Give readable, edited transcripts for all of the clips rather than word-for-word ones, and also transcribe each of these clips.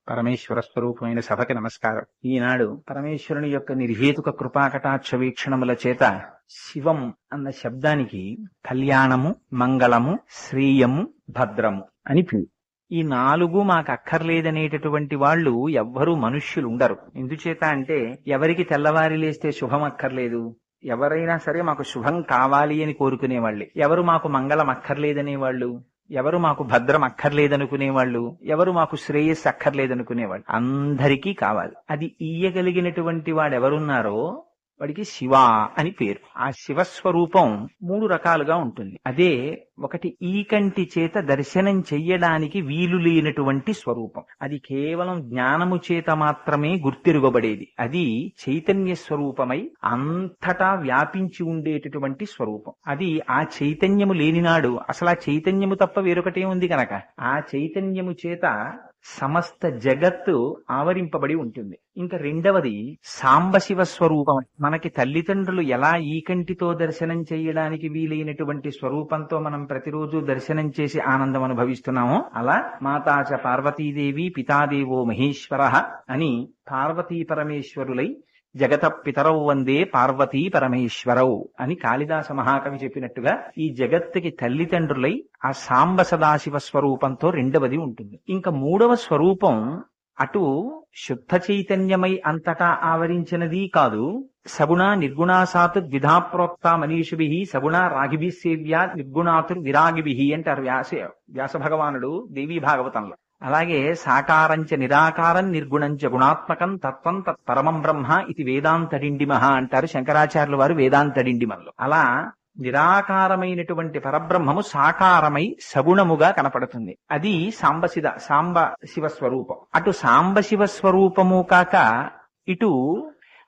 పరమేశ్వర స్వరూపమైన సభకి నమస్కారం. ఈనాడు పరమేశ్వరుని యొక్క నిర్హేతుక కృపాకటాక్ష వీక్షణముల చేత శివం అన్న శబ్దానికి కళ్యాణము, మంగళము, శ్రేయము, భద్రము అని పేరు. ఈ నాలుగు మాకు అక్కర్లేదనేటటువంటి వాళ్ళు ఎవ్వరూ మనుష్యులు ఉండరు. ఎందుచేత అంటే ఎవరికి తెల్లవారి లేస్తే శుభం అక్కర్లేదు, ఎవరైనా సరే మాకు శుభం కావాలి అని కోరుకునేవాళ్ళే. ఎవరు మాకు మంగళం అక్కర్లేదనేవాళ్ళు, ఎవరు మాకు భద్రం అక్కర్లేదనుకునేవాళ్ళు, ఎవరు మాకు శ్రేయస్సు అక్కర్లేదనుకునేవాళ్ళు. అందరికీ కావాలి. అది ఇయ్యగలిగినటువంటి వాడెవరున్నారో వాడికి శివ అని పేరు. ఆ శివస్వరూపం 3 రకాలుగా ఉంటుంది. అదే ఒకటి ఈ కంటి చేత దర్శనం చెయ్యడానికి వీలు లేనటువంటి స్వరూపం. అది కేవలం జ్ఞానము చేత మాత్రమే గుర్తిరుగబడేది. అది చైతన్య స్వరూపమై అంతటా వ్యాపించి ఉండేటటువంటి స్వరూపం. అది ఆ చైతన్యము లేనినాడు అసలు ఆ చైతన్యము తప్ప వేరొకటే ఉంది కనుక ఆ చైతన్యము చేత సమస్త జగత్తు ఆవరింపబడి ఉంటుంది. ఇంకా రెండవది సాంబశివ స్వరూపం. మనకి తల్లిదండ్రులు ఎలా ఈ కంటితో దర్శనం చేయడానికి వీలైనటువంటి స్వరూపంతో మనం ప్రతిరోజు దర్శనం చేసి ఆనందం అనుభవిస్తున్నామో అలా మాతాచ పార్వతీదేవి పితాదేవో మహేశ్వర అని పార్వతీ పరమేశ్వరులై జగత పితరౌ వందే పార్వతీ పరమేశ్వరౌ అని కాళిదాస మహాకవి చెప్పినట్టుగా ఈ జగత్తుకి తల్లిదండ్రులై ఆ సాంబ సదాశివ స్వరూపంతో రెండవది ఉంటుంది. ఇంకా 3వ స్వరూపం అటు శుద్ధ చైతన్యమై అంతటా ఆవరించినది కాదు. సగుణ నిర్గుణాసాతు ద్విధాప్రోక్త మనీషుభి సగుణ రాగిభి సేవ్యా నిర్గుణాతుర్ విరాగిభి అంటారు వ్యాస భగవానుడు దేవీ భాగవతంలో. అలాగే సాకారంచ నిరాకారం నిర్గుణంచ గుణాత్మకం తత్వం తత్పరమం బ్రహ్మ ఇది వేదాంతడిండిమహ అంటారు శంకరాచార్యుల వారు వేదాంతడిండిమల్లో. అలా నిరాకారమైనటువంటి పరబ్రహ్మము సాకారమై సగుణముగా కనపడుతుంది. అది సాంబ శివ స్వరూపం. అటు సాంబశివ స్వరూపము కాక ఇటు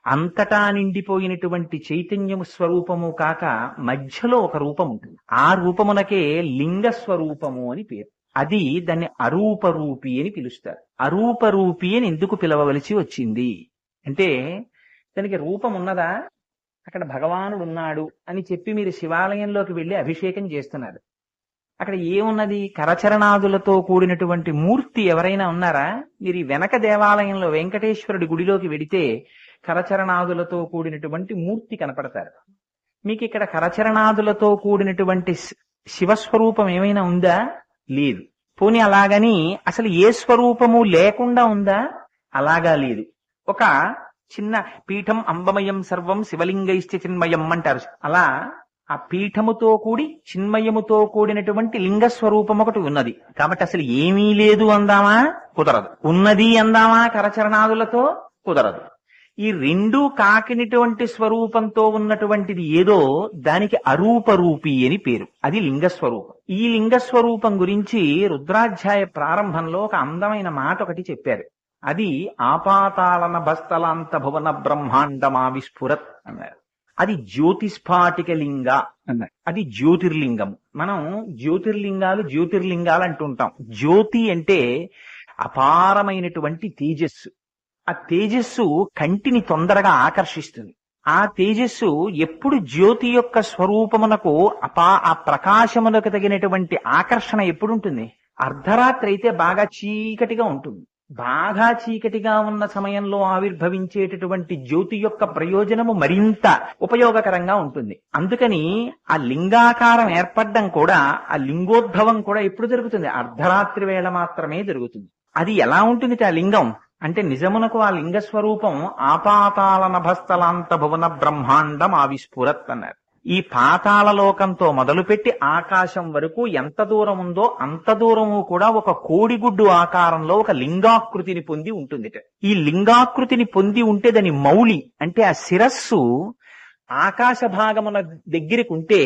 అంతటా నిండిపోయినటువంటి చైతన్యము స్వరూపము కాక మధ్యలో ఒక రూపం ఉంటుంది. ఆ రూపమునకే లింగ స్వరూపము అని పేరు. అది దాన్ని అరూపరూపి అని పిలుస్తారు. అరూపరూపి అని ఎందుకు పిలవవలసి వచ్చింది అంటే దానికి రూపం ఉన్నదా? అక్కడ భగవానుడు ఉన్నాడు అని చెప్పి మీరు శివాలయంలోకి వెళ్లి అభిషేకం చేస్తున్నారు. అక్కడ ఏమున్నది? కరచరణాదులతో కూడినటువంటి మూర్తి ఎవరైనా ఉన్నారా? మీరు ఈ వెనక దేవాలయంలో వెంకటేశ్వరుడి గుడిలోకి వెడితే కరచరణాదులతో కూడినటువంటి మూర్తి కనపడతారు. మీకు ఇక్కడ కరచరణాదులతో కూడినటువంటి శివస్వరూపం ఏమైనా ఉందా? లేదు. పోనీ అలాగని అసలు ఏ స్వరూపము లేకుండా ఉందా? అలాగా లేదు. ఒక చిన్న పీఠం అంబమయం సర్వం శివలింగైశ్చ చిన్మయం అంటారు. అలా ఆ పీఠముతో కూడి చిన్మయముతో కూడినటువంటి లింగ స్వరూపం ఒకటి ఉన్నది. కాబట్టి అసలు ఏమీ లేదు అందామా? కుదరదు. ఉన్నది అందామా? కరచరణాదులతో కుదరదు. ఈ రెండూ కాకినటువంటి స్వరూపంతో ఉన్నటువంటిది ఏదో దానికి అరూపరూపి అని పేరు. అది లింగస్వరూపం. ఈ లింగస్వరూపం గురించి రుద్రాధ్యాయ ప్రారంభంలో ఒక అందమైన మాట ఒకటి చెప్పారు. అది ఆపాతాళన భస్తలాంత భువన బ్రహ్మాండమావిస్ఫురత్ అన్నారు. అది జ్యోతిస్ఫాటిక లింగ అన్నారు. అది జ్యోతిర్లింగం. మనం జ్యోతిర్లింగాలు అంటుంటాం. జ్యోతి అంటే అపారమైనటువంటి తేజస్సు. ఆ తేజస్సు కంటిని తొందరగా ఆకర్షిస్తుంది. ఆ తేజస్సు ఎప్పుడు జ్యోతి యొక్క స్వరూపమునకు ఆ ప్రకాశమునకు తగినటువంటి ఆకర్షణ ఎప్పుడు ఉంటుంది? అర్ధరాత్రి అయితే బాగా చీకటిగా ఉంటుంది. బాగా చీకటిగా ఉన్న సమయంలో ఆవిర్భవించేటటువంటి జ్యోతి యొక్క ప్రయోజనము మరింత ఉపయోగకరంగా ఉంటుంది. అందుకని ఆ లింగాకారం ఏర్పడడం కూడా, ఆ లింగోద్భవం కూడా ఎప్పుడు జరుగుతుంది? అర్ధరాత్రి వేళ మాత్రమే జరుగుతుంది. అది ఎలా ఉంటుంది ఆ లింగం అంటే నిజమునకు ఆ లింగ స్వరూపం ఆపాతాళ నభస్థలాంత భువన బ్రహ్మాండం ఆవిస్ఫురత్ అన్నారు. ఈ పాతాళ లోకంతో మొదలుపెట్టి ఆకాశం వరకు ఎంత దూరం ఉందో అంత దూరము కూడా ఒక కోడిగుడ్డు ఆకారంలో ఒక లింగాకృతిని పొంది ఉంటుంది. ఈ లింగాకృతిని పొంది ఉంటే దాని మౌళి అంటే ఆ శిరస్సు ఆకాశ భాగమున దగ్గరికి ఉంటే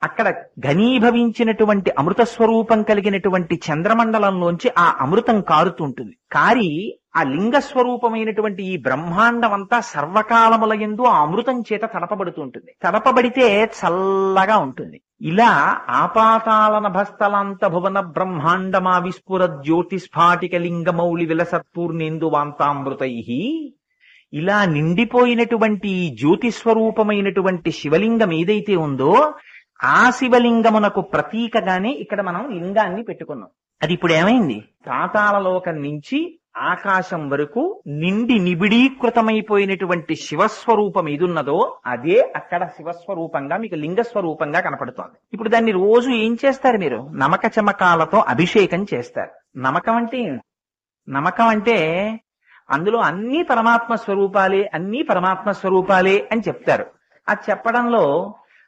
అక్కడ ఘనీభవించినటువంటి అమృత స్వరూపం కలిగినటువంటి చంద్రమండలంలోంచి ఆ అమృతం కారుతుంటుంది. కారి ఆ లింగ స్వరూపమైనటువంటి ఈ బ్రహ్మాండం అంతా సర్వకాలములయందు ఆ అమృతం చేత తడపబడుతూ ఉంటుంది. తడపబడితే చల్లగా ఉంటుంది. ఇలా ఆపాతాళన భస్తలాంత భువన బ్రహ్మాండమా విస్ఫుర జ్యోతిస్ఫాటిక లింగమౌళి విలసత్పూర్ణేందు వాంతామృతై ఇలా నిండిపోయినటువంటి ఈ జ్యోతిస్వరూపమైనటువంటి శివలింగం ఏదైతే ఉందో ఆ శివలింగమునకు ప్రతీకగానే ఇక్కడ మనం లింగాన్ని పెట్టుకున్నాం. అది ఇప్పుడు ఏమైంది? పాతాళలోకం నుంచి ఆకాశం వరకు నిండి నిబిడీకృతమైపోయినటువంటి శివస్వరూపం ఏదున్నదో అదే అక్కడ శివస్వరూపంగా మీకు లింగస్వరూపంగా కనపడుతోంది. ఇప్పుడు దాన్ని రోజు ఏం చేస్తారు మీరు? నమక చమకాలతో అభిషేకం చేస్తారు. నమకం అంటే నమకం అంటే అందులో అన్ని పరమాత్మ స్వరూపాలే, అన్ని పరమాత్మ స్వరూపాలే అని చెప్తారు. ఆ చెప్పడంలో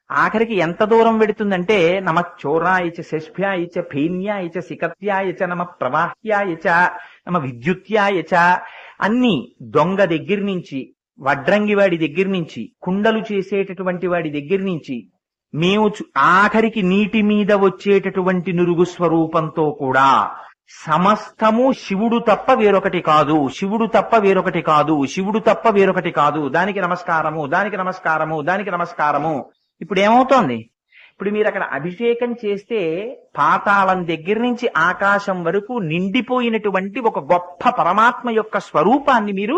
ఆఖరికి ఎంత దూరం పెడుతుందంటే నమ చోరాయచ శష్భ్యాయచ ఫేన్యాయచ సికత్యాయచ నమ ప్రవాహ్యాయచ నమ విద్యుత్యాయచ అన్ని దొంగ దగ్గర నుంచి, వడ్రంగి వాడి దగ్గర నుంచి, కుండలు చేసేటటువంటి వాడి దగ్గర నుంచి మేము ఆఖరికి నీటి మీద వచ్చేటటువంటి నురుగు స్వరూపంతో కూడా సమస్తము శివుడు తప్ప వేరొకటి కాదు, శివుడు తప్ప వేరొకటి కాదు, శివుడు తప్ప వేరొకటి కాదు, దానికి నమస్కారము, దానికి నమస్కారము, దానికి నమస్కారము. ఇప్పుడు ఏమవుతోంది? ఇప్పుడు మీరు అక్కడ అభిషేకం చేస్తే పాతాళం దగ్గర నుంచి ఆకాశం వరకు నిండిపోయినటువంటి ఒక గొప్ప పరమాత్మ యొక్క స్వరూపాన్ని మీరు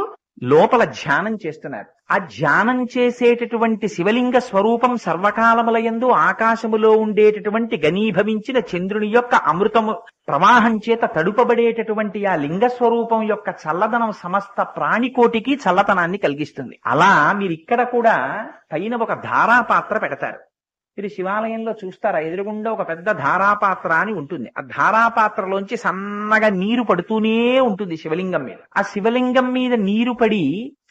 లోపల ధ్యానం చేస్తున్నారు. ఆ ధ్యానం చేసేటటువంటి శివలింగ స్వరూపం సర్వకాలములయందు ఆకాశములో ఉండేటటువంటి ఘనీభవించిన చంద్రుని యొక్క అమృతము ప్రవాహం చేత తడుపబడేటటువంటి ఆ లింగ స్వరూపం యొక్క చల్లదనం సమస్త ప్రాణికోటికి చల్లతనాన్ని కలిగిస్తుంది. అలా మీరు ఇక్కడ కూడా పైన ఒక ధారాపాత్ర పెడతారు. మీరు శివాలయంలో చూస్తారా, ఎదురుగుండా ఒక పెద్ద ధారాపాత్ర అని ఉంటుంది. ఆ ధారాపాత్రలోంచి సన్నగా నీరు పడుతూనే ఉంటుంది శివలింగం మీద. ఆ శివలింగం మీద నీరు పడి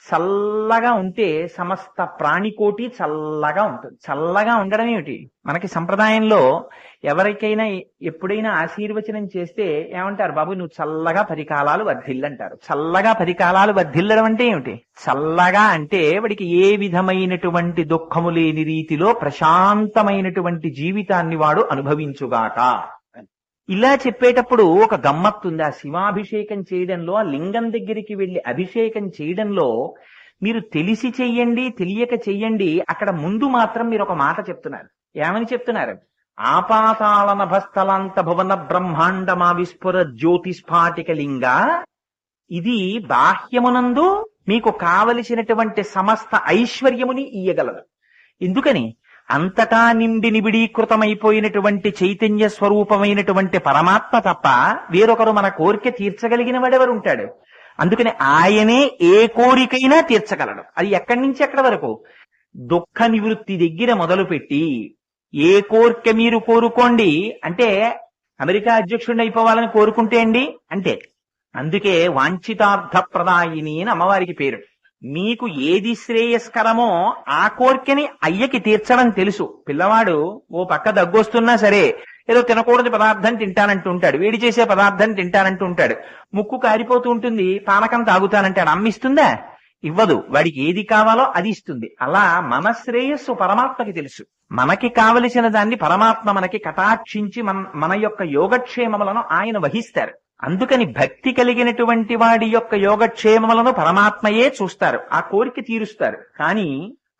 చల్లగా ఉంటే సమస్త ప్రాణికోటి చల్లగా ఉంటుంది. చల్లగా ఉండడం ఏమిటి? మనకి సంప్రదాయంలో ఎవరికైనా ఎప్పుడైనా ఆశీర్వచనం చేస్తే ఏమంటారు? బాబు నువ్వు చల్లగా 10 కాలాలు వర్ధిల్లంటారు. చల్లగా 10 కాలాలు వర్ధిల్లడం అంటే ఏమిటి? చల్లగా అంటే వాడికి ఏ విధమైనటువంటి దుఃఖము లేని రీతిలో ప్రశాంతమైనటువంటి జీవితాన్ని వాడు అనుభవించుగాక. ఇలా చెప్పేటప్పుడు ఒక గమ్మత్తుంది. ఆ శివాభిషేకం చేయడంలో, ఆ లింగం దగ్గరికి వెళ్లి అభిషేకం చేయడంలో మీరు తెలిసి చెయ్యండి, తెలియక చెయ్యండి, అక్కడ ముందు మాత్రం మీరు ఒక మాట చెప్తున్నారు. ఏమని చెప్తున్నారు? ఆపాతాళ నభస్థలాంత భువన బ్రహ్మాండమా విస్ఫుర జ్యోతిస్ఫాటిక లింగ. ఇది బాహ్యమునందు మీకు కావలసినటువంటి సమస్త ఐశ్వర్యముని ఇయ్యగలదు. ఎందుకని? అంతటా నిండి నిబిడీకృతమైపోయినటువంటి చైతన్య స్వరూపమైనటువంటి పరమాత్మ తప్ప వేరొకరు మన కోరిక తీర్చగలిగిన వాడెవరుంటాడు? అందుకని ఆయనే ఏ కోరికైనా తీర్చగలడు. అది ఎక్కడి నుంచి ఎక్కడి వరకు? దుఃఖ నివృత్తి దగ్గర మొదలుపెట్టి ఏ కోరిక మీరు కోరుకోండి అంటే అమెరికా అధ్యక్షుడిని అయిపోవాలని కోరుకుంటే అండి అంటే, అందుకే వాంఛితార్థ ప్రదాయిని అని అమ్మవారికి పేరు. మీకు ఏది శ్రేయస్కరమో ఆ కోరికని అయ్యకి తీర్చడం తెలుసు. పిల్లవాడు ఓ పక్క దగ్గొస్తున్నా సరే ఏదో తినకూడని పదార్థం తింటానంటూ ఉంటాడు, వేడి చేసే పదార్థం తింటానంటూ ఉంటాడు, ముక్కు కారిపోతూ ఉంటుంది, పానకం తాగుతానంటాడు. అమ్మిస్తుందా? ఇవ్వదు. వాడికి ఏది కావాలో అది ఇస్తుంది. అలా మన శ్రేయస్సు పరమాత్మకి తెలుసు. మనకి కావలసిన దాన్ని పరమాత్మ మనకి కటాక్షించి మన యొక్క యోగక్షేమములను ఆయన వహిస్తారు. అందుకని భక్తి కలిగినటువంటి వాడి యొక్క యోగక్షేమములను పరమాత్మయే చూస్తారు, ఆ కోరిక తీరుస్తారు. కానీ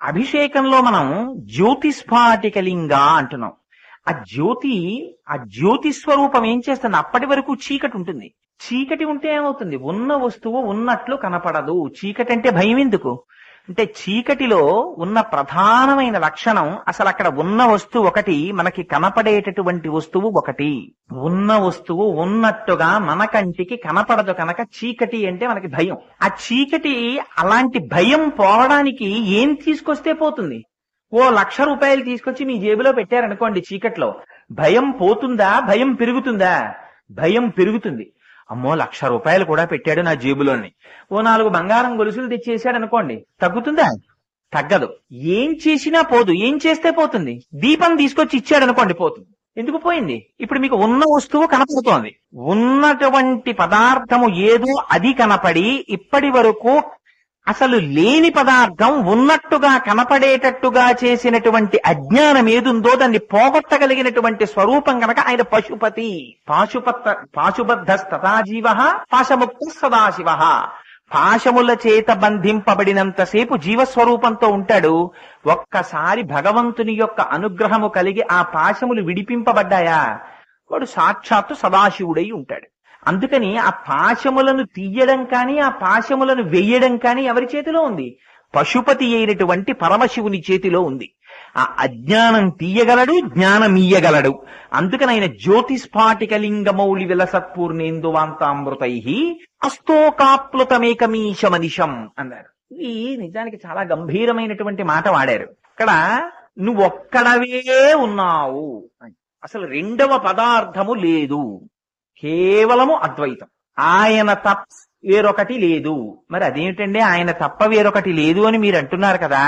అభిషేకంలో మనం జ్యోతిస్ఫాటిక లింగ అంటున్నాం. ఆ జ్యోతి స్వరూపం ఏం చేస్తుంది? అప్పటి వరకు చీకటి ఉంటుంది. చీకటి ఉంటే ఏమవుతుంది? ఉన్న వస్తువు ఉన్నట్లు కనపడదు. చీకటి అంటే భయం ఎందుకు అంటే, చీకటిలో ఉన్న ప్రధానమైన లక్షణం అసలు అక్కడ ఉన్న వస్తువు ఒకటి, మనకి కనపడేటటువంటి వస్తువు ఒకటి. ఉన్న వస్తువు ఉన్నట్టుగా మన కంటికి కనపడదు కనుక చీకటి అంటే మనకి భయం. ఆ చీకటి అలాంటి భయం పోవడానికి ఏం తీసుకొస్తే పోతుంది? ఓ 1,00,000 రూపాయలు తీసుకొచ్చి మీ జేబులో పెట్టారనుకోండి, చీకట్లో భయం పోతుందా? భయం పెరుగుతుందా? భయం పెరుగుతుంది. అమ్మో 1,00,000 రూపాయలు కూడా పెట్టాడు నా జేబులోని, ఓ 4 బంగారం గొలుసులు తెచ్చేసాడు అనుకోండి, తగ్గుతుందా? తగ్గదు. ఏం చేసినా పోదు. ఏం చేస్తే పోతుంది? దీపం తీసుకొచ్చి ఇచ్చాడు అనుకోండి, పోతుంది. ఎందుకు పోయింది? ఇప్పుడు మీకు ఉన్న వస్తువు కనపడుతోంది. ఉన్నటువంటి పదార్థము ఏదో అది కనపడి ఇప్పటి వరకు అసలు లేని పదార్థం ఉన్నట్టుగా కనపడేటట్టుగా చేసినటువంటి అజ్ఞానం ఏదుందో దాన్ని పోగొట్టగలిగినటువంటి స్వరూపం కనుక ఆయన పశుపతి. పాశుబద్ధస్తథాజీవ పాశముక్త సదాశివ. పాశముల చేత బంధింపబడినంతసేపు జీవస్వరూపంతో ఉంటాడు. ఒక్కసారి భగవంతుని యొక్క అనుగ్రహము కలిగి ఆ పాశములు విడిపింపబడ్డాయా, వాడు సాక్షాత్తు సదాశివుడై ఉంటాడు. అందుకని ఆ పాశములను తీయడం కానీ ఆ పాశములను వెయ్యడం కానీ ఎవరి చేతిలో ఉంది? పశుపతి అయినటువంటి పరమశివుని చేతిలో ఉంది. ఆ అజ్ఞానం తీయగలడు, జ్ఞానం ఇయ్యగలడు. అందుకని ఆయన జ్యోతిస్ఫాటిక లింగమౌళి విలసత్పూర్ణేందువాంతామృతై అస్తోకాప్లుతమేకమీశమనిషం అన్నారు. ఇది నిజానికి చాలా గంభీరమైనటువంటి మాట వాడారు. ఇక్కడ నువ్వొక్కడవే ఉన్నావు, అసలు రెండవ పదార్థము లేదు, కేవలము అద్వైతం. ఆయన తప్ప వేరొకటి లేదు. మరి అదేమిటండి ఆయన తప్ప వేరొకటి లేదు అని మీరు అంటున్నారు కదా,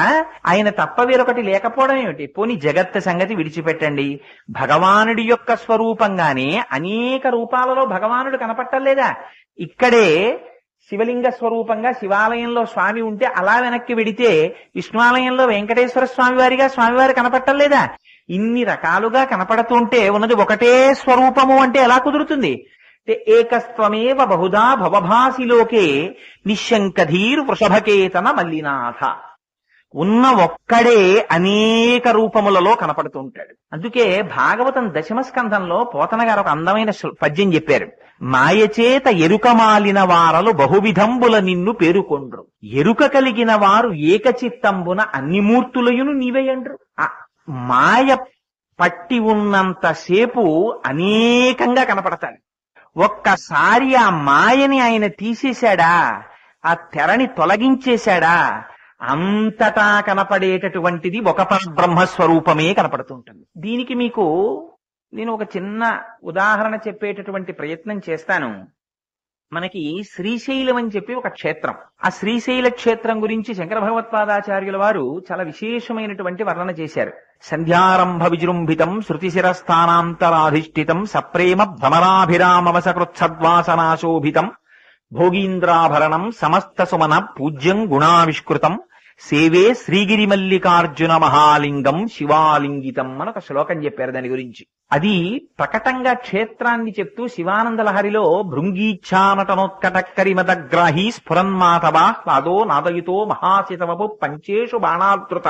ఆయన తప్ప వేరొకటి లేకపోవడం ఏమిటి? పోనీ జగత్ సంగతి విడిచిపెట్టండి, భగవానుడి యొక్క స్వరూపంగానే అనేక రూపాలలో భగవానుడు కనపట్టలేదా? ఇక్కడే శివలింగ స్వరూపంగా శివాలయంలో స్వామి ఉంటే అలా వెనక్కి వెడితే విష్ణువాలయంలో వెంకటేశ్వర స్వామి వారిగా స్వామివారు కనపట్టలేదా? ఇన్ని రకాలుగా కనపడుతుంటే ఉన్నది ఒకటే స్వరూపము అంటే ఎలా కుదురుతుంది? ఏకస్త్వమేవ బహుధా భవభాసిలోకే నిశంకధీర్ వృషభకేతన మల్లినాథ. ఉన్న ఒక్కడే అనేక రూపములలో కనపడుతూ ఉంటాడు. అందుకే భాగవతం దశమ స్కంధంలో పోతన గారు ఒక అందమైన పద్యం చెప్పారు. మాయచేత ఎరుక మాలిన వారలు బహువిధంబుల నిన్ను పేరుకొండ్రు, ఎరుక కలిగిన వారు ఏకచిత్తంబున అన్ని మూర్తులయును నీవేయండ్రు. మాయ పట్టి ఉన్నంతసేపు అనేకంగా కనపడతాడు. ఒక్కసారి ఆ మాయని ఆయన తీసేశాడా, ఆ తెరని తొలగించేశాడా, అంతటా కనపడేటటువంటిది ఒక పరబ్రహ్మస్వరూపమే కనపడుతుంటుంది. దీనికి మీకు నేను ఒక చిన్న ఉదాహరణ చెప్పేటటువంటి ప్రయత్నం చేస్తాను. మనకి శ్రీశైలం అని చెప్పి ఒక క్షేత్రం, ఆ శ్రీశైల క్షేత్రం గురించి శంకర భగవత్పాదాచార్యుల వారు చాలా విశేషమైనటువంటి వర్ణన చేశారు. సంధ్యారంభ విజృంభితం శృతిశిరస్థానాంతరాధిష్ఠితం సప్రేమ భ్రమరాభిరామవసకృత్సద్వాసనాశోభితం భోగీంద్రాభరణం సమస్త సుమన పూజ్యం గుణావిష్కృతం సేవే శ్రీగిరి మల్లికార్జున మహాలింగం శివాలింగితం అని ఒక శ్లోకం చెప్పారు దాని గురించి. అది ప్రకటంగా క్షేత్రాన్ని చెప్తూ శివానంద లహరిలో భృంగీచ్ఛానటనోత్కటక్కరిమదగ్రాహీ స్ఫురన్మాధవా పాదో నాదయుతో మహాశితవపు పంచేషు బాణాదృత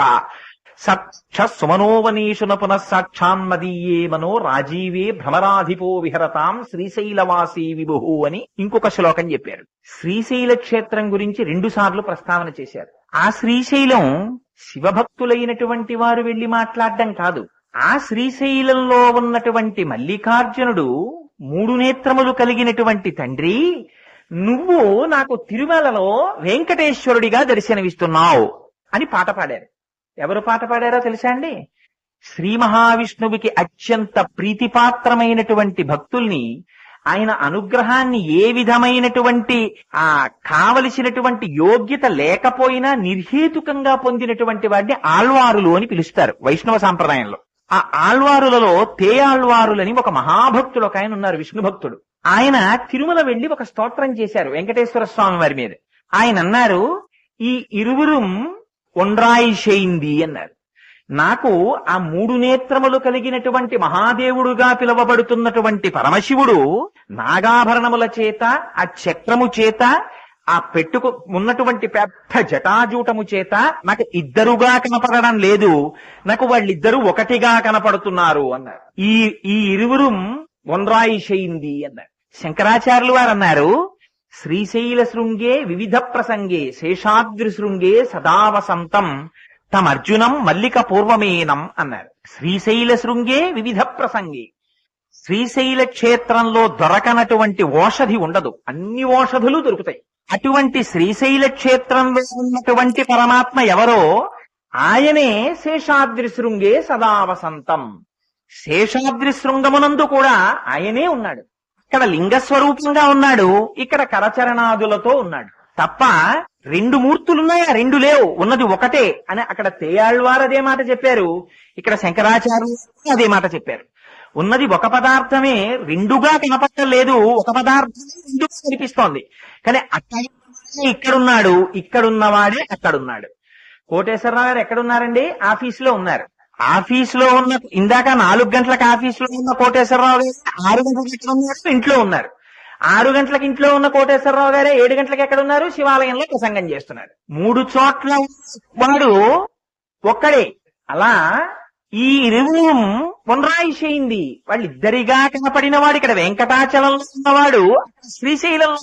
సక్ష సుమనోవనేషున పునఃసాక్షాన్మదీయే మనో రాజీవే భ్రమరాధిపో విహరతాం శ్రీశైలవాసీ విభు అని ఇంకొక శ్లోకం చెప్పారు. శ్రీశైల క్షేత్రం గురించి 2 సార్లు ప్రస్తావన చేశారు. ఆ శ్రీశైలం శివభక్తులైనటువంటి వారు వెళ్లి మాట్లాడడం కాదు, ఆ శ్రీశైలంలో ఉన్నటువంటి మల్లికార్జునుడు 3 నేత్రములు కలిగినటువంటి తండ్రి, నువ్వు నాకు తిరుమలలో వెంకటేశ్వరుడిగా దర్శనమిస్తున్నావు అని పాట పాడారు. ఎవరు పాట పాడారో తెలుసా అండి? శ్రీ మహావిష్ణువుకి అత్యంత ప్రీతిపాత్రమైనటువంటి భక్తుల్ని, ఆయన అనుగ్రహాన్ని ఏ విధమైనటువంటి కావలసినటువంటి యోగ్యత లేకపోయినా నిర్హేతుకంగా పొందినటువంటి వాడిని ఆళ్వారులు అని పిలుస్తారు వైష్ణవ సాంప్రదాయంలో. ఆ ఆళ్వారులలో తేయాళ్వారులని ఒక మహాభక్తుడు ఒక ఆయన ఉన్నారు, విష్ణు భక్తుడు. ఆయన తిరుమల వెళ్లి ఒక స్తోత్రం చేశారు వెంకటేశ్వర స్వామి వారి మీద. ఆయన అన్నారు, ఈ ఇరువురం ఒండ్రాయి చేయింది అన్నారు. నాకు ఆ 3 నేత్రములు కలిగినటువంటి మహాదేవుడుగా పిలువబడుతున్నటువంటి పరమశివుడు నాగాభరణముల చేత, ఆ చక్రము చేత, ఆ పెట్టుకు ఉన్నటువంటి పెద్ద జటాజూటము చేత నాకు ఇద్దరుగా కనపడడం లేదు, నాకు వాళ్ళిద్దరూ ఒకటిగా కనపడుతున్నారు అన్నారు. ఈ ఇరువురు ఒండ్రాయి చేయింది అన్నారు. శంకరాచార్యులు వారు అన్నారు, శ్రీశైల శృంగే వివిధ ప్రసంగే శేషాద్రి శృంగే సదావసంతం తమర్జునం మల్లిక పూర్వమేనం అన్నారు. శ్రీశైల శృంగే వివిధ ప్రసంగే, శ్రీశైల క్షేత్రంలో దొరకనటువంటి ఓషధి ఉండదు, అన్ని ఓషధులు దొరుకుతాయి. అటువంటి శ్రీశైల క్షేత్రంలో ఉన్నటువంటి పరమాత్మ ఎవరో ఆయనే శేషాద్రి శృంగే సదావసంతం. శేషాద్రి శృంగమునందు కూడా ఆయనే ఉన్నాడు. ఇక్కడ లింగస్వరూపంగా ఉన్నాడు, ఇక్కడ కరచరణాదులతో ఉన్నాడు తప్ప 2 మూర్తులున్నాయా? 2 లేవు, ఉన్నది ఒకటే అని అక్కడ తేయాళ్వారు అదే మాట చెప్పారు, ఇక్కడ శంకరాచార్యులు అదే మాట చెప్పారు. ఉన్నది ఒక పదార్థమే, 2గా కనపట్టలేదు, ఒక పదార్థమే 2గా కనిపిస్తోంది. కానీ అక్కడ ఇక్కడున్నాడు, ఇక్కడున్నవాడే అక్కడున్నాడు. కోటేశ్వరరావు గారు ఎక్కడున్నారండి? ఆఫీసులో ఉన్నారు. ఆఫీసులో ఉన్న ఇందాక 4 గంటలకు ఆఫీసులో ఉన్న కోటేశ్వరరావు గారు 6 గంటలకు ఎక్కడ ఉన్నారు? ఇంట్లో ఉన్నారు. 6 గంటలకు ఇంట్లో ఉన్న కోటేశ్వరరావు గారే 7 గంటలకు ఎక్కడ ఉన్నారు? శివాలయంలో ప్రసంగం చేస్తున్నారు. 3 చోట్ల వాడు ఒక్కడే. అలా ఈ ఇరువురం పొన్రాయి చేయింది, వాళ్ళిద్దరిగా కనపడిన వాడు ఇక్కడ వెంకటాచలంలో ఉన్నవాడు శ్రీశైలంలో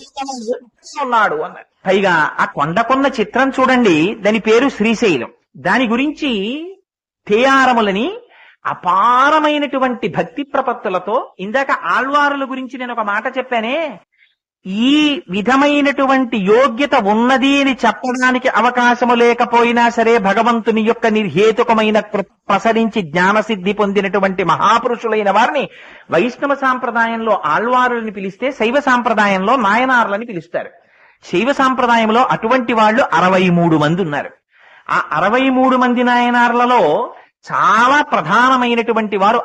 ఉన్నాడు అన్నారు. పైగా ఆ కొండకొన్న చిత్రం చూడండి, దాని పేరు శ్రీశైలం. దాని గురించి తేయారములని అపారమైనటువంటి భక్తి ప్రపత్తులతో, ఇందాక ఆళ్వారుల గురించి నేను ఒక మాట చెప్పానే, ఈ విధమైనటువంటి యోగ్యత ఉన్నది అని చెప్పడానికి అవకాశము లేకపోయినా సరే భగవంతుని యొక్క నిర్హేతుకమైన కృప ప్రసరించి జ్ఞానసిద్ధి పొందినటువంటి మహాపురుషులైన వారిని వైష్ణవ సాంప్రదాయంలో ఆళ్వారులని పిలిస్తే, శైవ సాంప్రదాయంలో నాయనార్లని పిలుస్తారు. శైవ సాంప్రదాయంలో అటువంటి వాళ్ళు 63 మంది ఉన్నారు. ఆ 63 మంది నాయనార్లలో చాలా ప్రధానమైనటువంటి వారు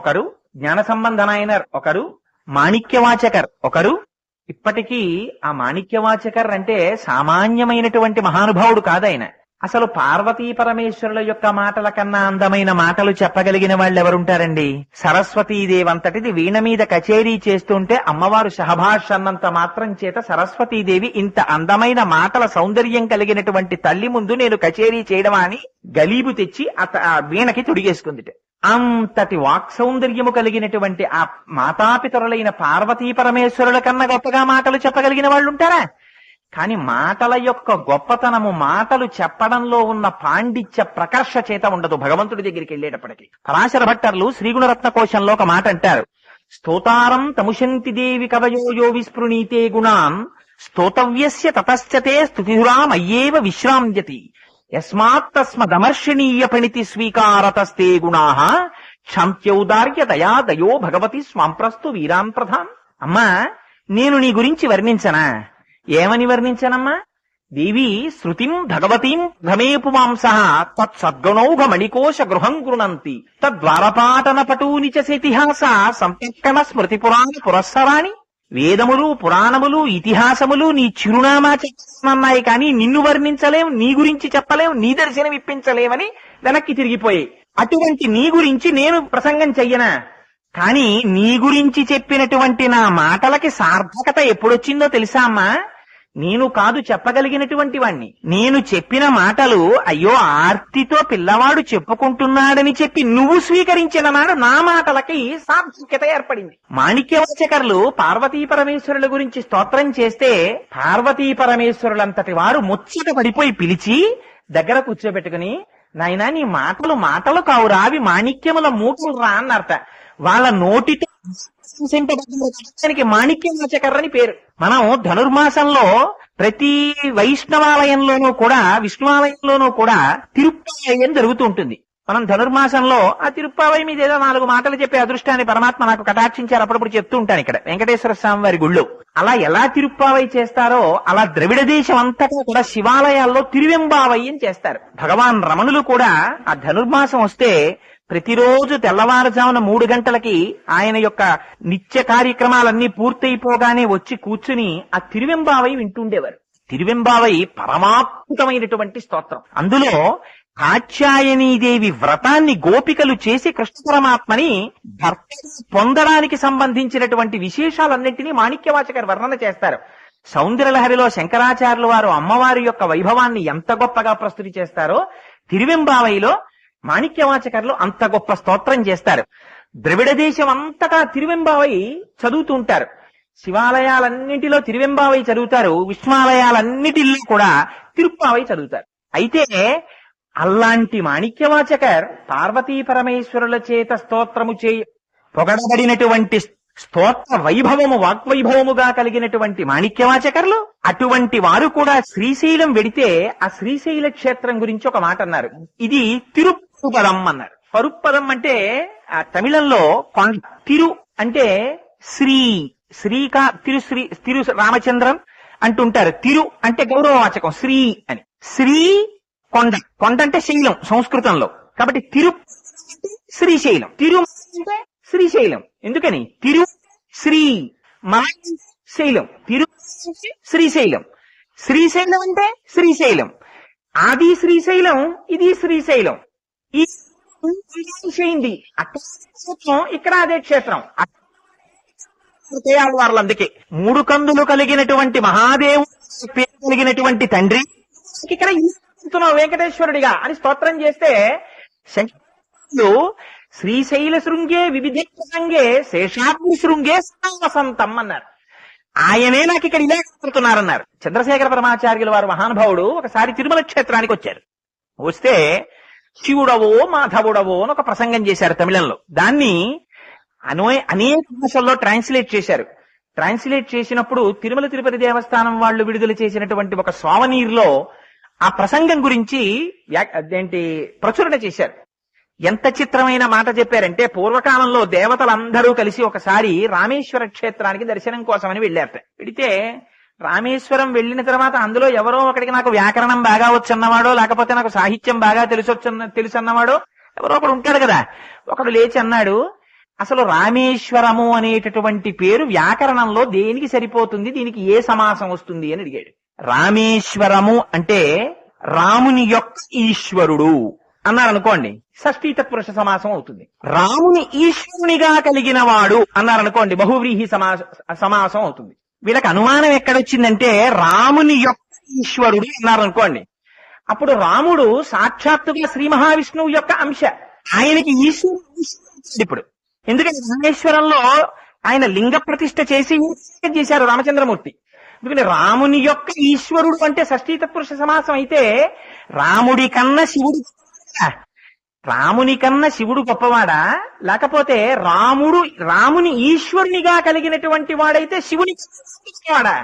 ఒకరు జ్ఞాన సంబంధ నాయనర్, ఒకరు మాణిక్యవాచకర్, ఒకరు ఇప్పటికీ ఆ మాణిక్యవాచకర్ అంటే సామాన్యమైనటువంటి మహానుభావుడు కాదాయన. అసలు పార్వతీ పరమేశ్వరుల యొక్క మాటల కన్నా అందమైన మాటలు చెప్పగలిగిన వాళ్ళు ఎవరుంటారండి? సరస్వతీదేవి అంతటిది వీణ మీద కచేరీ చేస్తుంటే అమ్మవారు సహభాష్ అన్నంత మాత్రం చేత సరస్వతీదేవి ఇంత అందమైన మాటల సౌందర్యం కలిగినటువంటి తల్లి ముందు నేను కచేరీ చేయడమా అని గలీబు తెచ్చి ఆ వీణకి తొడిగేసుకుందిట. అంతటి వాక్ సౌందర్యము కలిగినటువంటి ఆ మాతాపితరులైన పార్వతీ పరమేశ్వరుల కన్నా గొప్పగా మాటలు చెప్పగలిగిన వాళ్ళు ఉంటారా? కాని మాటల యొక్క గొప్పతనము మాటలు చెప్పడంలో ఉన్న పాండిత్య ప్రకర్ష చేత ఉండదు. భగవంతుడి దగ్గరికి వెళ్ళేటప్పటికి పరాశర భట్టర్లు శ్రీగుణరత్న కోశంలో ఒక మాట అంటారు, స్తోతారం తముశంతి దేవి కవయోయో విస్పృణీతే గుణాన్ స్తోతవ్యస్య తతశ్చతే స్తుతిధురామయ్యేవ విశ్రామ్యతి యస్మాత్తస్మదమర్షణీయ పణితి స్వీకారతస్తే గుణాః క్షాంత్యౌదార్య దయా దయో భగవతి స్వాంప్రస్తు వీరాన్ ప్రధాన్. అమ్మా, నేను నీ గురించి వర్ణించనా? ఏమని వర్ణించనమ్మా? దేవి శృతిం భగవతీం భ్రమే పుమాంసః తత్సద్గుణౌఘ మణికోశ గృహం గృణంతి తద్వారపాటన పటూని చ ఇతిహాస సంపర్కణ స్మృతి పురాణ పురస్సరాణి. వేదములు, పురాణములు, ఇతిహాసములు నీ చిరునామా చెప్పన్నాయి, కానీ నిన్ను వర్ణించలేం, నీ గురించి చెప్పలేం, నీ దర్శనం ఇప్పించలేమని వెనక్కి తిరిగిపోయాయి. అటువంటి నీ గురించి నేను ప్రసంగం చెయ్యనా? కానీ నీ గురించి చెప్పినటువంటి నా మాటలకి సార్థకత ఎప్పుడొచ్చిందో తెలుసా అమ్మా? నేను కాదు చెప్పగలిగినటువంటి వాణ్ణి. నేను చెప్పిన మాటలు అయ్యో ఆర్తితో పిల్లవాడు చెప్పుకుంటున్నాడని చెప్పి నువ్వు స్వీకరించిన నాడు నా మాటలకి సార్థక్యత ఏర్పడింది. మాణిక్యవాచకర్లు పార్వతీ పరమేశ్వరుల గురించి స్తోత్రం చేస్తే పార్వతీ పరమేశ్వరులంతటి వారు ముచ్చట పడిపోయి పిలిచి దగ్గర కూర్చోబెట్టుకుని, నాయనా నీ మాటలు మాటలు కావురా, అవి మాణిక్యముల మూటలు రా అన్నర్త. వాళ్ళ నోటితో మాణిక్యవాచకర్ అని పేరు. మనం ధనుర్మాసంలో ప్రతి వైష్ణవాలయంలోనూ కూడా, విష్ణువాలయంలోనూ కూడా తిరుప్పావయం జరుగుతూ ఉంటుంది. మనం ధనుర్మాసంలో ఆ తిరుప్పావై మీద ఏదో 4 మాటలు చెప్పే అదృష్టాన్ని పరమాత్మ నాకు కటాక్షించారు. అప్పుడప్పుడు చెప్తూ ఉంటాను ఇక్కడ వెంకటేశ్వర స్వామి వారి గుళ్ళో. అలా ఎలా తిరుప్పావై చేస్తారో అలా ద్రవిడ దేశం అంతటా కూడా శివాలయాల్లో తిరువెంబావై అని చేస్తారు. భగవాన్ రమణులు కూడా ఆ ధనుర్మాసం వస్తే ప్రతిరోజు తెల్లవారుజామున 3 గంటలకి ఆయన యొక్క నిత్య కార్యక్రమాలన్నీ పూర్తయిపోగానే వచ్చి కూర్చుని ఆ తిరువెంబావై వింటుండేవారు. తిరువెంబావై పరమాత్మకమైనటువంటి స్తోత్రం. అందులో కాత్యాయనీదేవి వ్రతాన్ని గోపికలు చేసి కృష్ణ పరమాత్మని భర్త పొందడానికి సంబంధించినటువంటి విశేషాలన్నింటినీ మాణిక్యవాచకర్ వర్ణన చేస్తారు. సౌందర్యలహరిలో శంకరాచార్యుల వారు అమ్మవారి యొక్క వైభవాన్ని ఎంత గొప్పగా ప్రస్తుతి చేస్తారో తిరువెంబావైలో మాణిక్యవాచకర్లు అంత గొప్ప స్తోత్రం చేస్తారు. ద్రవిడ దేశం అంతటా తిరువెంబావై చదువుతూ ఉంటారు. శివాలయాలన్నింటిలో తిరువెంబావై చదువుతారు, విష్ణువాలయాలన్నిటిలో కూడా తిరుప్పావై చదువుతారు. అయితే అలాంటి మాణిక్యవాచకర్ పార్వతీ పరమేశ్వరుల చేత స్తోత్రము పొగడబడినటువంటి స్తోత్ర వైభవము, వాగ్వైభవముగా కలిగినటువంటి మాణిక్యవాచకర్లు, అటువంటి వారు కూడా శ్రీశైలం వెడితే ఆ శ్రీశైల క్షేత్రం గురించి ఒక మాట అన్నారు. ఇది తిరుప్పదం అన్నారు. పరుప్పదం అంటే ఆ తమిళంలో తిరు అంటే శ్రీ, శ్రీకా తిరు రామచంద్రం అంటుంటారు. తిరు అంటే గౌరవవాచకం, శ్రీ అని. శ్రీ కొండ, కొండ అంటే శైలం సంస్కృతంలో. కాబట్టి తిరు శ్రీశైలం, తిరు అంటే శ్రీశైలం. ఎందుకని? తిరు శ్రీ శైలం, తిరు శ్రీశైలం. శ్రీశైలం అంటే శ్రీశైలం. ఆది శ్రీశైలం, ఇది శ్రీశైలం. ఈ అయింది క్షేత్రం, ఇక్కడ అదే క్షేత్రం. వారు అందుకే 3 కందులు కలిగినటువంటి మహాదేవుడు పేరు కలిగినటువంటి తండ్రి ఇక్కడ వెంకటేశ్వరుడిగా అని స్తోత్రం చేస్తే శంకరుడు శ్రీశైల శృంగే వివిధంగే శేషాద్రి శృంగే వసంతం అన్నారు. ఆయనే నాకు ఇక్కడ ఇలా కలుగుతున్నారన్నారు. చంద్రశేఖర పరమాచార్యుల వారు మహానుభావుడు ఒకసారి తిరుమల క్షేత్రానికి వచ్చారు. వస్తే శివుడవో మాధవుడవో అని ఒక ప్రసంగం చేశారు తమిళంలో. దాన్ని అనేక భాషల్లో ట్రాన్స్లేట్ చేశారు. ట్రాన్స్లేట్ చేసినప్పుడు తిరుమల తిరుపతి దేవస్థానం వాళ్ళు విడుదల చేసినటువంటి ఒక సోవనీర్లో ఆ ప్రసంగం గురించి అదేంటి ప్రచురణ చేశారు. ఎంత చిత్రమైన మాట చెప్పారంటే, పూర్వకాలంలో దేవతలందరూ కలిసి ఒకసారి రామేశ్వర క్షేత్రానికి దర్శనం కోసమని వెళ్ళారట. వెళితే రామేశ్వరం వెళ్ళిన తర్వాత అందులో ఎవరో ఒకడికి నాకు వ్యాకరణం బాగా వచ్చన్నవాడో, లేకపోతే నాకు సాహిత్యం బాగా తెలుసు అన్నవాడో ఎవరో ఒకడు ఉంటాడు కదా. ఒకడు లేచి అన్నాడు, అసలు రామేశ్వరము అనేటటువంటి పేరు వ్యాకరణంలో దేనికి సరిపోతుంది, దీనికి ఏ సమాసం వస్తుంది అని అడిగాడు. రామేశ్వరము అంటే రాముని యొక్క ఈశ్వరుడు అన్నారనుకోండి, షష్ఠీ తత్పురుష సమాసం అవుతుంది. రాముని ఈశ్వరునిగా కలిగిన వాడు అన్నారనుకోండి, బహువ్రీహి సమాసం అవుతుంది. వీళ్ళకి అనుమానం ఎక్కడొచ్చిందంటే రాముని యొక్క ఈశ్వరుడు అన్నారనుకోండి, అప్పుడు రాముడు సాక్షాత్తుగా శ్రీ మహావిష్ణువు యొక్క అంశ, ఆయనకి ఈశ్వరుడు ఇప్పుడు. ఎందుకంటే రామేశ్వరంలో ఆయన లింగ ప్రతిష్ఠ చేశారు రామచంద్రమూర్తి. ఎందుకంటే రాముని యొక్క ఈశ్వరుడు అంటే షష్ఠీ తత్పురుష సమాసం అయితే రాముని కన్నా శివుడు గొప్పవాడా, లేకపోతే రాముని ఈశ్వరునిగా కలిగినటువంటి వాడైతే శివుని వాడా?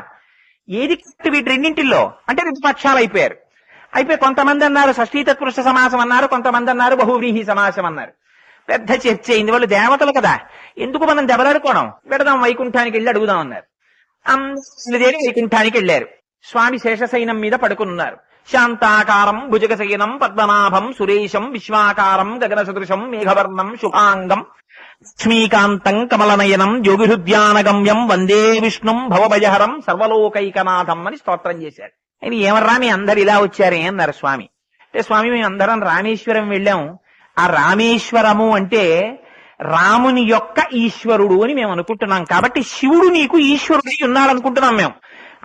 ఏది వీటి రెండింటిల్లో అంటే రెండు పక్షాలు అయిపోయి కొంతమంది అన్నారు షష్ఠీ తత్పురుష సమాసం అన్నారు, కొంతమంది అన్నారు బహువ్రీహి సమాసం అన్నారు. పెద్ద చర్చ అయింది. వాళ్ళు దేవతలు కదా, ఎందుకు మనం దెబ్బలాడుకోవడం, పెడదాం వైకుంఠానికి వెళ్ళి అడుగుదాం అన్నారు. అందరూ వైకుంఠానికి వెళ్ళారు. స్వామి శేషశయనం మీద పడుకున్నారు. శాంతాకారం భుజగశయనం పద్మనాభం సురేశం విశ్వాకారం గగన సదృశం మేఘవర్ణం శుభాంగం లక్ష్మీకాంతం కమలనయనం యోగిహృద్యానగమ్యం వందే విష్ణుం భవభయహరం సర్వలోకైకనాథం అని స్తోత్రం చేశారు. ఆయన ఏమర్రా మీ అందరు ఇలా వచ్చారే అన్నారు స్వామి. అంటే స్వామి మేము అందరం రామేశ్వరం వెళ్ళాం, ఆ రామేశ్వరము అంటే రాముని యొక్క ఈశ్వరుడు అని మేము అనుకుంటున్నాం, కాబట్టి శివుడు నీకు ఈశ్వరుడై ఉన్నాడు అనుకుంటున్నాం మేము,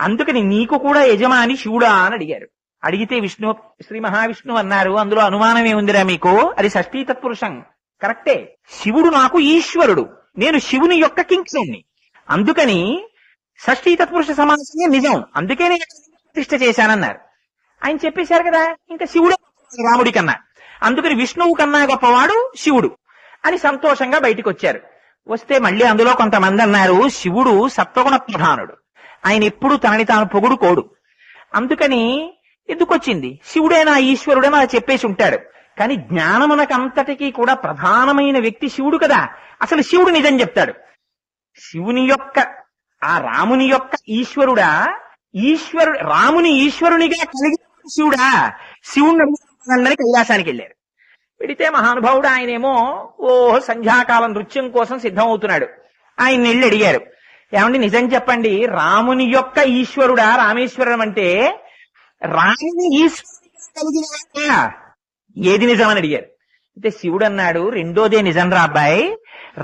అందుకని నీకు కూడా యజమాని శివుడా అని అడిగారు. అడిగితే శ్రీ మహావిష్ణువు అన్నారు, అందులో అనుమానం ఏముందిరా మీకు, అది షష్ఠీ తత్పురుషం కరెక్టే, శివుడు నాకు ఈశ్వరుడు, నేను శివుని యొక్క కింకుణ్ణి, అందుకని షష్ఠీ తత్పురుష సమాసమే నిజం, అందుకే నేను ప్రతిష్ఠ చేశానన్నారు. ఆయన చెప్పేశారు కదా, ఇంకా శివుడు రాముడి కన్నా, అందుకని విష్ణువు కన్నా గొప్పవాడు శివుడు అని సంతోషంగా బయటికి వచ్చారు. వస్తే మళ్ళీ అందులో కొంతమంది అన్నారు, శివుడు సత్వగుణ ప్రధానుడు, ఆయన ఎప్పుడు తనని తాను పొగుడుకోడు, అందుకని ఎందుకొచ్చింది శివుడే నా ఈశ్వరుడే అలా చెప్పేసి ఉంటాడు. కానీ జ్ఞానమునకంతటికీ కూడా ప్రధానమైన వ్యక్తి శివుడు కదా, అసలు శివుడు నిజం చెప్తాడు. శివుని యొక్క ఆ రాముని యొక్క ఈశ్వరుడా, రాముని ఈశ్వరునిగా కలిగిన శివుడా, శివుడిని కైలాసానికి వెళ్ళారు. పెడితే మహానుభావుడు ఆయనేమో సంధ్యాకాలం నృత్యం కోసం సిద్ధం అవుతున్నాడు. ఆయన వెళ్ళి అడిగారు, ఏమండి నిజం చెప్పండి, రాముని యొక్క ఈశ్వరుడా రామేశ్వరం అంటే రాముని ఈశ్వరుడు ఏది నిజం అని అడిగారు. అయితే శివుడు అన్నాడు, రెండోదే నిజం రా అబ్బాయి,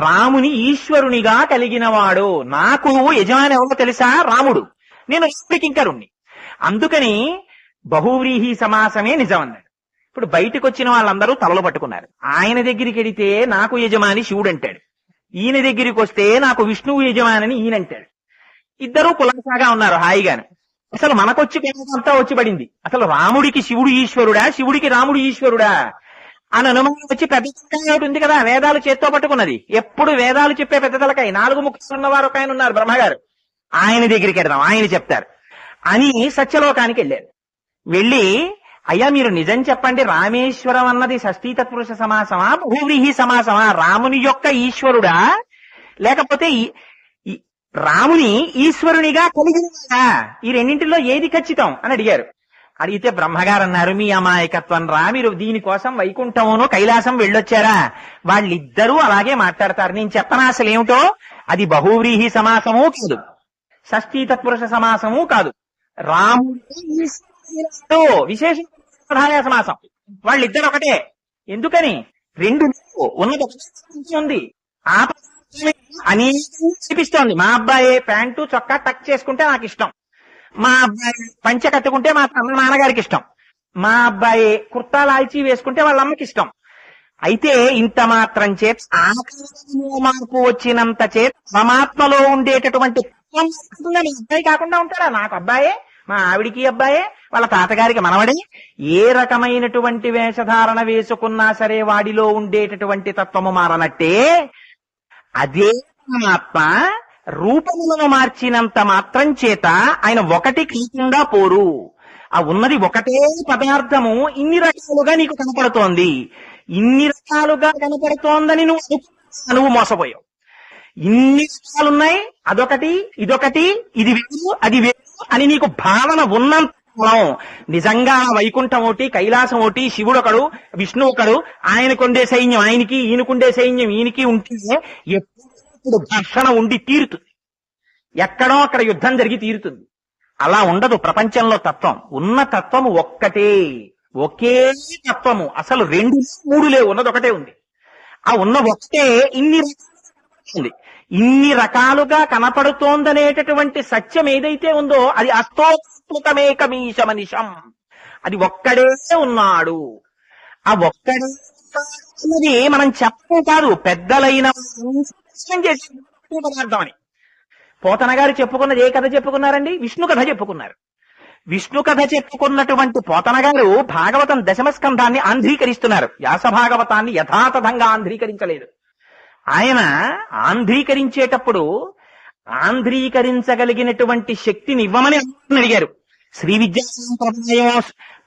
రాముని ఈశ్వరునిగా కలిగిన వాడు, నాకు యజమాని ఎవరో తెలుసా, రాముడు, నేను కింకరుణ్ణి, అందుకని బహువ్రీహి సమాసమే నిజం అన్నాడు. ఇప్పుడు బయటకు వచ్చిన వాళ్ళందరూ తలలు పట్టుకున్నారు. ఆయన దగ్గరికి వెడితే నాకు యజమాని శివుడు అంటాడు, ఈయన దగ్గరికి వస్తే నాకు విష్ణువు యజమాని ఈయనంటాడు. ఇద్దరూ కులాసాగా ఉన్నారు హాయిగాను. అసలు మనకొచ్చి అంతా వచ్చి పడింది, అసలు రాముడికి శివుడు ఈశ్వరుడా, శివుడికి రాముడు ఈశ్వరుడా అని అనుమానం వచ్చి పెద్ద తలకాయ ఒకటి ఉంది కదా, వేదాలు చేత్తో పట్టుకున్నది, ఎప్పుడు వేదాలు చెప్పే పెద్ద తలకాయ, 4 ముఖాలు ఉన్నవారు ఒక ఆయన ఉన్నారు బ్రహ్మగారు, ఆయన దగ్గరికి వెళ్దాం ఆయన చెప్తారు అని సత్యలోకానికి వెళ్ళారు. వెళ్ళి అయ్యా మీరు నిజం చెప్పండి, రామేశ్వరం అన్నది షష్ఠీ తత్పురుష సమాసమా బహువ్రీహి సమాసమా, రాముని యొక్క ఈశ్వరుడా లేకపోతే రాముని ఈశ్వరునిగా కలిగిన ఈ రెండింటిలో ఏది ఖచ్చితం అని అడిగారు. అడిగితే బ్రహ్మగారు అన్నారు, మీ అమాయకత్వం రా, మీరు దీనికోసం వైకుంఠమును కైలాసం వెళ్ళొచ్చారా, వాళ్ళిద్దరూ అలాగే మాట్లాడతారు, నేను చెప్పనా అసలు ఏమిటో, అది బహువ్రీహి సమాసము కాదు, షష్ఠీ తత్పురుష సమాసము కాదు, రాముడు విశేష సమాసం, వాళ్ళిద్దరు ఒకటే. ఎందుకని రెండు ఉన్నది ఉంది, ఆ అనేకం చూపిస్తోంది. మా అబ్బాయి ప్యాంటు చొక్కా టక్ చేసుకుంటే నాకు ఇష్టం, మా అబ్బాయి పంచె కట్టుకుంటే మా నాన్నగారికి ఇష్టం, మా అబ్బాయి కుర్తా లాల్చీ వేసుకుంటే వాళ్ళ అమ్మకి ఇష్టం. అయితే ఇంత మాత్రం చేత ఆకారంలో మార్పు వచ్చినంత చేత పరమాత్మలో ఉండేటటువంటి అబ్బాయి కాకుండా ఉంటాడా, నాకు అబ్బాయే మా ఆవిడికి అబ్బాయే, వాళ్ళ తాతగారికి మనవడే. ఏ రకమైనటువంటి వేషధారణ వేసుకున్నా సరే వాడిలో ఉండేటటువంటి తత్వము మారనట్టే అదే ఆత్మ రూపములను మార్చినంత మాత్రం చేత ఆయన ఒకటి కాకుండా పోరు. ఆ ఉన్నది ఒకటే పదార్థము ఇన్ని రకాలుగా నీకు కనపడుతోంది. ఇన్ని రకాలుగా కనపడుతోందని నువ్వు మోసపోయావు. ఇన్ని రకాలున్నాయి, అదొకటి ఇదొకటి, ఇది వేరు అది వేరు అని నీకు భావన ఉన్నంత నిజంగా వైకుంఠం ఒకటి, కైలాసం ఒకటి, శివుడు ఒకడు, విష్ణువు ఒకడు, ఆయనకుండే సైన్యం ఆయనకి, ఈయనకుండే సైన్యం ఈయనకి ఉంటే ఎప్పుడు ఘర్షణ ఉండి తీరుతుంది. ఎక్కడో అక్కడ యుద్ధం జరిగి తీరుతుంది. అలా ఉండదు ప్రపంచంలో తత్వం. ఉన్న తత్వము ఒక్కటే, ఒకే తత్వము. అసలు రెండు మూడు లేవు, ఉన్నది ఒకటే ఉంది. ఆ ఉన్న ఒక్కటే ఇన్ని రకాలుగా కనపడుతోందనేటటువంటి సత్యం ఏదైతే ఉందో అది అస్తోత్మకమేకమీశ మనిషం. అది ఒక్కడే ఉన్నాడు. ఆ ఒక్కడే అన్నది మనం చెప్పడం కాదు, పెద్దలైన చేసే పదార్థం అని. పోతన గారు చెప్పుకున్నది ఏ కథ చెప్పుకున్నారండి? విష్ణు కథ చెప్పుకున్నారు. విష్ణు కథ చెప్పుకున్నటువంటి పోతన గారు భాగవతం దశమ స్కంధాన్ని ఆంధ్రీకరిస్తున్నారు. వ్యాస భాగవతాన్ని యథాతథంగా ఆంధ్రీకరించలేదు. ఆయన ఆంధ్రీకరించేటప్పుడు ఆంధ్రీకరించగలిగినటువంటి శక్తిని ఇవ్వమని అడిగారు. శ్రీ విద్యా సంప్రదాయం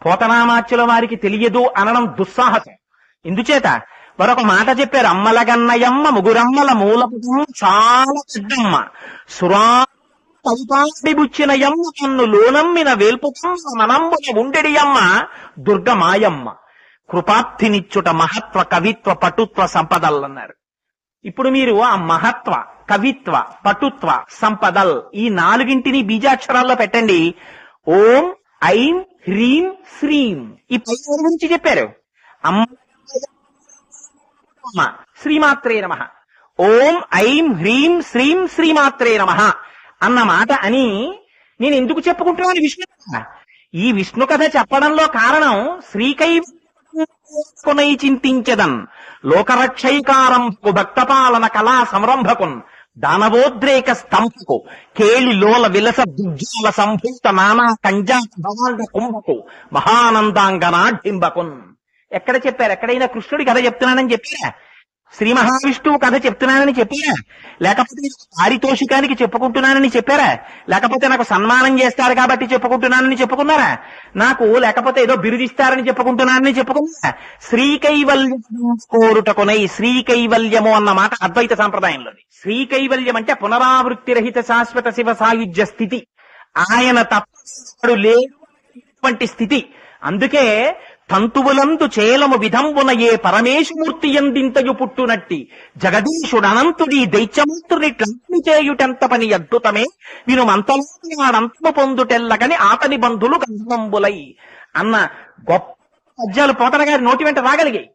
పోతనామాచ్యుల వారికి తెలియదు అనడం దుస్సాహసం. ఎందుచేత మరొక మాట చెప్పారు. అమ్మలగన్నయమ్మ ముగురమ్మల మూలపుటం చాలా పెద్దమ్మ సురాబుచ్చినయమ్మ కన్ను లోనమ్మిన వేల్పుతమ్మ మనంబున ఉండెడియమ్మ దుర్గమాయమ్మ కృపాప్తినిచ్చుట మహత్వ కవిత్వ పటుత్వ సంపదలన్నారు. ఇప్పుడు మీరు ఆ మహత్వ, కవిత్వ, పటుత్వ, సంపదల్ ఈ నాలుగింటిని బీజాక్షరాల్లో పెట్టండి. ఓం ఐం హ్రీం శ్రీం ఈ పై గురించి చెప్పారు. అమ్మ శ్రీమాత్రే నమః, ఓం ఐం హ్రీం శ్రీం శ్రీమాత్రే నమః అన్న మాట అని నేను ఎందుకు చెప్పుకుంటున్నాను? విష్ణు కథ. ఈ విష్ణు కథ చెప్పడంలో కారణం శ్రీకైవై చింతించదన్ లోకరక్షైకారంకు భక్తపాలన కళా సంరంభకున్ దానవోద్రేక స్తంభకు కేళి లోల విలస దుర్జాల సంభూత నానా కంజాత భవాండ కుంభకు మహానందాంగనాఢింబకున్. ఎక్కడ చెప్పారు? ఎక్కడైనా కృష్ణుడి కథ చెప్తున్నానని చెప్పారా? శ్రీ మహావిష్ణువు కథ చెప్తున్నానని చెప్పారా? లేకపోతే పారితోషికానికి చెప్పుకుంటున్నానని చెప్పారా? లేకపోతే నాకు సన్మానం చేస్తారు కాబట్టి చెప్పుకుంటున్నానని చెప్పుకున్నారా? నాకు లేకపోతే ఏదో బిరుదిస్తారని చెప్పుకుంటున్నానని చెప్పుకున్నారా? శ్రీకైవల్యం కోరుటకునై, శ్రీకైవల్యము అన్న మాట అద్వైత సాంప్రదాయంలోది. శ్రీకైవల్యం అంటే పునరావృత్తి రహిత శాశ్వత శివ సాయుధ్య స్థితి. ఆయన తప్పడు లేటువంటి స్థితి. అందుకే తంతువులందు చేలము విధంబున ఏ పరమేశమూర్తి ఎందింతయు పుట్టునట్టి జగదీశుడనంతుడి దైత్యమంతుని చేయుటెంత పని అద్భుతమే వినుమంతలోనంతము పొందుటెల్లగని ఆతని బంధులు గంధంబులై అన్న గొప్ప పద్యాలు పోతన గారి నోటి వెంట రాగలిగాయి.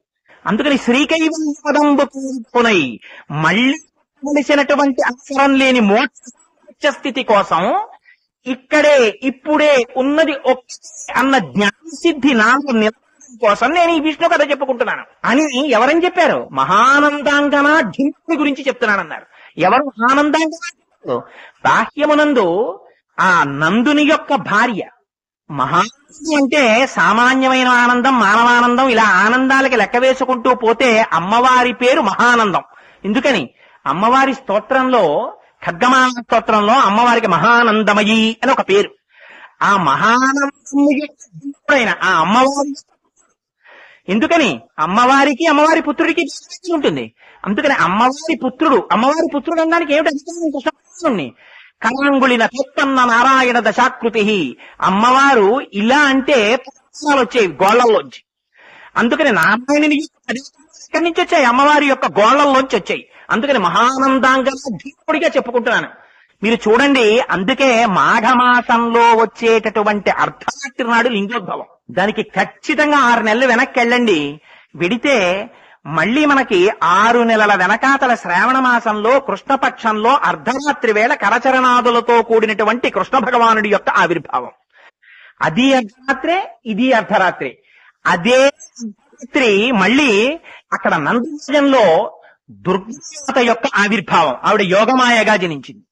అందుకని శ్రీకైవల్యపదంబునై మళ్ళీ కలిసినటువంటి అక్షరం లేని మోక్ష స్థితి కోసం ఇక్కడే ఇప్పుడే ఉన్నది అన్న జ్ఞానసిద్ధి నాకు కోసం నేను ఈ విష్ణు కథ చెప్పుకుంటున్నాను అని ఎవరని చెప్పారు? మహానందాంగనా ఢింపుడి గురించి చెప్తున్నానన్నారు. ఎవరు ఆనందాంగనా? బాహ్యమునందు ఆ నందుని యొక్క భార్య. మహానందం అంటే సామాన్యమైన ఆనందం, మానవానందం, ఇలా ఆనందాలకి లెక్క వేసుకుంటూ పోతే అమ్మవారి పేరు మహానందం. ఎందుకని? అమ్మవారి స్తోత్రంలో, ఖడ్గమాల స్తోత్రంలో అమ్మవారికి మహానందమయి అని ఒక పేరు. ఆ మహానందమైన ఆ అమ్మవారి ఎందుకని? అమ్మవారికి అమ్మవారి పుత్రుడికి ఉంటుంది. అందుకని అమ్మవారి పుత్రుడు అనడానికి ఏమిటి అధికారం? కరాంగుళిన తొత్తన్న నారాయణ దశాకృతి. అమ్మవారు ఇలా అంటే వచ్చేవి గోళ్లల్లోంచి. అందుకని నారాయణుని ఇక్కడి నుంచి వచ్చాయి, అమ్మవారి యొక్క గోళ్లల్లోంచి వచ్చాయి. అందుకని మహానందాంగా దీపుడిగా చెప్పుకుంటున్నాను. మీరు చూడండి, అందుకే మాఘమాసంలో వచ్చేటటువంటి అర్ధరాత్రి నాడు లింగోద్భవం. దానికి ఖచ్చితంగా 6 నెలలు వెనక్కి వెళ్ళండి. వెడితే మళ్ళీ మనకి 6 నెలల వెనకాతల శ్రావణ మాసంలో కృష్ణపక్షంలో అర్ధరాత్రి వేళ కరచరణాదులతో కూడినటువంటి కృష్ణ భగవానుడి యొక్క ఆవిర్భావం. అది అర్ధరాత్రే, ఇది అర్ధరాత్రి. అదే రాత్రి మళ్ళీ అక్కడ నందరాజంలో దుర్గామాత యొక్క ఆవిర్భావం. ఆవిడ యోగమాయగా జనించింది.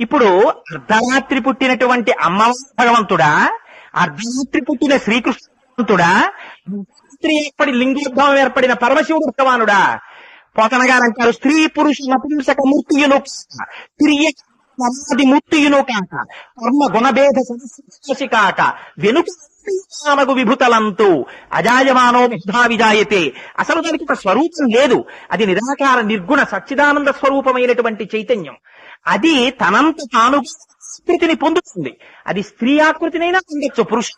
ఇప్పుడు అర్ధరాత్రి పుట్టినటువంటి అమ్మవారి భగవంతుడా, అర్ధరాత్రి పుట్టిన శ్రీకృష్ణ భగవంతుడా, అర్ధరాత్రి ఏర్పడి లింగోద్భవం ఏర్పడిన పరమశివుడు భగవానుడా? పోతన గారు అంటారు, స్త్రీ పురుష నపుంసక మూర్తియును తిరియ సమాధి మూర్తియును కాక కర్మ గుణభేద సమస్య కాక వెనుక విభుతలంతు అజాయమానో బుద్ధా విజాయతే. అసలు దానికి ఒక స్వరూపం లేదు. అది నిరాకార నిర్గుణ సచ్చిదానంద స్వరూపమైనటువంటి చైతన్యం. అది తనంత తాను ఆకృతిని పొందుతుంది. అది స్త్రీ ఆకృతినైనా పొందొచ్చు, పురుష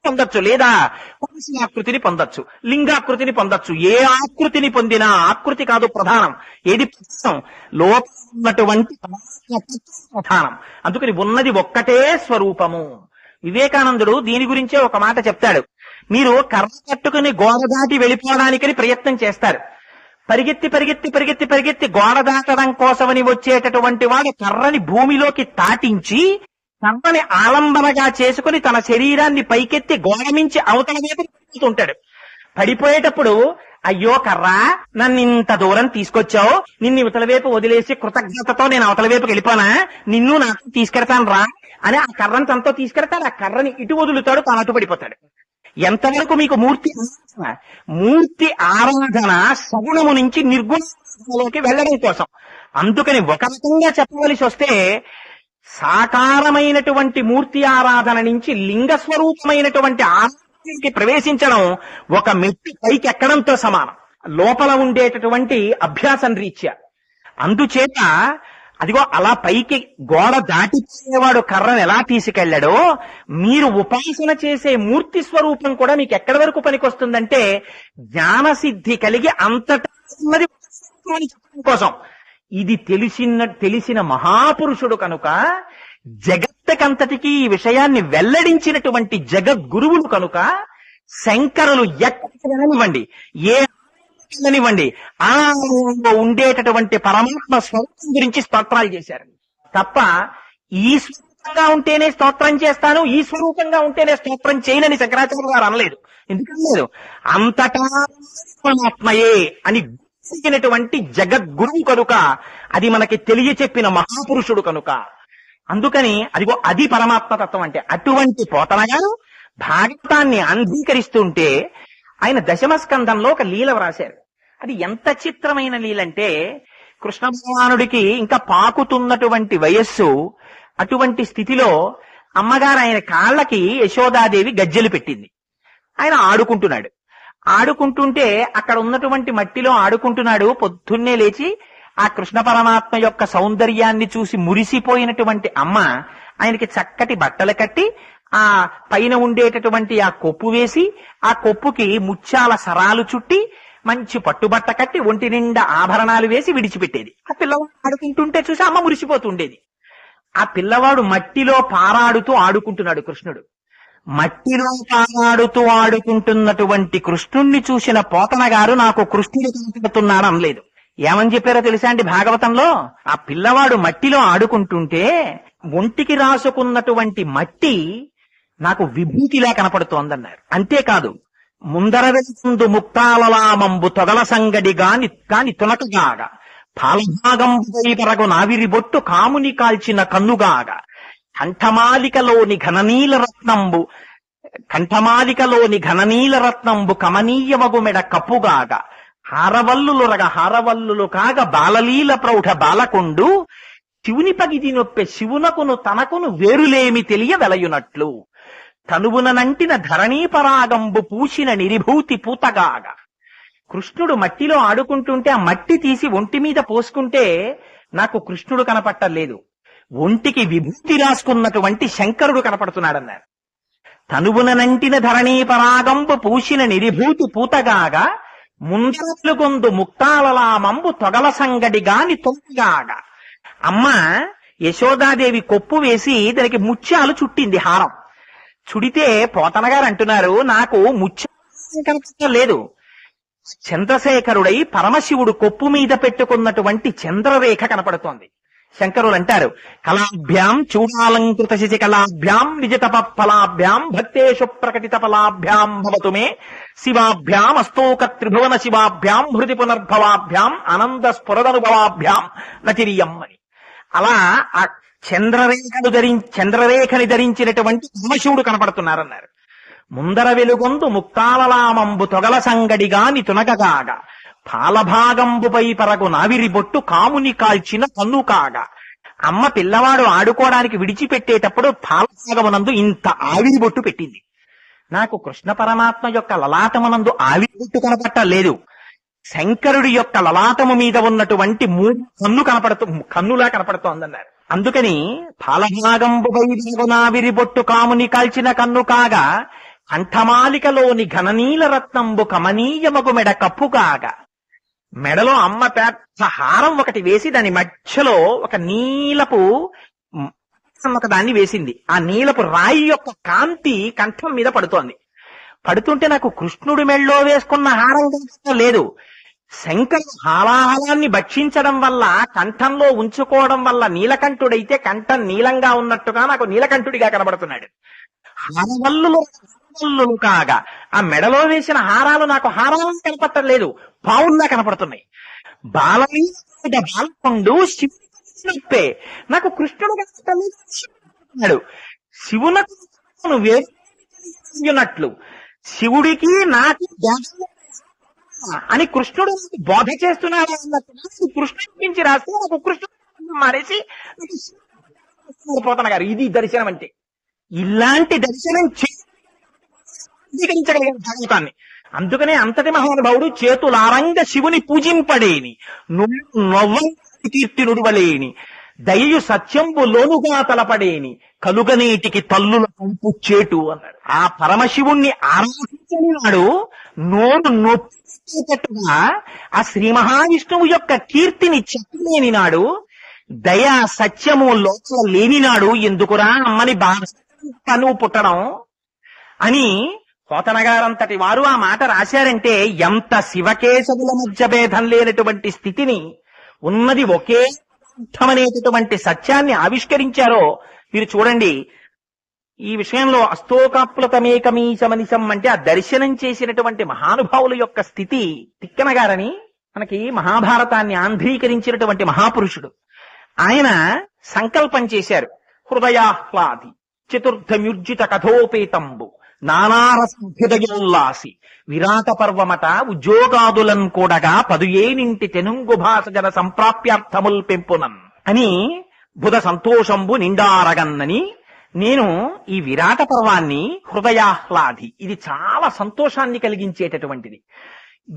పొందొచ్చు, లేదా ఆకృతిని పొందొచ్చు, లింగాకృతిని పొందొచ్చు. ఏ ఆకృతిని పొందినా ఆకృతి కాదు ప్రధానం. ఏది ప్రధానం? లోపల ఉన్నటువంటి ప్రధానం. అందుకని ఉన్నది ఒక్కటే స్వరూపము. వివేకానందుడు దీని గురించే ఒక మాట చెప్తాడు. మీరు కర్ర కట్టుకుని గోడ దాటి వెళ్ళిపోవడానికని ప్రయత్నం చేస్తారు. పరిగెత్తి పరిగెత్తి పరిగెత్తి పరిగెత్తి గోడ దాటడం కోసమని వచ్చేటటువంటి వాడు కర్రని భూమిలోకి తాటించి కర్రని ఆలంబనగా చేసుకుని తన శరీరాన్ని పైకెత్తి గోడ మించి అవతల వైపు పడిపోతుంటాడు. పడిపోయేటప్పుడు, అయ్యో కర్రా, నన్ను ఇంత దూరం తీసుకొచ్చావు, నిన్ను ఇవతల వైపు వదిలేసి కృతజ్ఞతతో నేను అవతల వైపుకి వెళ్ళిపోనా, నిన్ను నాకు తీసుకెడతాను రా అని ఆ కర్రని తనతో తీసుకెడతాడు. ఆ కర్రని ఇటు వదులుతాడు, తాను అటు పడిపోతాడు. ఎంతవరకు మీకు మూర్తి ఆరాధన సగుణము నుంచి నిర్గుణలోకి వెళ్ళడం కోసం. అందుకని ఒక రకంగా చెప్పవలసి వస్తే సాకారమైనటువంటి మూర్తి ఆరాధన నుంచి లింగ స్వరూపమైనటువంటి ఆరాధనకి ప్రవేశించడం ఒక మెట్టు పైకి ఎక్కడంతో సమానం, లోపల ఉండేటటువంటి అభ్యాసం రీత్యా. అందుచేత అదిగో అలా పైకి గోడ దాటిపోయేవాడు కర్రను ఎలా తీసుకెళ్లాడో, మీరు ఉపాసన చేసే మూర్తి స్వరూపం కూడా మీకు ఎక్కడి వరకు పనికొస్తుందంటే జ్ఞానసిద్ధి కలిగి అంతటా ఉన్నది చెప్పడం కోసం. ఇది తెలిసిన మహాపురుషుడు కనుక, జగత్తుకంతటికీ ఈ విషయాన్ని వెల్లడించినటువంటి జగద్గురువులు కనుక, శంకరులు ఎక్కడివ్వండి, ఏ నివ్వండి, ఆ ఉండేటటువంటి పరమాత్మ స్వరూపం గురించి స్తోత్రాలు చేశారు తప్ప ఈ స్వరూపంగా ఉంటేనే స్తోత్రం చేస్తాను, ఈ స్వరూపంగా ఉంటేనే స్తోత్రం చేయనని శంకరాచార్య గారు అనలేదు. ఎందుకనలేదు? అంతటా పరమాత్మయే అని గుర్తించినటువంటి జగద్గురువు కనుక, అది మనకి తెలియచెప్పిన మహాపురుషుడు కనుక. అందుకని అదిగో అది పరమాత్మ తత్వం అంటే. అటువంటి పోతన గారు భాగవతాన్ని అంగీకరిస్తుంటే ఆయన దశమ స్కంధంలో ఒక లీల వ్రాశారు. అది ఎంత చిత్రమైన లీలంటే, కృష్ణ భగవానుడికి ఇంకా పాకుతున్నటువంటి వయస్సు. అటువంటి స్థితిలో అమ్మగారు ఆయన కాళ్ళకి యశోదాదేవి గజ్జెలు పెట్టింది. ఆయన ఆడుకుంటున్నాడు. ఆడుకుంటుంటే అక్కడ ఉన్నటువంటి మట్టిలో ఆడుకుంటున్నాడు. పొద్దున్నే లేచి ఆ కృష్ణ పరమాత్మ యొక్క సౌందర్యాన్ని చూసి మురిసిపోయినటువంటి అమ్మ ఆయనకి చక్కటి బట్టలు కట్టి ఆ పైన ఉండేటటువంటి ఆ కొప్పు వేసి, ఆ కొప్పుకి ముత్యాల సరాలు చుట్టి, మంచి పట్టుబట్ట కట్టి, ఒంటి నిండా ఆభరణాలు వేసి విడిచిపెట్టేది. ఆ పిల్లవాడు ఆడుకుంటుంటే చూసి అమ్మ మురిసిపోతుండేది. ఆ పిల్లవాడు మట్టిలో పారాడుతూ ఆడుకుంటున్నాడు కృష్ణుడు. మట్టిలో పారాడుతూ ఆడుకుంటున్నటువంటి కృష్ణుణ్ణి చూసిన పోతన గారు నాకు కృష్ణుడు కనపడుతున్నాడు అనలేదు. ఏమని చెప్పారో తెలుసా అండి భాగవతంలో? ఆ పిల్లవాడు మట్టిలో ఆడుకుంటుంటే ఒంటికి రాసుకున్నటువంటి మట్టి నాకు విభూతిలా కనపడుతోందన్నారు. అంతేకాదు, ముందర వెళ్తుందు ముక్తాలలామంబు తొగల సంగడి కాని తునకగాగా, పాలభాగంపై పరగు నావిరి బొట్టు కాముని కాల్చిన కన్నుగాగా, కంఠమాలికలోని ఘననీల రత్నంబు కమనీయమగు మెడ కప్పుగాగా, హారవల్లులు కాగా బాలలీల ప్రౌఢ బాలకొండు, శివుని పగిది నొప్పె శివునకును తనకును వేరులేమి తెలియ వెలయునట్లు, తనువునంటిన ధరణీపరాగంబు పూసిన నిరిభూతి పూతగాగా. కృష్ణుడు మట్టిలో ఆడుకుంటుంటే ఆ మట్టి తీసి ఒంటి మీద పోసుకుంటే నాకు కృష్ణుడు కనపట్టలేదు, ఒంటికి విభూతి రాసుకున్నటువంటి శంకరుడు కనపడుతున్నాడన్నారు. తనువునంటిన ధరణీపరాగంబు పూసిన నిరిభూతి పూతగాగా, ముందరలుగొందు ముక్తాలలామంబు తొగల సంగడి గాని తొంగాగా. అమ్మ యశోదాదేవి కొప్పు వేసి దానికి ముత్యాలు చుట్టింది, హారం చుడితే పోతన గారు అంటున్నారు, నాకు ముత్యాలు కనపడలేదు, చంద్రశేఖరుడై పరమశివుడు కొప్పు మీద పెట్టుకున్నటువంటి చంద్రరేఖ కనపడుతోంది. శంకరులు అంటారు, కళాభ్యాం చూడాలంకృత శశి కళాభ్యాం నిజతప ఫలాభ్యాం భక్తేషు ప్రకటిత ఫలాభ్యాం భవతు మే శివాభ్యాం అస్తోక త్రిభువన శివాభ్యాం హృది పునర్భవాభ్యాం ఆనంద స్ఫురదనుభవాభ్యాం నతిరియం అని. అలా ఆ చంద్రరేఖని ధరించినటువంటి పరమశివుడు కనపడుతున్నారన్నారు. ముందర వెలుగొందు ముక్తాలలామంబు తొగల సంగడిగాని తునగగాగా పాలభాగంబుపై పరగు నావిరి బొట్టు కాముని కాల్చిన కన్ను కాగా. అమ్మ పిల్లవాడు ఆడుకోవడానికి విడిచిపెట్టేటప్పుడు పాలభాగమునందు ఇంత ఆవిరి బొట్టు పెట్టింది. నాకు కృష్ణ పరమాత్మ యొక్క లలాటమునందు ఆవిరి బొట్టు కనపట్టలేదు. శంకరుడి యొక్క లలాటము మీద ఉన్నటువంటి కన్నులా కనపడుతోందన్నారు. అందుకని పాలభాగంబుపై నావిరి బొట్టు కాముని కాల్చిన కన్ను కాగా కంఠమాలికలోని ఘననీల రత్నంబు కమనీయమగు మెడ కప్పు కాగా. మెడలో అమ్మ పెద్ద హారం ఒకటి వేసి దాని మధ్యలో ఒక నీలపు దాన్ని వేసింది. ఆ నీలపు రాయి యొక్క కాంతి కంఠం మీద పడుతోంది. పడుతుంటే నాకు కృష్ణుడి మెళ్ళో వేసుకున్న హారం లేదు. శంకరుడు హాలాహలాన్ని భక్షించడం వల్ల కంఠంలో ఉంచుకోవడం వల్ల నీలకంఠుడైతే కంఠం నీలంగా ఉన్నట్టుగా నాకు నీలకంఠుడిగా కనబడుతున్నాడు. హారవల్లులు కాగా ఆ మెడలో వేసిన హారాలు నాకు హారాలు కనపట్టలేదు, పావుల్లా కనపడుతున్నాయి. బాలకొండు శివుడు నాకు కృష్ణుడు కనపడలేదు. శివునకు వేరున్నట్లు శివుడికి నాకు అని కృష్ణుడు బోధ చేస్తున్నాడు అన్నట్టు కృష్ణుడి గురించి రాస్తే నాకు కృష్ణుడు మారేసి పోతున్నా గారు. ఇది దర్శనం అంటే. ఇలాంటి దర్శనం స్వీకరించగలిగిన భాగవతాన్ని. అందుకనే అంతటి మహానుభావుడు చేతులారంగ శివుని పూజింపడేని నొవ్వ కీర్తి నుడవలేని దయయు సత్యంబు లోనుగా తలపడేని కలుగనేటికి తల్లుల కంపు చేటు అన్నాడు. ఆ పరమశివుణ్ణి ఆరాధించని నాడు నోరు నొప్పిగా ఆ శ్రీ మహావిష్ణువు యొక్క కీర్తిని చెప్పలేని నాడు, దయ సత్యము లోపల లేని నాడు ఎందుకురా అమ్మని బాధను పుట్టడం అని పోతనగారంతటి వారు ఆ మాట రాశారంటే ఎంత శివకేశవుల మధ్య భేదం లేనటువంటి స్థితిని ఉన్నది ఒకే అనేటటువంటి సత్యాన్ని ఆవిష్కరించారో మీరు చూడండి. ఈ విషయంలో అస్తోకాప్లుతమేకమీశమనిశం అంటే ఆ దర్శనం చేసినటువంటి మహానుభావుల యొక్క స్థితి. తిక్కనగారని మనకి మహాభారతాన్ని ఆంధ్రీకరించినటువంటి మహాపురుషుడు. ఆయన సంకల్పం చేశారు. హృదయాహ్లాది చతుర్థమ్యుర్జిత కథోపేతంబు నానారసోల్లాసి విరాట పర్వమట ఉద్యోగాదులన్ కూడగా 17 తెనుంగు భాష జన సంప్రాప్యార్థముల్ పెంపునన్ అని బుధ సంతోషంబు నిండారగన్నని. నేను ఈ విరాట పర్వాన్ని హృదయాహ్లాది, ఇది చాలా సంతోషాన్ని కలిగించేటటువంటిది,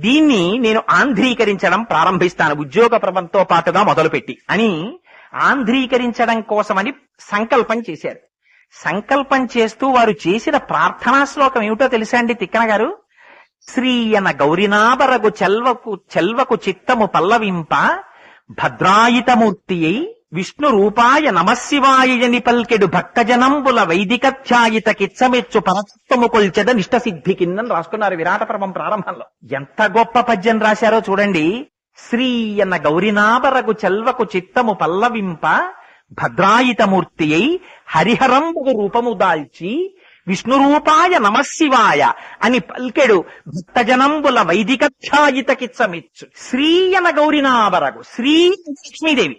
దీన్ని నేను ఆంధ్రీకరించడం ప్రారంభిస్తాను ఉద్యోగ పర్వంతో పాటుగా మొదలుపెట్టి అని ఆంధ్రీకరించడం కోసమని సంకల్పం చేశారు. సంకల్పం చేస్తూ వారు చేసిన ప్రార్థనా శ్లోకం ఏమిటో తెలుసా అండి తిక్కన గారు? శ్రీయన గౌరినాబరగు చెల్వకు చిత్తము పల్లవింప భద్రాయితమూర్తి అయి విష్ణు రూపాయ నమశివాయని పల్కెడు భక్తజనంబుల వైదికధ్యాయిత కిచ్చమెచ్చు పరతత్వము కొల్చెద నిష్టసిద్ధి కిందని రాసుకున్నారు విరాట పర్వం ప్రారంభంలో. ఎంత గొప్ప పద్యం రాశారో చూడండి. శ్రీయన గౌరినాబరగు చెల్వకు చిత్తము పల్లవింప భద్రాయితమూర్తి అయి హరిహరంబు రూపము దాల్చి విష్ణు రూపాయ నమశివాయ అని పల్కెడు భక్తజనంబుల వైదికధ్యాయిత కిచ్చమెచ్చు. శ్రీయన గౌరినాబరగు, శ్రీ లక్ష్మీదేవి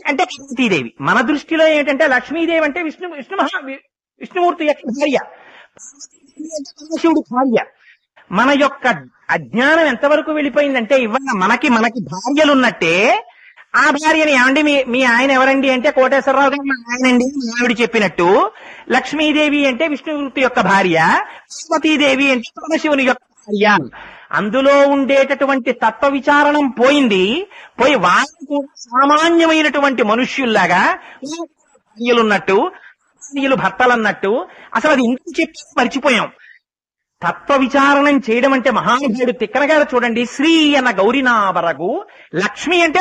అంటే పార్వతీదేవి. మన దృష్టిలో ఏంటంటే లక్ష్మీదేవి అంటే విష్ణుమూర్తి యొక్క భార్య, శివుడు భార్య. మన యొక్క అజ్ఞానం ఎంతవరకు వెళ్ళిపోయిందంటే ఇవాళ మనకి భార్యలున్నట్టే ఆ భార్యని ఏమండి మీ ఆయన ఎవరండి అంటే కోటేశ్వరరావు గారు మా ఆయనండి ఆవిడ చెప్పినట్టు, లక్ష్మీదేవి అంటే విష్ణుమూర్తి యొక్క భార్య, పార్వతీదేవి అంటే పరమశివుని యొక్క భార్య. అందులో ఉండేటటువంటి తత్వ విచారణం పోయి వారు సామాన్యమైనటువంటి మనుష్యుల్లాగా భార్యలున్నట్టు, భార్యలు భర్తలన్నట్టు అసలు అది ఎందుకు చెప్పి మర్చిపోయాం. తత్వ విచారణం చేయడం అంటే మహానుభావుడు తిక్కన గారు చూడండి. శ్రీ అన్న గౌరినాబరగు, లక్ష్మి అంటే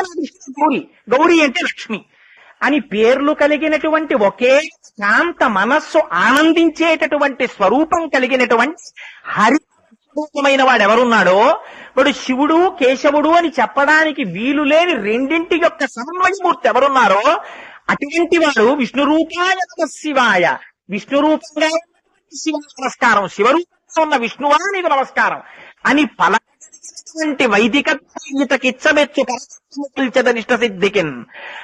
గౌరీ అంటే లక్ష్మి అని పేర్లు కలిగినటువంటి ఒకే శాంత మనస్సు ఆనందించేటటువంటి స్వరూపం కలిగినటువంటి హరి రూపమైన వాడు ఎవరున్నాడో వాడు శివుడు కేశవుడు అని చెప్పడానికి వీలు లేని రెండింటి యొక్క సమన్వయమూర్తి ఎవరున్నారో అటువంటి వాడు విష్ణు రూపాయ శివాయ, విష్ణు రూపంగా శివ నమస్కారం, శివరూపంగా ఉన్న విష్ణువా నీకు నమస్కారం అని వైదిక కిచ్చమెచ్చు చదనిష్ట సిద్ధికిన్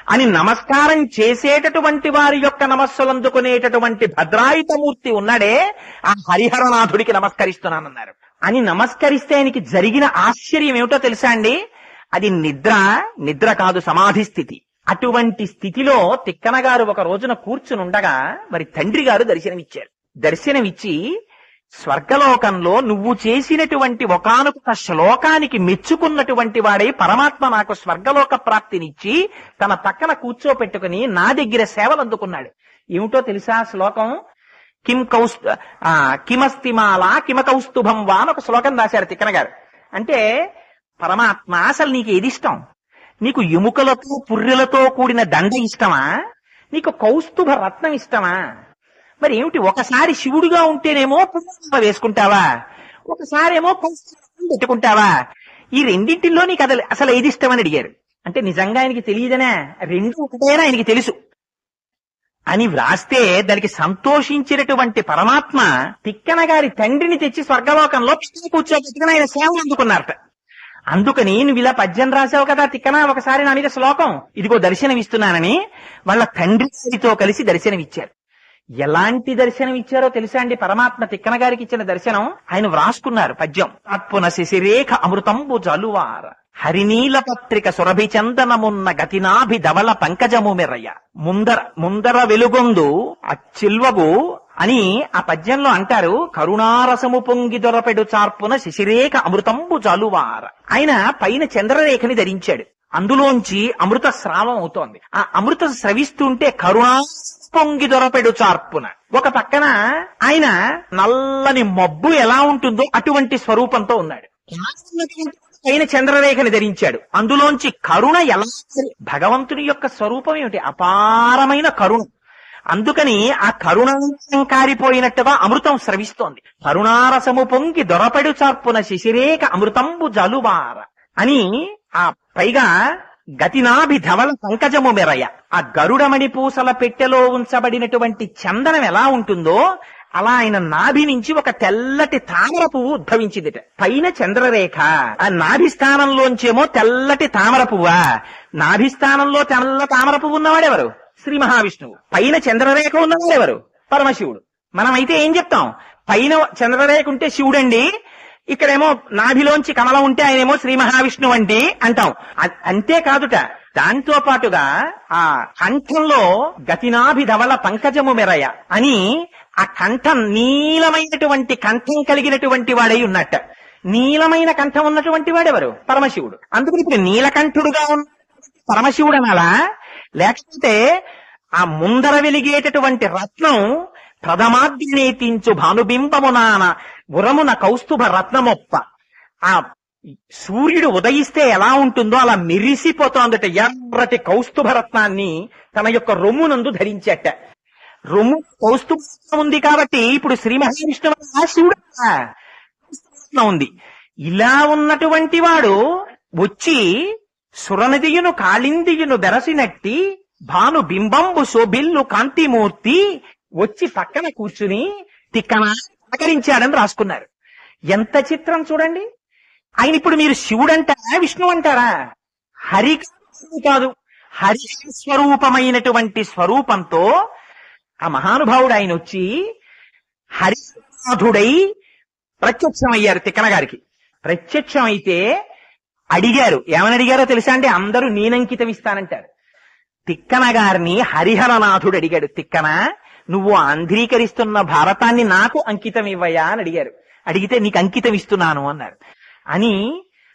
అని నమస్కారం చేసేటటువంటి వారి యొక్క నమస్సులందుకునేటటువంటి భద్రాయుతమూర్తి ఉన్నాడే ఆ హరిహరనాథుడికి నమస్కరిస్తున్నానన్నారు. అని నమస్కరిస్తే ఆయనకి జరిగిన ఆశ్చర్యం ఏమిటో తెలుసా అండి? అది నిద్ర కాదు, సమాధి స్థితి. అటువంటి స్థితిలో తిక్కన గారు ఒక రోజున కూర్చుని ఉండగా మరి తండ్రి గారు దర్శనమిచ్చి స్వర్గలోకంలో నువ్వు చేసినటువంటి ఒకానొక శ్లోకానికి మెచ్చుకున్నటువంటి వాడే పరమాత్మ నాకు స్వర్గలోక ప్రాప్తినిచ్చి తన పక్కన కూర్చోపెట్టుకుని నా దగ్గర సేవలు అందుకున్నాడు. ఏమిటో తెలుసా శ్లోకం? కిమస్తిమాల కిమ కౌస్తుభం వా అని ఒక శ్లోకం రాశారు తిక్కన గారు. అంటే పరమాత్మ అసలు నీకు ఏది ఇష్టం? నీకు ఎముకలతో పుర్రెలతో కూడిన దండ ఇష్టమా? నీకు కౌస్తుభ రత్నం ఇష్టమా? మరి ఏమిటి, ఒకసారి శివుడిగా ఉంటేనేమో పుర్రె వేసుకుంటావా, ఒకసారేమో కౌస్తుభం పెట్టుకుంటావా? ఈ రెండింటిలో నీకు అసలు ఏది ఇష్టమని అడిగారు. అంటే నిజంగా ఆయనకి తెలియదనే, రెండు ఒకటేనా ఆయనకి తెలుసు అని వ్రాస్తే దానికి సంతోషించినటువంటి పరమాత్మ తిక్కన గారి తండ్రిని తెచ్చి స్వర్గలోకంలో కూర్చోబెట్టుకుని ఆయన సేవలు అందుకున్నారట. అందుకని నువ్వు ఇలా పద్యం రాశావు కదా తిక్కన, ఒకసారి నా మీద శ్లోకం, ఇదిగో దర్శనమిస్తున్నానని వాళ్ళ తండ్రి గారితో కలిసి దర్శనమిచ్చారు. ఎలాంటి దర్శనం ఇచ్చారో తెలుసా అండి? పరమాత్మ తిక్కన గారికి ఇచ్చిన దర్శనం ఆయన వ్రాసుకున్నారు పద్యం. అత్పున శిశిరేఖ అమృతంబు జలువార హరినీల పత్రిక సురభి చందనమున్న గతినాభి ధవల పంకజము మెర్రయ్య ముందర వెలుగొందు అచ్చిల్వగు అని ఆ పద్యంలో అంటారు. కరుణారసము పొంగి దొరపెడు చార్పున శిశిరేఖ అమృతంబు జాలువార. ఆయన పైన చంద్రరేఖని ధరించాడు, అందులోంచి అమృత స్రావం అవుతోంది. ఆ అమృత స్రవిస్తుంటే కరుణా పొంగి దొరపెడు చార్పున. ఒక పక్కన ఆయన నల్లని మబ్బు ఎలా ఉంటుందో అటువంటి స్వరూపంతో ఉన్నాడు. పైన చంద్రరేఖని ధరించాడు, అందులోంచి కరుణ ఎలా, భగవంతుని యొక్క స్వరూపం ఏమిటి? అపారమైన కరుణ. అందుకని ఆ కరుణం కారిపోయినట్టుగా అమృతం స్రవిస్తోంది. కరుణారసము పొంగి దొరపెడు చార్పున శిశిరేఖ అమృతంబు జలువార అని ఆ పైగా గతినాభి ధవల పంకజము మెరయ. ఆ గరుడమణి పూసల పెట్టెలో ఉంచబడినటువంటి చందనం ఎలా ఉంటుందో అలా ఆయన నాభి నుంచి ఒక తెల్లటి తామర పువ్వు ఉద్భవించిందిట. పైన చంద్రరేఖ, ఆ నాభి స్థానంలోంచేమో తెల్లటి తామర పువ్వా? నాభి స్థానంలో తెల్ల తామర పువ్వు ఉన్నవాడెవరు? శ్రీ మహావిష్ణువు. పైన చంద్రరేఖ ఉన్నవాడెవరు? పరమశివుడు. మనమైతే ఏం చెప్తాం? పైన చంద్రరేఖ ఉంటే శివుడండి, ఇక్కడేమో నాభిలోంచి కమలం ఉంటే ఆయనేమో శ్రీ మహావిష్ణువు అంటే అంటాం. అంతేకాదుట, దాంతో పాటుగా ఆ కంఠంలో గతినాభి ధవల పంకజము మెరయ అని ఆ కంఠం నీలమైనటువంటి కంఠం కలిగినటువంటి వాడై ఉన్నట్ట. నీలమైన కంఠం ఉన్నటువంటి వాడెవరు? పరమశివుడు. అందుకని ఇప్పుడు నీలకంఠుడుగా ఉన్న పరమశివుడు అనాలా? లేకపోతే ఆ ముందర వెలిగేటటువంటి రత్నం ప్రథమాగ్నేతించు భానుబింబమునాన ఉరమున కౌస్తుభ రత్నమొప్ప, ఆ సూర్యుడు ఉదయిస్తే ఎలా ఉంటుందో అలా మెరిసిపోతోందట. ఎర్రటి కౌస్తుభ రత్నాన్ని తన యొక్క రొమ్మునందు ధరించట. రొమ్ము కౌస్తుభ ఉంది కాబట్టి ఇప్పుడు శ్రీ మహావిష్ణువు శివుడు ఉంది. ఇలా ఉన్నటువంటి వాడు వచ్చి సురనదియును కాళిందియును బెరసినట్టి భాను బింబంబు శోభిల్లు కాంతిమూర్తి వచ్చి పక్కన కూర్చుని తిక్కన సహకరించాడని రాసుకున్నారు. ఎంత చిత్రం చూడండి. ఆయన ఇప్పుడు మీరు శివుడు అంటారా, విష్ణువు అంటారా? హరి కాదు, హరి స్వరూపమైనటువంటి స్వరూపంతో ఆ మహానుభావుడు ఆయన వచ్చి హరినాథుడై ప్రత్యక్షమయ్యారు తిక్కన గారికి. ప్రత్యక్షమైతే అడిగారు, ఏమని అడిగారో తెలుసా అండి? అందరూ నేనంకితం ఇస్తానంటారు. తిక్కన గారిని హరిహరనాథుడు అడిగాడు, తిక్కన నువ్వు ఆంధ్రీకరిస్తున్న భారతాన్ని నాకు అంకితం ఇవ్వయా అని అడిగారు. అడిగితే నీకు అంకితం ఇస్తున్నాను అన్నారు. అని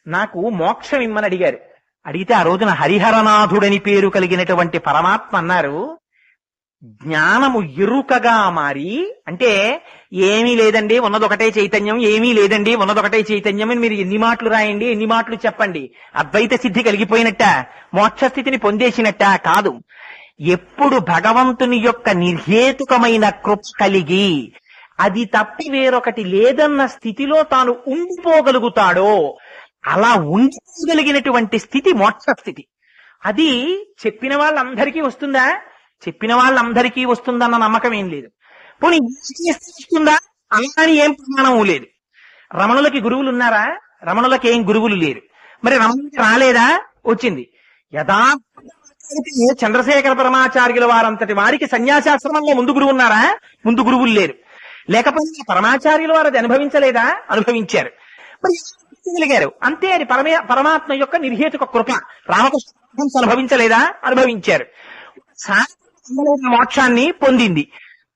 నాకు మోక్షం ఇమ్మని అడిగారు. అడిగితే ఆ రోజున హరిహరనాథుడని పేరు కలిగినటువంటి పరమాత్మ అన్నారు, జ్ఞానము ఎరుకగా మారి, అంటే ఏమీ లేదండి ఉన్నదొకటే చైతన్యం, ఏమీ లేదండి ఉన్నదొకటే చైతన్యం అని మీరు ఎన్ని మాటలు రాయండి, ఎన్ని మాటలు చెప్పండి, అద్వైత సిద్ధి కలిగిపోయినట్ట, మోక్ష స్థితిని పొందేసినట్ట కాదు. ఎప్పుడు భగవంతుని యొక్క నిర్హేతుకమైన కృప కలిగి అది తప్పి వేరొకటి లేదన్న స్థితిలో తాను ఉండిపోగలుగుతాడో అలా ఉండిపోగలిగినటువంటి స్థితి మోక్ష స్థితి. అది చెప్పిన వాళ్ళందరికీ వస్తుందా? చెప్పిన వాళ్ళందరికీ వస్తుందన్న నమ్మకం ఏం లేదు. పోనీ వస్తుందా అలా అని ఏం ప్రమాణం లేదు. రమణులకి గురువులు ఉన్నారా? రమణులకి ఏం గురువులు లేరు. మరి రమణులకి రాలేదా? వచ్చింది. యథార్థ చంద్రశేఖర పరమాచార్యుల వారంతటి వారికి సన్యాసాశ్రమంలో ముందు గురువు ఉన్నారా? ముందు గురువులు లేరు. లేకపోతే పరమాచార్యుల వారు అది అనుభవించలేదా? అనుభవించారు. మరి గలిగారు అంతే. అది పరమాత్మ యొక్క నిర్హేతుక కృప. రామకృష్ణ అనుభవించలేదా? అనుభవించారు. మోక్షాన్ని పొందింది.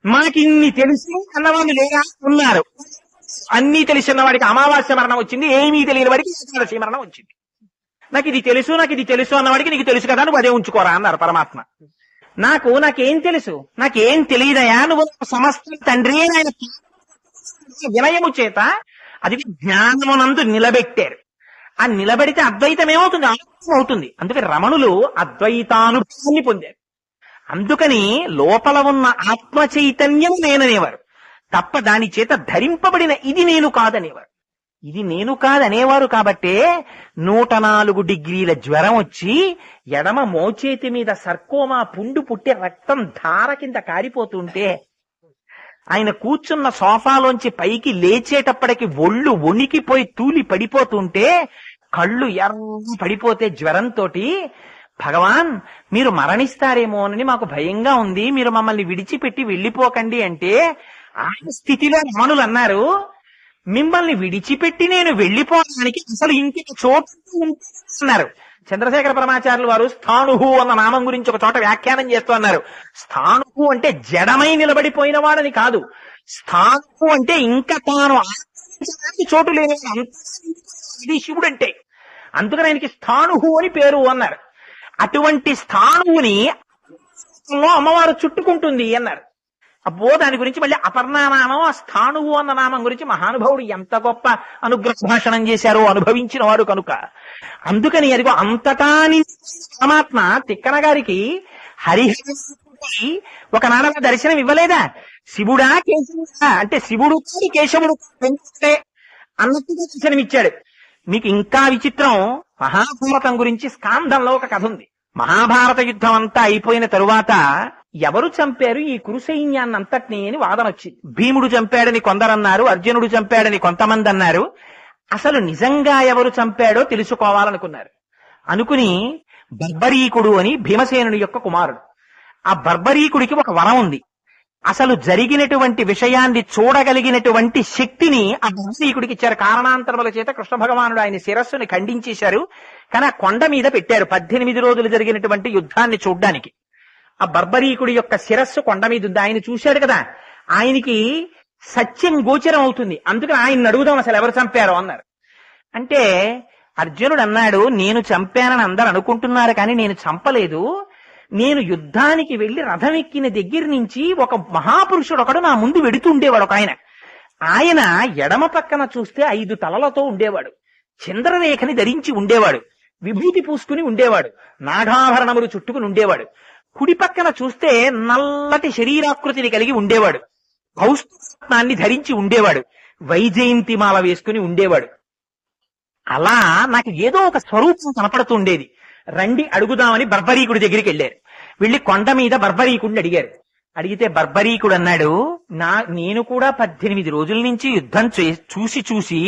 మాకు ఇన్ని తెలుసు అన్నవాళ్ళు లేదా? ఉన్నారు. అన్నీ తెలిసిన వాడికి అమావాస్య మరణం వచ్చింది, ఏమీ తెలియని వాడికి ఏకాదశి మరణం వచ్చింది. నాకు ఇది తెలుసు అన్నవాడికి నీకు తెలుసు కదా, నువ్వు అదే ఉంచుకోరా అన్నారు పరమాత్మ. నాకేం తెలుసు, నాకేం తెలియదయా, నువ్వు సమస్త తండ్రి ఆయన వినయము చేత అది జ్ఞానమునందు నిలబెట్టారు. ఆ నిలబెడితే అద్వైతం ఏమవుతుంది? ఆత్మ అవుతుంది. అందుకని రమణులు అద్వైతానుభవాన్ని పొందారు. అందుకని లోపల ఉన్న ఆత్మ చైతన్యం నేననేవారు తప్ప దాని చేత ధరింపబడిన ఇది నేను కాదనేవారు. ఇది నేను కాదనేవారు కాబట్టే 104 డిగ్రీల జ్వరం వచ్చి ఎడమ మోచేతి మీద సర్కోమా పుండు పుట్టి రక్తం ధార కింద కారిపోతుంటే, ఆయన కూర్చున్న సోఫాలోంచి పైకి లేచేటప్పటికి ఒళ్ళు వణికిపోయి తూలి పడిపోతుంటే, కళ్ళు ఎర్ర పడిపోతే జ్వరంతో, భగవాన్ మీరు మరణిస్తారేమోనని మాకు భయంగా ఉంది, మీరు మమ్మల్ని విడిచిపెట్టి వెళ్ళిపోకండి అంటే, ఆ స్థితిలో రమణులు అన్నారు, మిమ్మల్ని విడిచిపెట్టి నేను వెళ్ళిపోవడానికి అసలు ఇంకొక చోటు అన్నారు. చంద్రశేఖర పరమాచార్యులు వారు స్థాణుహు అన్న నామం గురించి ఒక చోట వ్యాఖ్యానం చేస్తూ అన్నారు. స్థాణుహు అంటే జడమై నిలబడిపోయిన వాడని కాదు. స్థాణుహు అంటే ఇంకా తాను చోటు లేని ఇది శివుడు అంటే. అందుకని ఆయనకి స్థాణుహు అని పేరు అన్నారు. అటువంటి స్థాణువుని అమ్మవారు చుట్టుకుంటుంది అన్నారు. అబ్బో, దాని గురించి మళ్ళీ అపర్ణానామం, ఆ స్థాణువు అన్న నామం గురించి మహానుభావుడు ఎంత గొప్ప అనుగ్రహ భాషణం చేశారో అనుభవించిన వాడు కనుక. అందుకని అదిగో అంతటా పరమాత్మ తిక్కన గారికి హరిహరి ఒకనాడ దర్శనం ఇవ్వలేదా? శివుడా కేశవుడా అంటే శివుడు కేశవుడు అన్నట్టుగా దర్శనమిచ్చాడు. మీకు ఇంకా విచిత్రం, మహాభారతం గురించి స్కాందంలో ఒక కథ ఉంది. మహాభారత యుద్ధం అంతా అయిపోయిన తరువాత ఎవరు చంపారు ఈ కురు సైన్యాన్ని అంతటినీ అని వాదన వచ్చింది. భీముడు చంపాడని కొందరన్నారు, అర్జునుడు చంపాడని కొంతమంది అన్నారు. అసలు నిజంగా ఎవరు చంపాడో తెలుసుకోవాలనుకున్నారు. అనుకుని బర్బరీకుడు అని భీమసేనుడి యొక్క కుమారుడు, ఆ బర్బరీకుడికి ఒక వరం ఉంది. అసలు జరిగినటువంటి విషయాన్ని చూడగలిగినటువంటి శక్తిని ఆ బర్బరీకుడికి ఇచ్చారు. కారణాంతరముల చేత కృష్ణ భగవానుడు ఆయన శిరస్సుని ఖండించేశారు. కానీ ఆ కొండ మీద పెట్టారు 18 రోజులు జరిగినటువంటి యుద్ధాన్ని చూడ్డానికి. ఆ బర్బరీకుడి యొక్క శిరస్సు కొండ మీద ఉంది. ఆయన చూశాడు కదా, ఆయనకి సత్యం గోచరం అవుతుంది. అందుకని ఆయన అడుగుదాం అసలు ఎవరు చంపారో అన్నారు. అంటే అర్జునుడు అన్నాడు, నేను చంపానని అందరు అనుకుంటున్నారు కానీ నేను చంపలేదు. నేను యుద్ధానికి వెళ్లి రథం ఎక్కిన దగ్గర నుంచి ఒక మహాపురుషుడు ఒకడు నా ముందు వెడుతుండేవాడు. ఒక ఆయన ఎడమ పక్కన చూస్తే 5 తలలతో ఉండేవాడు, చంద్రరేఖని ధరించి ఉండేవాడు, విభూతి పూసుకుని ఉండేవాడు, నాగాభరణములు చుట్టుకుని ఉండేవాడు. కుడి పక్కన చూస్తే నల్లటి శరీరాకృతిని కలిగి ఉండేవాడు, కౌస్తుభాన్ని ధరించి ఉండేవాడు, వైజయంతిమాల వేసుకుని ఉండేవాడు. అలా నాకు ఏదో ఒక స్వరూపం కనపడుతుండేది. రండి అడుగుదామని బర్బరీకుడి దగ్గరికి వెళ్ళారు. వెళ్ళి కొండ మీద బర్బరీకుడిని అడిగారు. అడిగితే బర్బరీకుడు అన్నాడు, నేను కూడా 18 రోజుల నుంచి యుద్ధం చూసి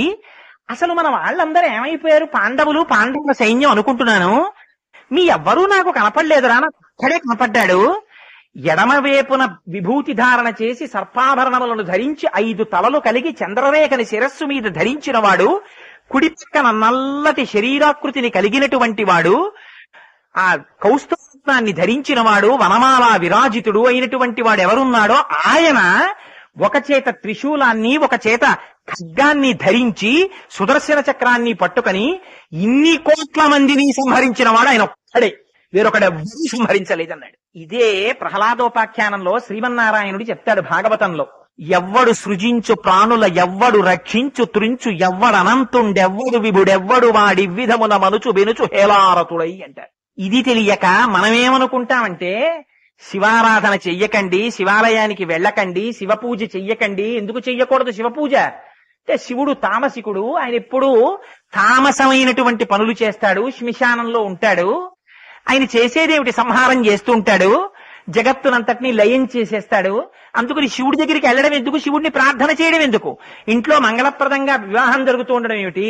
అసలు మన వాళ్ళందరూ ఏమైపోయారు, పాండవుల సైన్యం అనుకుంటున్నాను, మీ ఎవ్వరూ నాకు కనపడలేదురా, నాకు అక్కడే కనపడ్డాడు. ఎడమవేపున విభూతి ధారణ చేసి సర్పాభరణములను ధరించి 5 తలలు కలిగి చంద్రరేఖని శిరస్సు మీద ధరించిన వాడు, కుడి పక్కన నల్లటి శరీరాకృతిని కలిగినటువంటి వాడు, ఆ కౌస్తుభాన్ని ధరించిన వాడు, వనమాలా విరాజితుడు అయినటువంటి వాడు ఎవరున్నాడో ఆయన ఒక చేత త్రిశూలాన్ని ఒక చేత ఖడ్గాన్ని ధరించి సుదర్శన చక్రాన్ని పట్టుకొని ఇన్ని కోట్ల మందిని సంహరించిన వాడు ఆయన ఒక్కడే, వేరొకడెవ్వరూ సంహరించలేదన్నాడు. ఇదే ప్రహ్లాదోపాఖ్యానంలో శ్రీమన్నారాయణుడు చెప్తాడు భాగవతంలో, ఎవ్వడు సృజించు ప్రాణుల ఎవ్వడు రక్షించు త్రుంచు ఎవ్వడనంతుండెవ్వడు విభుడెవ్వడు వాడి విధమున మనుచు బెనుచు హేలారతుడై అంటారు. ఇది తెలియక మనమేమనుకుంటామంటే శివారాధన చెయ్యకండి, శివాలయానికి వెళ్ళకండి, శివ పూజ చెయ్యకండి. ఎందుకు చెయ్యకూడదు శివ పూజ అంటే శివుడు తామసికుడు, ఆయన ఎప్పుడూ తామసమైనటువంటి పనులు చేస్తాడు, శ్మశానంలో ఉంటాడు. ఆయన చేసేదేమిటి, సంహారం చేస్తూ ఉంటాడు. జగత్తునంతటినీ లయం చేసేస్తాడు. అందుకని శివుడి దగ్గరికి వెళ్ళడం ఎందుకు, శివుడిని ప్రార్థన చేయడం ఎందుకు? ఇంట్లో మంగళప్రదంగా వివాహం జరుగుతూ ఉండడం ఏమిటి?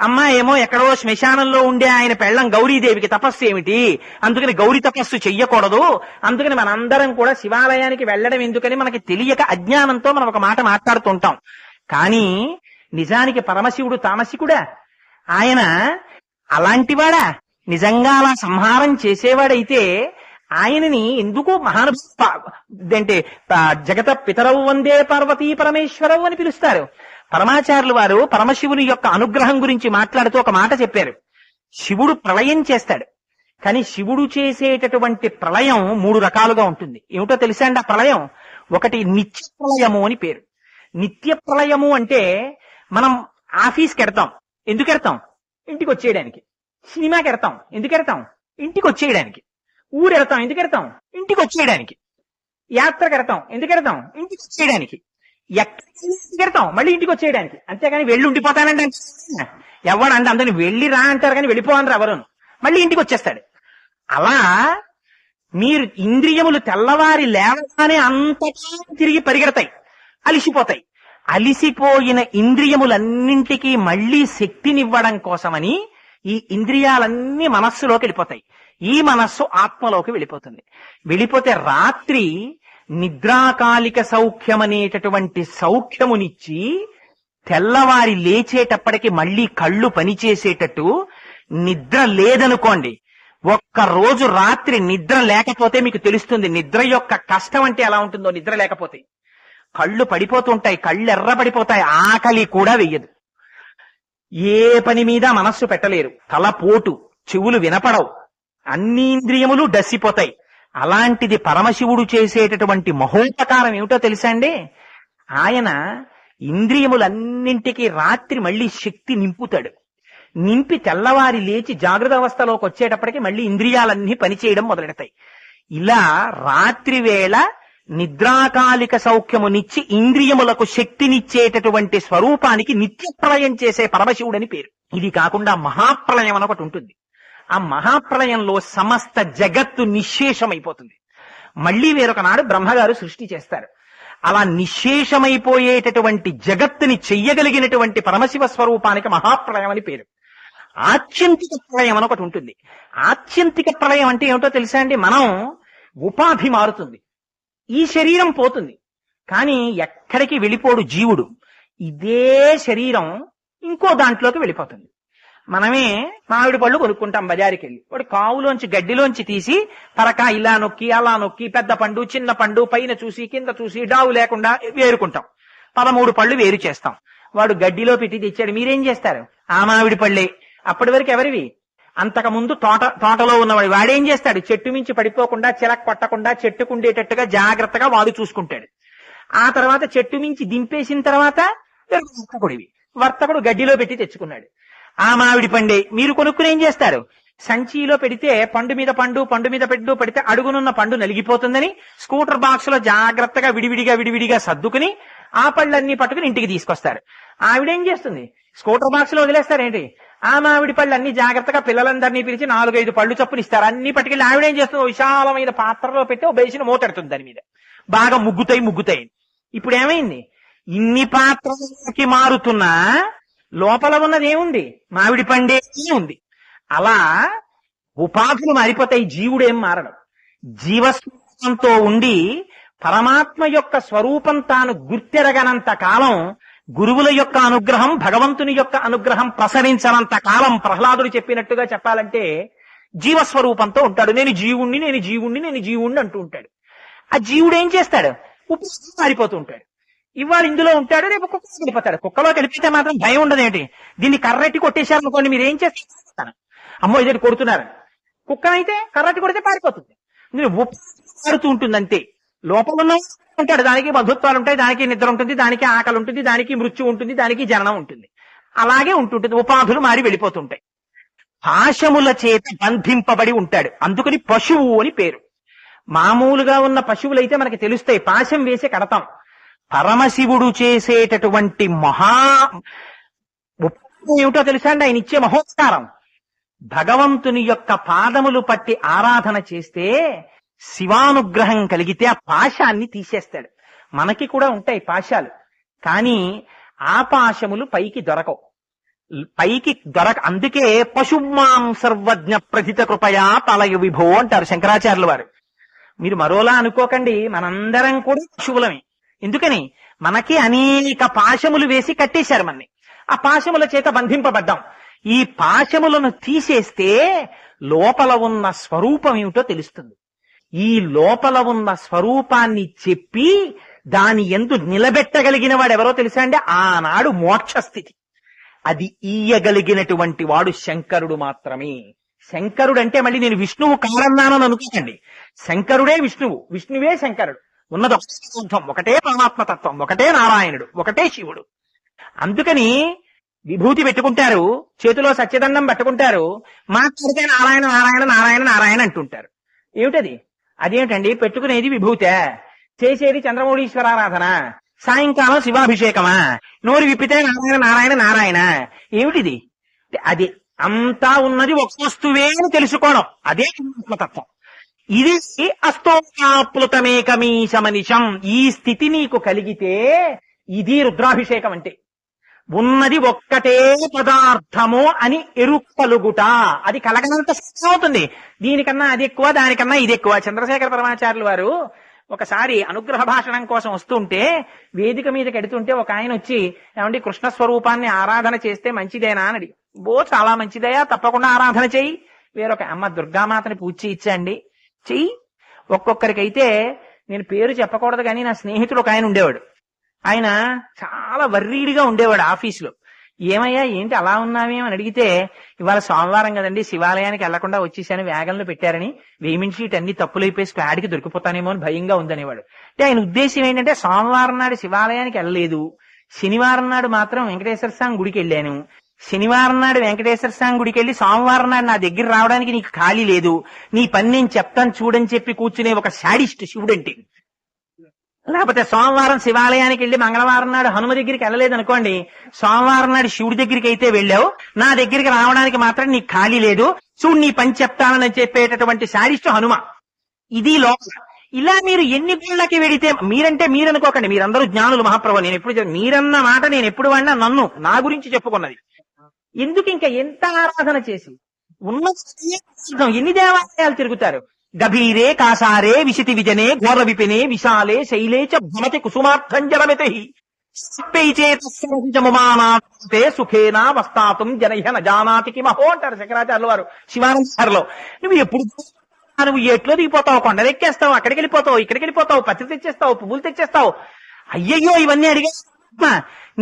అమ్మాయి ఏమో ఎక్కడో శ్మశానంలో ఉండే ఆయన పెళ్ళం గౌరీదేవికి తపస్సు ఏమిటి? అందుకని గౌరీ తపస్సు చెయ్యకూడదు. అందుకని మనందరం కూడా శివాలయానికి వెళ్ళడం ఎందుకని మనకి తెలియక అజ్ఞానంతో మనం ఒక మాట మాట్లాడుతుంటాం. కానీ నిజానికి పరమశివుడు తామసికుడా? ఆయన అలాంటివాడా? నిజంగా అలా సంహారం చేసేవాడైతే ఆయనని ఎందుకు అంటే జగత పితరవు వందే పార్వతీ పరమేశ్వరవు అని పిలుస్తారు. పరమాచార్యులు వారు పరమశివుని యొక్క అనుగ్రహం గురించి మాట్లాడుతూ ఒక మాట చెప్పారు. శివుడు ప్రళయం చేస్తాడు, కానీ శివుడు చేసేటటువంటి ప్రళయం 3 రకాలుగా ఉంటుంది. ఏమిటో తెలుసా అండి ఆ ప్రళయం? ఒకటి నిత్య ప్రళయము అని పేరు. నిత్య ప్రళయము అంటే మనం ఆఫీస్కి ఎడతాం. ఎందుకు ఎడతాం? ఇంటికి వచ్చేయడానికి. సినిమాకి ఎడతాం. ఎందుకు ఎడతాం? ఇంటికి వచ్చేయడానికి. ఊరు ఎడతాం. ఎందుకు ఎడతాం? ఇంటికి వచ్చేయడానికి. యాత్రకు ఎడతాం. ఎందుకు ఎడతాం? ఇంటికి వచ్చేయడానికి. ఎక్కడికి ఎడతాం? మళ్ళీ ఇంటికి వచ్చేయడానికి. అంతేగాని వెళ్ళి ఉండిపోతానంటే ఎవడంటే అందరిని వెళ్ళి రా అంటారు, కానీ వెళ్ళిపోవని ఎవరు. మళ్ళీ ఇంటికి వచ్చేస్తాడు. అలా మీరు ఇంద్రియములు తెల్లవారి లేవగానే అంతటా తిరిగి పరిగెడతాయి, అలిసిపోతాయి. అలిసిపోయిన ఇంద్రియములన్నింటికీ మళ్లీ శక్తినివ్వడం కోసమని ఈ ఇంద్రియాలన్నీ మనస్సులోకి వెళ్ళిపోతాయి. ఈ మనస్సు ఆత్మలోకి వెళ్ళిపోతుంది. వెళ్ళిపోతే రాత్రి నిద్రాకాలిక సౌఖ్యం అనేటటువంటి సౌఖ్యమునిచ్చి తెల్లవారి లేచేటప్పటికి మళ్లీ కళ్ళు పనిచేసేటట్టు, నిద్ర లేదనుకోండి, ఒక్క రోజు రాత్రి నిద్ర లేకపోతే మీకు తెలుస్తుంది నిద్ర యొక్క కష్టం అంటే ఎలా ఉంటుందో. నిద్ర లేకపోతే కళ్ళు పడిపోతుంటాయి, కళ్ళు ఎర్రబడిపోతాయి, ఆకలి కూడా వెయ్యదు, ఏ పని మీద మనస్సు పెట్టలేరు, తలపోటు, చెవులు వినపడవు, అన్ని ఇంద్రియములు డస్సిపోతాయి. అలాంటిది పరమశివుడు చేసేటటువంటి మహోపకారం ఏమిటో తెలుసా అండి? ఆయన ఇంద్రియములన్నింటికీ రాత్రి మళ్లీ శక్తి నింపుతాడు. నింపి తెల్లవారి లేచి జాగృత అవస్థలోకి వచ్చేటప్పటికి మళ్లీ ఇంద్రియాలన్నీ పనిచేయడం మొదలెడతాయి. ఇలా రాత్రి వేళ నిద్రాకాలిక సౌఖ్యమునిచ్చి ఇంద్రియములకు శక్తినిచ్చేటటువంటి స్వరూపానికి నిత్య ప్రళయం చేసే పరమశివుడని పేరు. ఇది కాకుండా మహాప్రళయం అని ఒకటి ఉంటుంది. ఆ మహాప్రళయంలో సమస్త జగత్తు నిశ్శేషమైపోతుంది. మళ్లీ వేరొక నాడు బ్రహ్మగారు సృష్టి చేస్తారు. అలా నిశ్శేషమైపోయేటటువంటి జగత్తుని చెయ్యగలిగినటువంటి పరమశివ స్వరూపానికి మహాప్రళయం అని పేరు. ఆత్యంతిక ప్రళయం అని ఒకటి ఉంటుంది. ఆత్యంతిక ప్రళయం అంటే ఏమిటో తెలుసా అండి? మనం ఉపాధి మారుతుంది, ఈ శరీరం పోతుంది, కానీ ఎక్కడికి వెళ్ళిపోడు జీవుడు. ఇదే శరీరం ఇంకో దాంట్లోకి వెళ్ళిపోతుంది. మనమే మామిడి పళ్ళు కొనుక్కుంటాం బజారుకి వెళ్ళి, వాడు కావులోంచి గడ్డిలోంచి తీసి పరక ఇలా నొక్కి అలా నొక్కి పెద్ద పండు చిన్న పండు పైన చూసి కింద చూసి డావు లేకుండా వేరుకుంటాం. 13 పళ్ళు వేరు చేస్తాం. వాడు గడ్డిలో పెట్టి తెచ్చాడు, మీరేం చేస్తారు? ఆ మామిడి పళ్ళే. అప్పటి వరకు ఎవరివి? అంతకుముందు తోటలో ఉన్నవాడు. వాడేం చేస్తాడు? చెట్టు మించి పడిపోకుండా, చిలక కొట్టకుండా, చెట్టుకుండేటట్టుగా జాగ్రత్తగా వాడు చూసుకుంటాడు. ఆ తర్వాత చెట్టు మించి దింపేసిన తర్వాత వర్తకుడు గడ్డిలో పెట్టి తెచ్చుకున్నాడు. ఆ మామిడి పండే మీరు కొనుక్కుని ఏం చేస్తారు? సంచిలో పెడితే పండు మీద పండు, పండు మీద పెట్టు పెడితే అడుగునున్న పండు నలిగిపోతుందని స్కూటర్ బాక్స్ లో జాగ్రత్తగా విడివిడిగా సర్దుకుని ఆ పళ్ళన్నీ పట్టుకుని ఇంటికి తీసుకొస్తారు. ఆవిడేం చేస్తుంది? స్కూటర్ బాక్స్ లో వదిలేస్తారేంటి? ఆ మామిడి పళ్ళు అన్ని జాగ్రత్తగా పిల్లలందరినీ పిలిచి 4-5 పళ్ళు చొప్పున ఇస్తారు. అన్ని పట్టుకెళ్ళి ఆవిడేం చేస్తుంది? విశాలమైన పాత్రలో పెట్టి ఓ బేసిన మూతెడుతుంది, దాని మీద బాగా ముగ్గుతాయి. ఇప్పుడు ఏమైంది? ఇన్ని పాత్రలకి మారుతున్నా లోపల ఉన్నది ఏముంది? మామిడి పండే ఉంది. అలా ఉపాధులు మారిపోతాయి, జీవుడేం మారడం. జీవస్వరూపంతో ఉండి పరమాత్మ యొక్క స్వరూపం తాను గుర్తెరగనంత కాలం, గురువుల యొక్క అనుగ్రహం, భగవంతుని యొక్క అనుగ్రహం ప్రసరించనంత కాలం, ప్రహ్లాదుడు చెప్పినట్టుగా చెప్పాలంటే జీవస్వరూపంతో ఉంటాడు. నేను జీవుణ్ణి అంటూ ఉంటాడు. ఆ జీవుడు ఏం చేస్తాడు? ఉపాధి మారిపోతూ ఉంటాడు. ఇవాళ ఇందులో ఉంటాడు, రేపు కుక్కలోకి వెళ్ళిపోతాడు. కుక్కలోకి వెళ్ళిపోతే మాత్రం భయం ఉండదేంటి? దీన్ని కర్రెట్టి కొట్టేశారు అనుకోండి, మీరు ఏం చేస్తారు? అమ్మో ఇదేంటి కొడుతున్నారు. కుక్కనైతే కర్రెట్టి కొడితే పారిపోతుంది. నేను మారుతూ ఉంటుంది అంతే. లోపల ఉన్న ఉంటాడు, దానికి బంధుత్వాలు ఉంటాయి, దానికి నిద్ర ఉంటుంది, దానికి ఆకలి ఉంటుంది, దానికి మృత్యు ఉంటుంది, దానికి జననం ఉంటుంది. అలాగే ఉంటుంటుంది. ఉపాధులు మారి వెళ్ళిపోతుంటాయి. పాశముల చేత బంధింపబడి ఉంటాడు. అందుకని పశువు అని పేరు. మామూలుగా ఉన్న పశువులైతే మనకి తెలుస్తాయి, పాశం వేసి కడతాం. పరమశివుడు చేసేటటువంటి ఏమిటో తెలుసా అండి? ఆయన ఇచ్చే మహోత్కారం, భగవంతుని యొక్క పాదములు పట్టి ఆరాధన చేస్తే శివానుగ్రహం కలిగితే ఆ పాశాన్ని తీసేస్తాడు. మనకి కూడా ఉంటాయి పాశాలు, కానీ ఆ పాశములు పైకి దొరకవు. అందుకే పశుమాం సర్వజ్ఞ ప్రథిత కృపయా పలయ విభో అంటారు శంకరాచార్యుల వారు. మీరు మరోలా అనుకోకండి, మనందరం కూడా పశువులమే. ఎందుకని? మనకి అనేక పాశములు వేసి కట్టేశారు మనని. ఆ పాశముల చేత బంధింపబడ్డాం. ఈ పాశములను తీసేస్తే లోపల ఉన్న స్వరూపం ఏమిటో తెలుస్తుంది. ఈ లోపల ఉన్న స్వరూపాన్ని చెప్పి దాని యందు నిలబెట్టగలిగిన వాడు ఎవరో తెలుసా అండి? ఆనాడు మోక్షస్థితి అది ఈయగలిగినటువంటి వాడు శంకరుడు మాత్రమే. శంకరుడు అంటే మళ్ళీ నేను విష్ణువు కారన్నానని అనుకోకండి. శంకరుడే విష్ణువు, విష్ణువే శంకరుడు. ఉన్నది ఒకటే గ్రంథం, ఒకటే పరమాత్మతత్వం, ఒకటే నారాయణుడు, ఒకటే శివుడు. అందుకని విభూతి పెట్టుకుంటారు, చేతిలో సత్యదండం పట్టుకుంటారు, మాట్లాడితే నారాయణ నారాయణ నారాయణ నారాయణ అంటుంటారు. ఏమిటది? అదేమిటండి? పెట్టుకునేది విభూతే, చేసేది చంద్రమౌళీశ్వరారాధన, సాయంకాలం శివాభిషేకమా, నోరు విప్పితే నారాయణ నారాయణ నారాయణ. ఏమిటిది? అది అంతా ఉన్నది ఒక వస్తువే అని తెలుసుకోవడం, అదే ఆత్మతత్వం. ఇది అస్తోకాప్లుతమేకమీశమనిషం. ఈ స్థితి నీకు కలిగితే ఇది రుద్రాభిషేకం అంటే. ఉన్నది ఒక్కటే పదార్థము అని ఎరుక్కలుగుట, అది కలగనంత అవుతుంది. దీనికన్నా అది ఎక్కువ, దానికన్నా ఇది ఎక్కువ. చంద్రశేఖర పరమాచార్యులు వారు ఒకసారి అనుగ్రహ భాషణం కోసం వస్తుంటే వేదిక మీదకి ఎడుతుంటే ఒక ఆయన వచ్చి, ఏమండి కృష్ణ స్వరూపాన్ని ఆరాధన చేస్తే మంచిదేనా అని అడిగి, చాలా మంచిదయా, తప్పకుండా ఆరాధన చెయ్యి. వేరొక అమ్మ దుర్గామాతని పూజ చేయించండి, చెయ్యి. ఒక్కొక్కరికైతే నేను పేరు చెప్పకూడదు కానీ నా స్నేహితుడు ఒక ఆయన ఉండేవాడు. ఆయన చాలా వర్రీడిగా ఉండేవాడు ఆఫీసులో. ఏమయ్యా ఏంటి అలా ఉన్నావేమని అడిగితే, ఇవాళ సోమవారం కదండి, శివాలయానికి వెళ్లకుండా వచ్చేసాను, వేగంలో పెట్టారని 1000 షీట్ అన్ని తప్పులైపోయి స్క్వాడ్కి దొరికిపోతానేమో అని భయంగా ఉందనేవాడు. అంటే ఆయన ఉద్దేశం ఏంటంటే, సోమవారం నాడు శివాలయానికి వెళ్ళలేదు, శనివారం నాడు మాత్రం వెంకటేశ్వర స్వామి గుడికి వెళ్ళాను, శనివారం నాడు వెంకటేశ్వర స్వామి గుడికి వెళ్ళి సోమవారం నాడు నా దగ్గర రావడానికి నీకు ఖాళీ లేదు, నీ పని నేను చెప్తాను చూడని చెప్పి కూర్చునే ఒక శాడిస్ట్ శివుడంటే. లేకపోతే సోమవారం శివాలయానికి వెళ్ళి మంగళవారం నాడు హనుమ దగ్గరికి వెళ్ళలేదు అనుకోండి, సోమవారం నాడు శివుడి దగ్గరికి అయితే వెళ్ళావు, నా దగ్గరికి రావడానికి మాత్రం నీకు ఖాళీ లేదు, చూడు నీ పని చెప్తానని చెప్పేటటువంటి శాడిస్ట్ హనుమ. ఇది లోపల. ఇలా మీరు ఎన్ని గుళ్ళకి వెడితే, మీరంటే మీరనుకోకండి, మీరందరూ జ్ఞానులు మహాప్రభు. నేను ఎప్పుడు మీరన్న మాట నేను ఎప్పుడు వాడినా నన్ను నా గురించి చెప్పుకున్నది. ఎందుకు ఇంకా ఎంత ఆరాధన చేసి ఉన్న ఎన్ని దేవాలయాలు తిరుగుతారు? గభీరే కాసారే విశితి విజనే ఘోర విపినే విశాలే శైలే చ భ్రమతి కుసుమార్థంజలమితే సుఖేనా వస్తాతుం జనహ్య నజానాతికి మహో అంటారు శంకరాచార్యుల వారు శివానందలో. నువ్వు ఎప్పుడు నువ్వు ఎట్లో దిగిపోతావు, కొండలెక్కేస్తావు, అక్కడికి వెళ్ళిపోతావు, ఇక్కడికి వెళ్ళిపోతావు, పత్రి తెచ్చేస్తావు, పువ్వులు తెచ్చేస్తావు. అయ్యయ్యో ఇవన్నీ అడిగా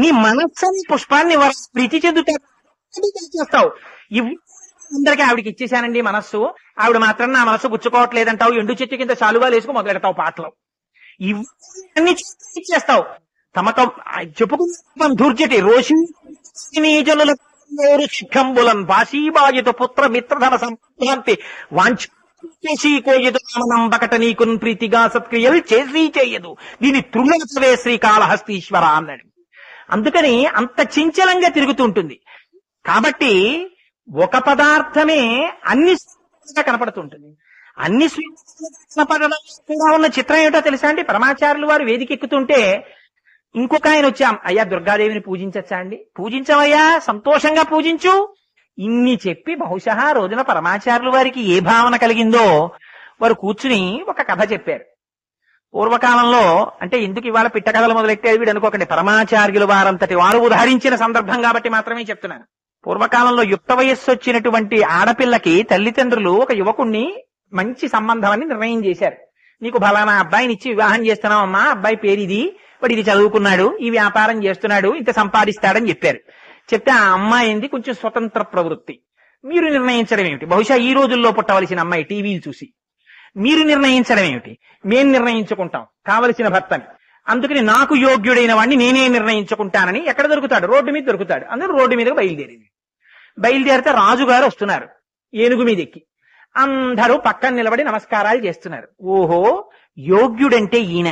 నీ మనస్సుని పుష్పాన్ని ప్రీతి చెందుతావు. అందరికీ ఆవిడకి ఇచ్చేశానండి మనస్సు, ఆవిడ మాత్రం నా మనస్సు పుచ్చుకోవట్లేదంటావు, ఎండు చెట్టు కింద చాలుగా లేసుకు మొదలెడతావు పాటలు, ఇవన్నీ ఇచ్చేస్తావు. తమతో చెప్పుకున్న ధూర్జటి రోషినీజనుల శిఖంబులన్ భాషీబాయిత పుత్ర మిత్రధన సంభ్రాంతి వాంఛీ కోయదు నామనంబకట నీకున్ ప్రీతిగా సత్క్రియలు చేసి చేయదు, దీని తృణవే శ్రీకాళహస్తీశ్వర అన్నాడు. అందుకని అంత చంచలంగా తిరుగుతుంటుంది. కాబట్టి ఒక పదార్థమే అన్ని కనపడుతుంటుంది. అన్ని కనపడడం కూడా ఉన్న చిత్రం ఏమిటో తెలుసా అండి? పరమాచార్యులు వారు వేదిక ఎక్కుతుంటే ఇంకొక ఆయన వచ్చాం, అయ్యా దుర్గాదేవిని పూజించచ్చా అండి? పూజించవయ్యా, సంతోషంగా పూజించు. ఇన్ని చెప్పి బహుశా రోజున పరమాచార్యులు వారికి ఏ భావన కలిగిందో వారు కూర్చుని ఒక కథ చెప్పారు. పూర్వకాలంలో, అంటే ఎందుకు ఇవాళ పిట్ట కథలు మొదలెట్టారు వీడు అనుకోకండి, పరమాచార్యులు వారంతటి వారు ఉదాహరించిన సందర్భం కాబట్టి మాత్రమే చెప్తున్నాను. పూర్వకాలంలో యుక్త వయస్సు వచ్చినటువంటి ఆడపిల్లకి తల్లిదండ్రులు ఒక యువకుణ్ణి మంచి సంబంధం అని నిర్ణయం చేశారు. నీకు ఫలానా అబ్బాయిని ఇచ్చి వివాహం చేస్తున్నావు అమ్మా, అబ్బాయి పేరు ఇది, వాడు ఇది చదువుకున్నాడు, ఈ వ్యాపారం చేస్తున్నాడు, ఇంత సంపాదిస్తాడని చెప్పారు. చెప్తే ఆ అమ్మాయింది కొంచెం స్వతంత్ర ప్రవృత్తి. మీరు నిర్ణయించడం ఏమిటి? బహుశా ఈ రోజుల్లో పుట్టవలసిన అమ్మాయి టీవీలు చూసి మీరు నిర్ణయించడం ఏమిటి? మేం నిర్ణయించుకుంటాం కావలసిన భర్తని, అందుకని నాకు యోగ్యుడైన వాడిని నేనే నిర్ణయించుకుంటానని ఎక్కడ దొరుకుతాడు? రోడ్డు మీద దొరుకుతాడు. అందరూ రోడ్డు మీదకి బయలుదేరితే రాజుగారు వస్తున్నారు ఏనుగు మీద ఎక్కి. అందరూ పక్కన నిలబడి నమస్కారాలు చేస్తున్నారు. ఓహో, యోగ్యుడంటే ఈయన,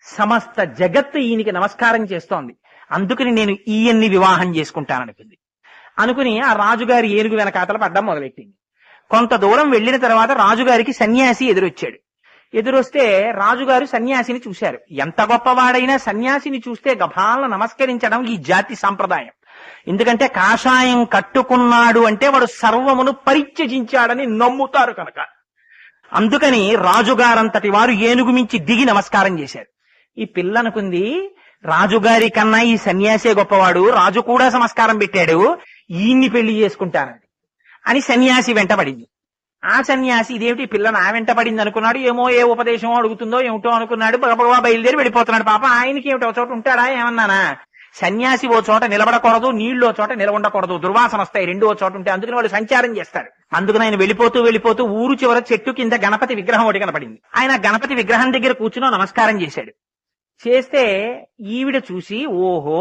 సమస్త జగత్తు ఈయనకి నమస్కారం చేస్తోంది, అందుకని నేను ఈయన్ని వివాహం చేసుకుంటాననుకుంది. అనుకుని ఆ రాజుగారి ఏనుగు వెనకాతల పడ్డం మొదలెట్టింది. కొంత దూరం వెళ్లిన తర్వాత రాజుగారికి సన్యాసి ఎదురొచ్చాడు. ఎదురొస్తే రాజుగారు సన్యాసిని చూశారు. ఎంత గొప్పవాడైనా సన్యాసిని చూస్తే గభాలను నమస్కరించడం ఈ జాతి సాంప్రదాయం. ఎందుకంటే కాషాయం కట్టుకున్నాడు అంటే వాడు సర్వమును పరిత్యజించాడని నమ్ముతారు కనుక. అందుకని రాజుగారంతటి వారు ఏనుగు మించి దిగి నమస్కారం చేశారు. ఈ పిల్ల అనుకుంది, రాజుగారి కన్నా ఈ సన్యాసే గొప్పవాడు, రాజు కూడా నమస్కారం పెట్టాడు, ఈయన్ని పెళ్లి చేసుకుంటానని అని సన్యాసి వెంటబడింది. ఆ సన్యాసి ఇదేమిటి పిల్ల నా వెంటబడింది అనుకున్నాడు. ఏమో ఏ ఉపదేశమో అడుగుతుందో ఏమిటో అనుకున్నాడు. బగబగా బయలుదేరి వెళ్ళిపోతున్నాడు. పాప ఆయనకి ఏమిటో చోట ఉంటాడా ఏమన్నానా? సన్యాసి ఓ చోట నిలబడకూడదు, నీళ్లు ఓ చోట నిలబడకూడదు, దుర్వాసన వస్తాయి, రెండు ఓ చోట ఉంటాయి. అందుకని వాళ్ళు సంచారం చేస్తారు. అందుకని ఆయన వెళ్ళిపోతూ ఊరు చివర చెట్టు కింద గణపతి విగ్రహం ఒకటి కనపడింది. ఆయన గణపతి విగ్రహం దగ్గర కూర్చుని నమస్కారం చేశాడు. చేస్తే ఈవిడ చూసి, ఓహో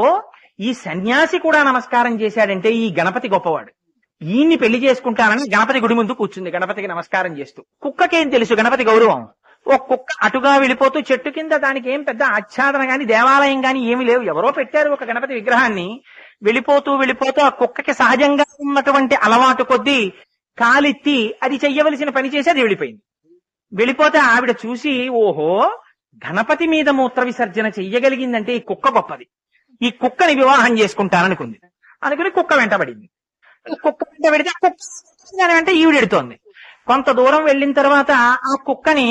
ఈ సన్యాసి కూడా నమస్కారం చేశాడంటే ఈ గణపతి గొప్పవాడు, ఈయన్ని పెళ్లి చేసుకుంటానని గణపతి గుడి ముందు కూర్చుంది గణపతికి నమస్కారం చేస్తూ. కుక్కకేం తెలుసు గణపతి గౌరవం? ఒక కుక్క అటుగా వెళ్ళిపోతూ చెట్టు కింద, దానికి ఏం పెద్ద ఆచ్ఛాదన గాని దేవాలయం గాని ఏమి లేవు, ఎవరో పెట్టారు ఒక గణపతి విగ్రహాన్ని. వెళ్ళిపోతూ ఆ కుక్కకి సహజంగా ఉన్నటువంటి అలవాటు కొద్దీ కాలెత్తి అది చెయ్యవలసిన పని చేసి అది వెళ్ళిపోయింది. వెళ్ళిపోతే ఆవిడ చూసి, ఓహో గణపతి మీద మూత్ర విసర్జన చెయ్యగలిగిందంటే ఈ కుక్క గొప్పది, ఈ కుక్కని వివాహం చేసుకుంటాననుకుంది. అనుకుని కుక్క వెంటబడింది. కుక్క వెంట పెడితే ఆ కుక్క అంటే ఈవిడెడుతోంది. కొంత దూరం వెళ్ళిన తర్వాత ఆ కుక్కని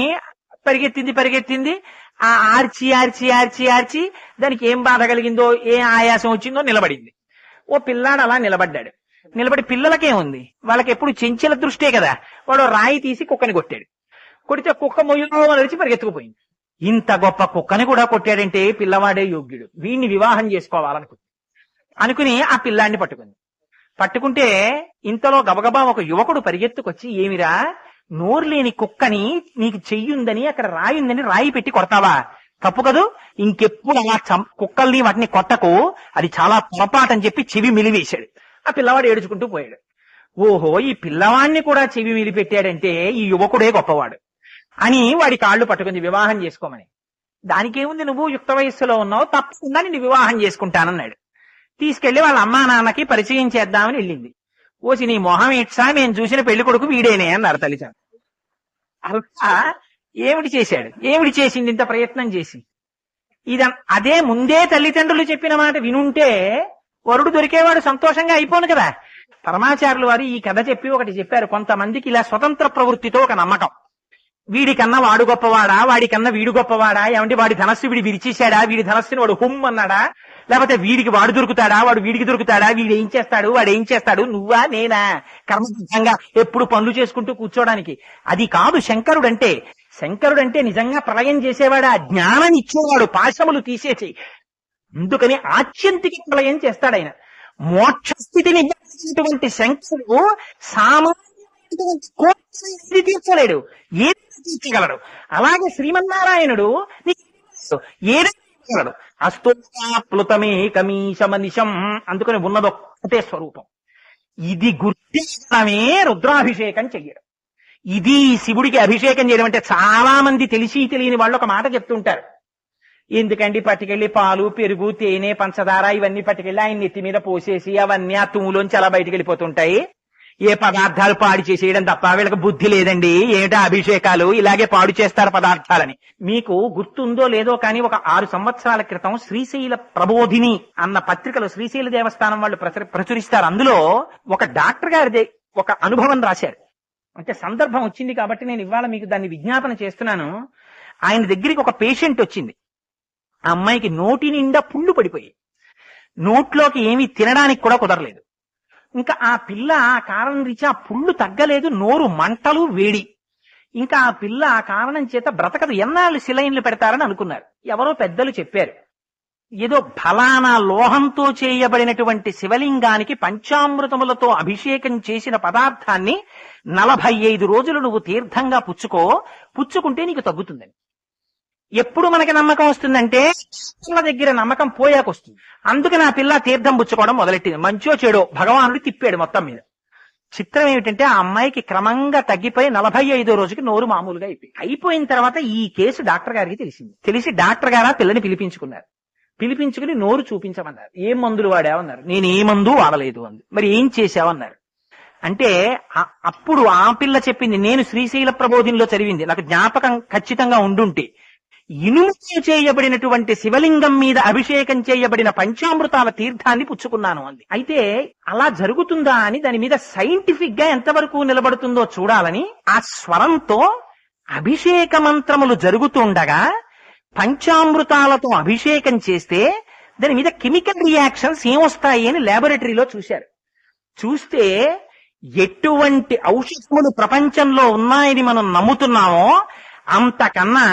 పరిగెత్తింది. ఆ ఆర్చి దానికి ఏం బాధ కలిగిందో, ఏ ఆయాసం వచ్చిందో నిలబడింది. ఓ పిల్లాడు అలా నిలబడ్డాడు. నిలబడి పిల్లలకేముంది, వాళ్ళకి ఎప్పుడు చెంచల దృష్టే కదా, వాడు రాయి తీసి కుక్కని కొట్టాడు. కొడితే కుక్క మొయ్యలో నడిచి పరిగెత్తుకుపోయింది. ఇంత గొప్ప కుక్కని కూడా కొట్టాడంటే పిల్లవాడే యోగ్యుడు, వీడిని వివాహం అనుకుని ఆ పిల్లాన్ని పట్టుకుంటే ఇంతలో గబగబా ఒక యువకుడు పరిగెత్తుకొచ్చి, ఏమిరా నోరు లేని కుక్కని నీకు చెయ్యుందని అక్కడ రాయిందని రాయి పెట్టి కొడతావా? తప్పు కదూ, ఇంకెప్పుడు అలా కుక్కల్ని వాటిని కొట్టకు, అది చాలా పొరపాటని చెప్పి చెవి మిలివేశాడు. ఆ పిల్లవాడు ఏడుచుకుంటూ పోయాడు. ఓహో ఈ పిల్లవాడిని కూడా చెవి మిలిపెట్టాడంటే ఈ యువకుడే గొప్పవాడు అని వాడి కాళ్ళు పట్టుకుంది వివాహం చేసుకోమని. దానికేముంది, నువ్వు యుక్త వయస్సులో ఉన్నావు, తప్పకుండా నిన్ను వివాహం చేసుకుంటానన్నాడు. తీసుకెళ్లి వాళ్ళ అమ్మా నాన్నకి పరిచయం చేద్దామని వెళ్ళింది. ఓసి నీ మొహం ఇట్సా, మేము చూసిన పెళ్లి కొడుకు వీడేనే అన్నారు తల్లిదండ్రులు. అలా ఏమిటి చేసింది ఇంత ప్రయత్నం చేసి? అదే ముందే తల్లిదండ్రులు చెప్పిన మాట వినుంటే వరుడు దొరికేవాడు సంతోషంగా అయిపోను కదా. పరమాచార్యులు వారు ఈ కథ చెప్పి ఒకటి చెప్పారు. కొంతమందికి ఇలా స్వతంత్ర ప్రవృత్తితో ఒక నమ్మకం, వీడికన్నా వాడు గొప్పవాడా, వాడికన్నా వీడు గొప్పవాడా, ఏమంటే వాడి ధనస్సు వీడి విరిచేశాడా, వీడి ధనస్సుని వాడు హుమ్ అన్నాడా, లేకపోతే వీడికి వాడు దొరుకుతాడా, వాడు వీడికి దొరుకుతాడా, వీడు ఏం చేస్తాడు, వాడు ఏం చేస్తాడు, నువ్వా నేనా, కర్మబద్ధంగా ఎప్పుడు పనులు చేసుకుంటూ కూర్చోడానికి. అది కాదు శంకరుడంటే. శంకరుడంటే నిజంగా ప్రళయం చేసేవాడు, ఆ జ్ఞానాన్ని ఇచ్చేవాడు, పాశములు తీసేసి. అందుకని ఆత్యంతిక ప్రళయం చేస్తాడు ఆయన. మోక్షస్థితిని ఇవ్వటువంటి శంకరుడు సామాన్యమైనటువంటి కోరికను తీర్చలేడు, ఏది తీర్చగలడు. అలాగే శ్రీమన్నారాయణుడు ఏదైనా అస్తోప్లుతమే కమీశమనిశం, అందుకని ఉన్నదొక్కటే స్వరూపం. ఇది గుర్తించడమే రుద్రాభిషేకం చెయ్యడం. ఇది శివుడికి అభిషేకం చేయడం అంటే చాలా మంది తెలిసి తెలియని వాళ్ళు ఒక మాట చెప్తుంటారు. ఎందుకండి పట్టుకెళ్లి పాలు, పెరుగు, తేనె, పంచదార ఇవన్నీ పట్టుకెళ్లి ఆయన నెత్తి మీద పోసేసి అవన్నీ ఆ తుమ్ములోంచి అలా బయటకు వెళ్ళిపోతుంటాయి, ఏ పదార్థాలు పాడు చేసేయడం తప్ప వీళ్ళకి బుద్ధి లేదండి, ఏమిటా అభిషేకాలు, ఇలాగే పాడు చేస్తారు పదార్థాలని. మీకు గుర్తుందో లేదో కానీ ఒక 6 సంవత్సరాల క్రితం శ్రీశైల ప్రబోధిని అన్న పత్రికలో శ్రీశైల దేవస్థానం వాళ్ళు ప్రచురిస్తారు. అందులో ఒక డాక్టర్ గారిదే ఒక అనుభవం రాశారు. అంటే సందర్భం వచ్చింది కాబట్టి నేను ఇవాళ మీకు దాన్ని విజ్ఞాపన చేస్తున్నాను. ఆయన దగ్గరికి ఒక పేషెంట్ వచ్చింది. ఆ అమ్మాయికి నోటి నిండా పుళ్ళు పడిపోయి, నోట్లోకి ఏమీ తినడానికి కూడా కుదరలేదు. ఇంకా ఆ పిల్ల ఆ కారణం రీత్యా ఆ పుళ్ళు తగ్గలేదు, నోరు మంటలు, వేడి. ఇంకా ఆ పిల్ల ఆ కారణం చేత బ్రతకదు, ఎన్నాళ్ళు సిలైన్లు పెడతారని అనుకున్నారు. ఎవరో పెద్దలు చెప్పారు, ఏదో ఫలానా లోహంతో చేయబడినటువంటి శివలింగానికి పంచామృతములతో అభిషేకం చేసిన పదార్థాన్ని 45 రోజులు నువ్వు తీర్థంగా పుచ్చుకుంటే నీకు తగ్గుతుందని. ఎప్పుడు మనకి నమ్మకం వస్తుందంటే పిల్ల దగ్గర నమ్మకం పోయాక వస్తుంది. అందుకని ఆ పిల్ల తీర్థం పుచ్చుకోవడం మొదలెట్టింది. మంచో చెడో భగవానుడు తిప్పాడు మొత్తం మీద. చిత్రం ఏమిటంటే ఆ అమ్మాయికి క్రమంగా తగ్గిపోయి 45వ రోజుకి నోరు మామూలుగా అయిపోయిన తర్వాత ఈ కేసు డాక్టర్ గారికి తెలిసి డాక్టర్ గారు ఆ పిల్లని పిలిపించుకుని నోరు చూపించమన్నారు. ఏం మందులు వాడావన్నారు. నేను ఏ మందు వాడలేదు అంది. మరి ఏం చేశావన్నారు. అంటే అప్పుడు ఆ పిల్ల చెప్పింది, నేను శ్రీశైల ప్రబోధినిలో చదివింది, నాకు జ్ఞాపకం ఖచ్చితంగా ఉండుంటే, ఇనుముతో చేయబడినటువంటి శివలింగం మీద అభిషేకం చేయబడిన పంచామృతాల తీర్థాన్ని పుచ్చుకున్నాను అంది. అయితే అలా జరుగుతుందా అని దాని మీద సైంటిఫిక్ గా ఎంతవరకు నిలబడుతుందో చూడాలని ఆ స్వరంతో అభిషేక మంత్రములు జరుగుతుండగా పంచామృతాలతో అభిషేకం చేస్తే దాని మీద కెమికల్ రియాక్షన్స్ ఏమొస్తాయి అని ల్యాబొరేటరీలో చూశారు. చూస్తే ఎటువంటి ఔషధములు ప్రపంచంలో ఉన్నాయని మనం నమ్ముతున్నామో అంతకన్నా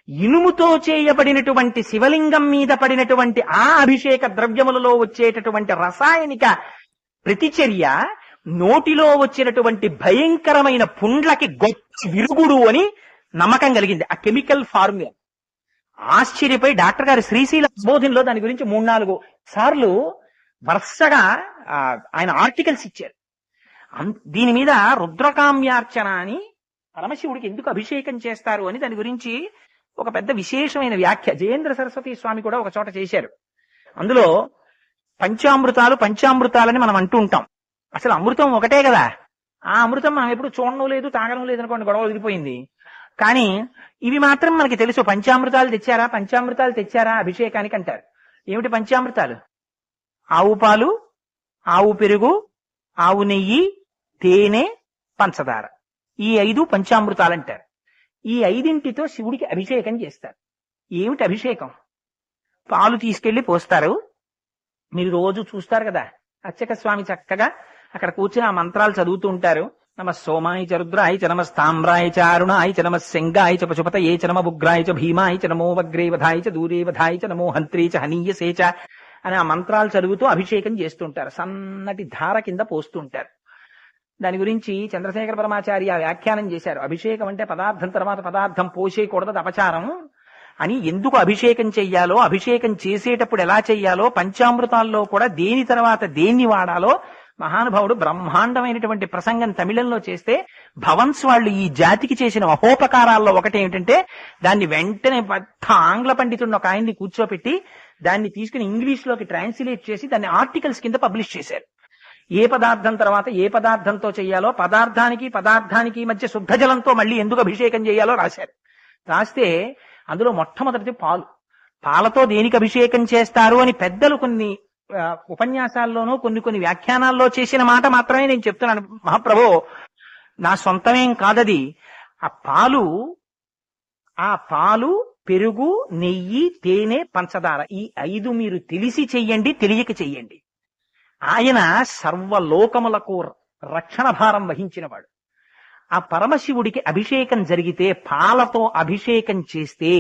ఇనుముతో చేయబడినటువంటి శివలింగం మీద పడినటువంటి ఆ అభిషేక ద్రవ్యములలో వచ్చేటటువంటి రసాయనిక ప్రతిచర్య నోటిలో వచ్చినటువంటి భయంకరమైన పుండ్లకి గొప్ప విరుగుడు అని నమ్మకం కలిగింది ఆ కెమికల్ ఫార్ములా. ఆశ్చర్యపోయి డాక్టర్ గారు శ్రీశైల ప్రబోధినిలో దాని గురించి 3-4 సార్లు వరుసగా ఆయన ఆర్టికల్స్ ఇచ్చారు. దీని మీద రుద్రకామ్యార్చన అని పరమశివుడికి ఎందుకు అభిషేకం చేస్తారు అని దాని గురించి ఒక పెద్ద విశేషమైన వ్యాఖ్య జయేంద్ర సరస్వతి స్వామి కూడా ఒక చోట చేశారు. అందులో పంచామృతాలని మనం అంటూ ఉంటాం. అసలు అమృతం ఒకటే కదా, ఆ అమృతం మనం ఎప్పుడు చూడడం లేదు తాగడం లేదు అనుకోండి, గొడవ వదిలిపోయింది. కానీ ఇవి మాత్రం మనకి తెలుసు. పంచామృతాలు తెచ్చారా అభిషేకానికి అంటారు. ఏమిటి పంచామృతాలు? ఆవు పాలు, ఆవు పెరుగు, ఆవు నెయ్యి, తేనె, పంచదార, ఈ 5 పంచామృతాలు అంటారు. ఈ 5ంటితో శివుడికి అభిషేకం చేస్తారు. ఏమిటి అభిషేకం? పాలు తీసుకెళ్లి పోస్తారు. మీరు రోజు చూస్తారు కదా, అర్చక స్వామి చక్కగా అక్కడ కూర్చుని ఆ మంత్రాలు చదువుతూ ఉంటారు. నమ సోమాయ చ రుద్రాయ చ నమ స్తామ్రాయ చ అరుణాయ చ నమ శంగాయ చ పశుపతయే చ నమ ఉగ్రాయ చ భీమాయ చ నమో వగ్రేవధాయ చ దూరేవధాయ చ నమో హంత్రే చ హనీయసే చ అని ఆ మంత్రాలు చదువుతూ అభిషేకం చేస్తుంటారు. సన్నటి ధార కింద పోస్తుంటారు. దాని గురించి చంద్రశేఖర పరమాచార్య వ్యాఖ్యానం చేశారు. అభిషేకం అంటే పదార్థం తర్వాత పదార్థం పోసేయకూడదు, అది అపచారం అని. ఎందుకు అభిషేకం చెయ్యాలో, అభిషేకం చేసేటప్పుడు ఎలా చెయ్యాలో, పంచామృతాల్లో కూడా దేని తర్వాత దేన్ని వాడాలో మహానుభావుడు బ్రహ్మాండమైనటువంటి ప్రసంగం తమిళంలో చేస్తే, భవన్స్ వాళ్ళు ఈ జాతికి చేసిన మహోపకారాల్లో ఒకటి ఏమిటంటే దాన్ని వెంటనే పెద్ద ఆంగ్ల పండితుడిని ఒక ఆయన్ని కూర్చోపెట్టి దాన్ని తీసుకుని ఇంగ్లీష్ లోకి ట్రాన్స్లేట్ చేసి దాన్ని ఆర్టికల్స్ కింద పబ్లిష్ చేశారు. ఏ పదార్థం తర్వాత ఏ పదార్థంతో చేయాలో, పదార్థానికి మధ్య శుద్ధ జలంతో మళ్ళీ ఎందుకు అభిషేకం చేయాలో రాశారు. రాస్తే అందులో మొట్టమొదటిది పాలు. పాలతో దేనికి అభిషేకం చేస్తారు అని పెద్దలు కొన్ని ఉపన్యాసాల్లోనూ కొన్ని వ్యాఖ్యానాల్లో చేసిన మాట మాత్రమే నేను చెప్తున్నాను. మహాప్రభు, నా సొంతమేం కాదది. ఆ పాలు, పెరుగు, నెయ్యి, తేనె, పంచదార, ఈ 5 మీరు తెలిసి చెయ్యండి, తెలియక చెయ్యండి. ఆయన సర్వలోకములకు రక్షణ భారం వహించినవాడు. ఆ పరమశివుడికి అభిషేకం జరిగితే పాలతో అభిషేకం చేస్తే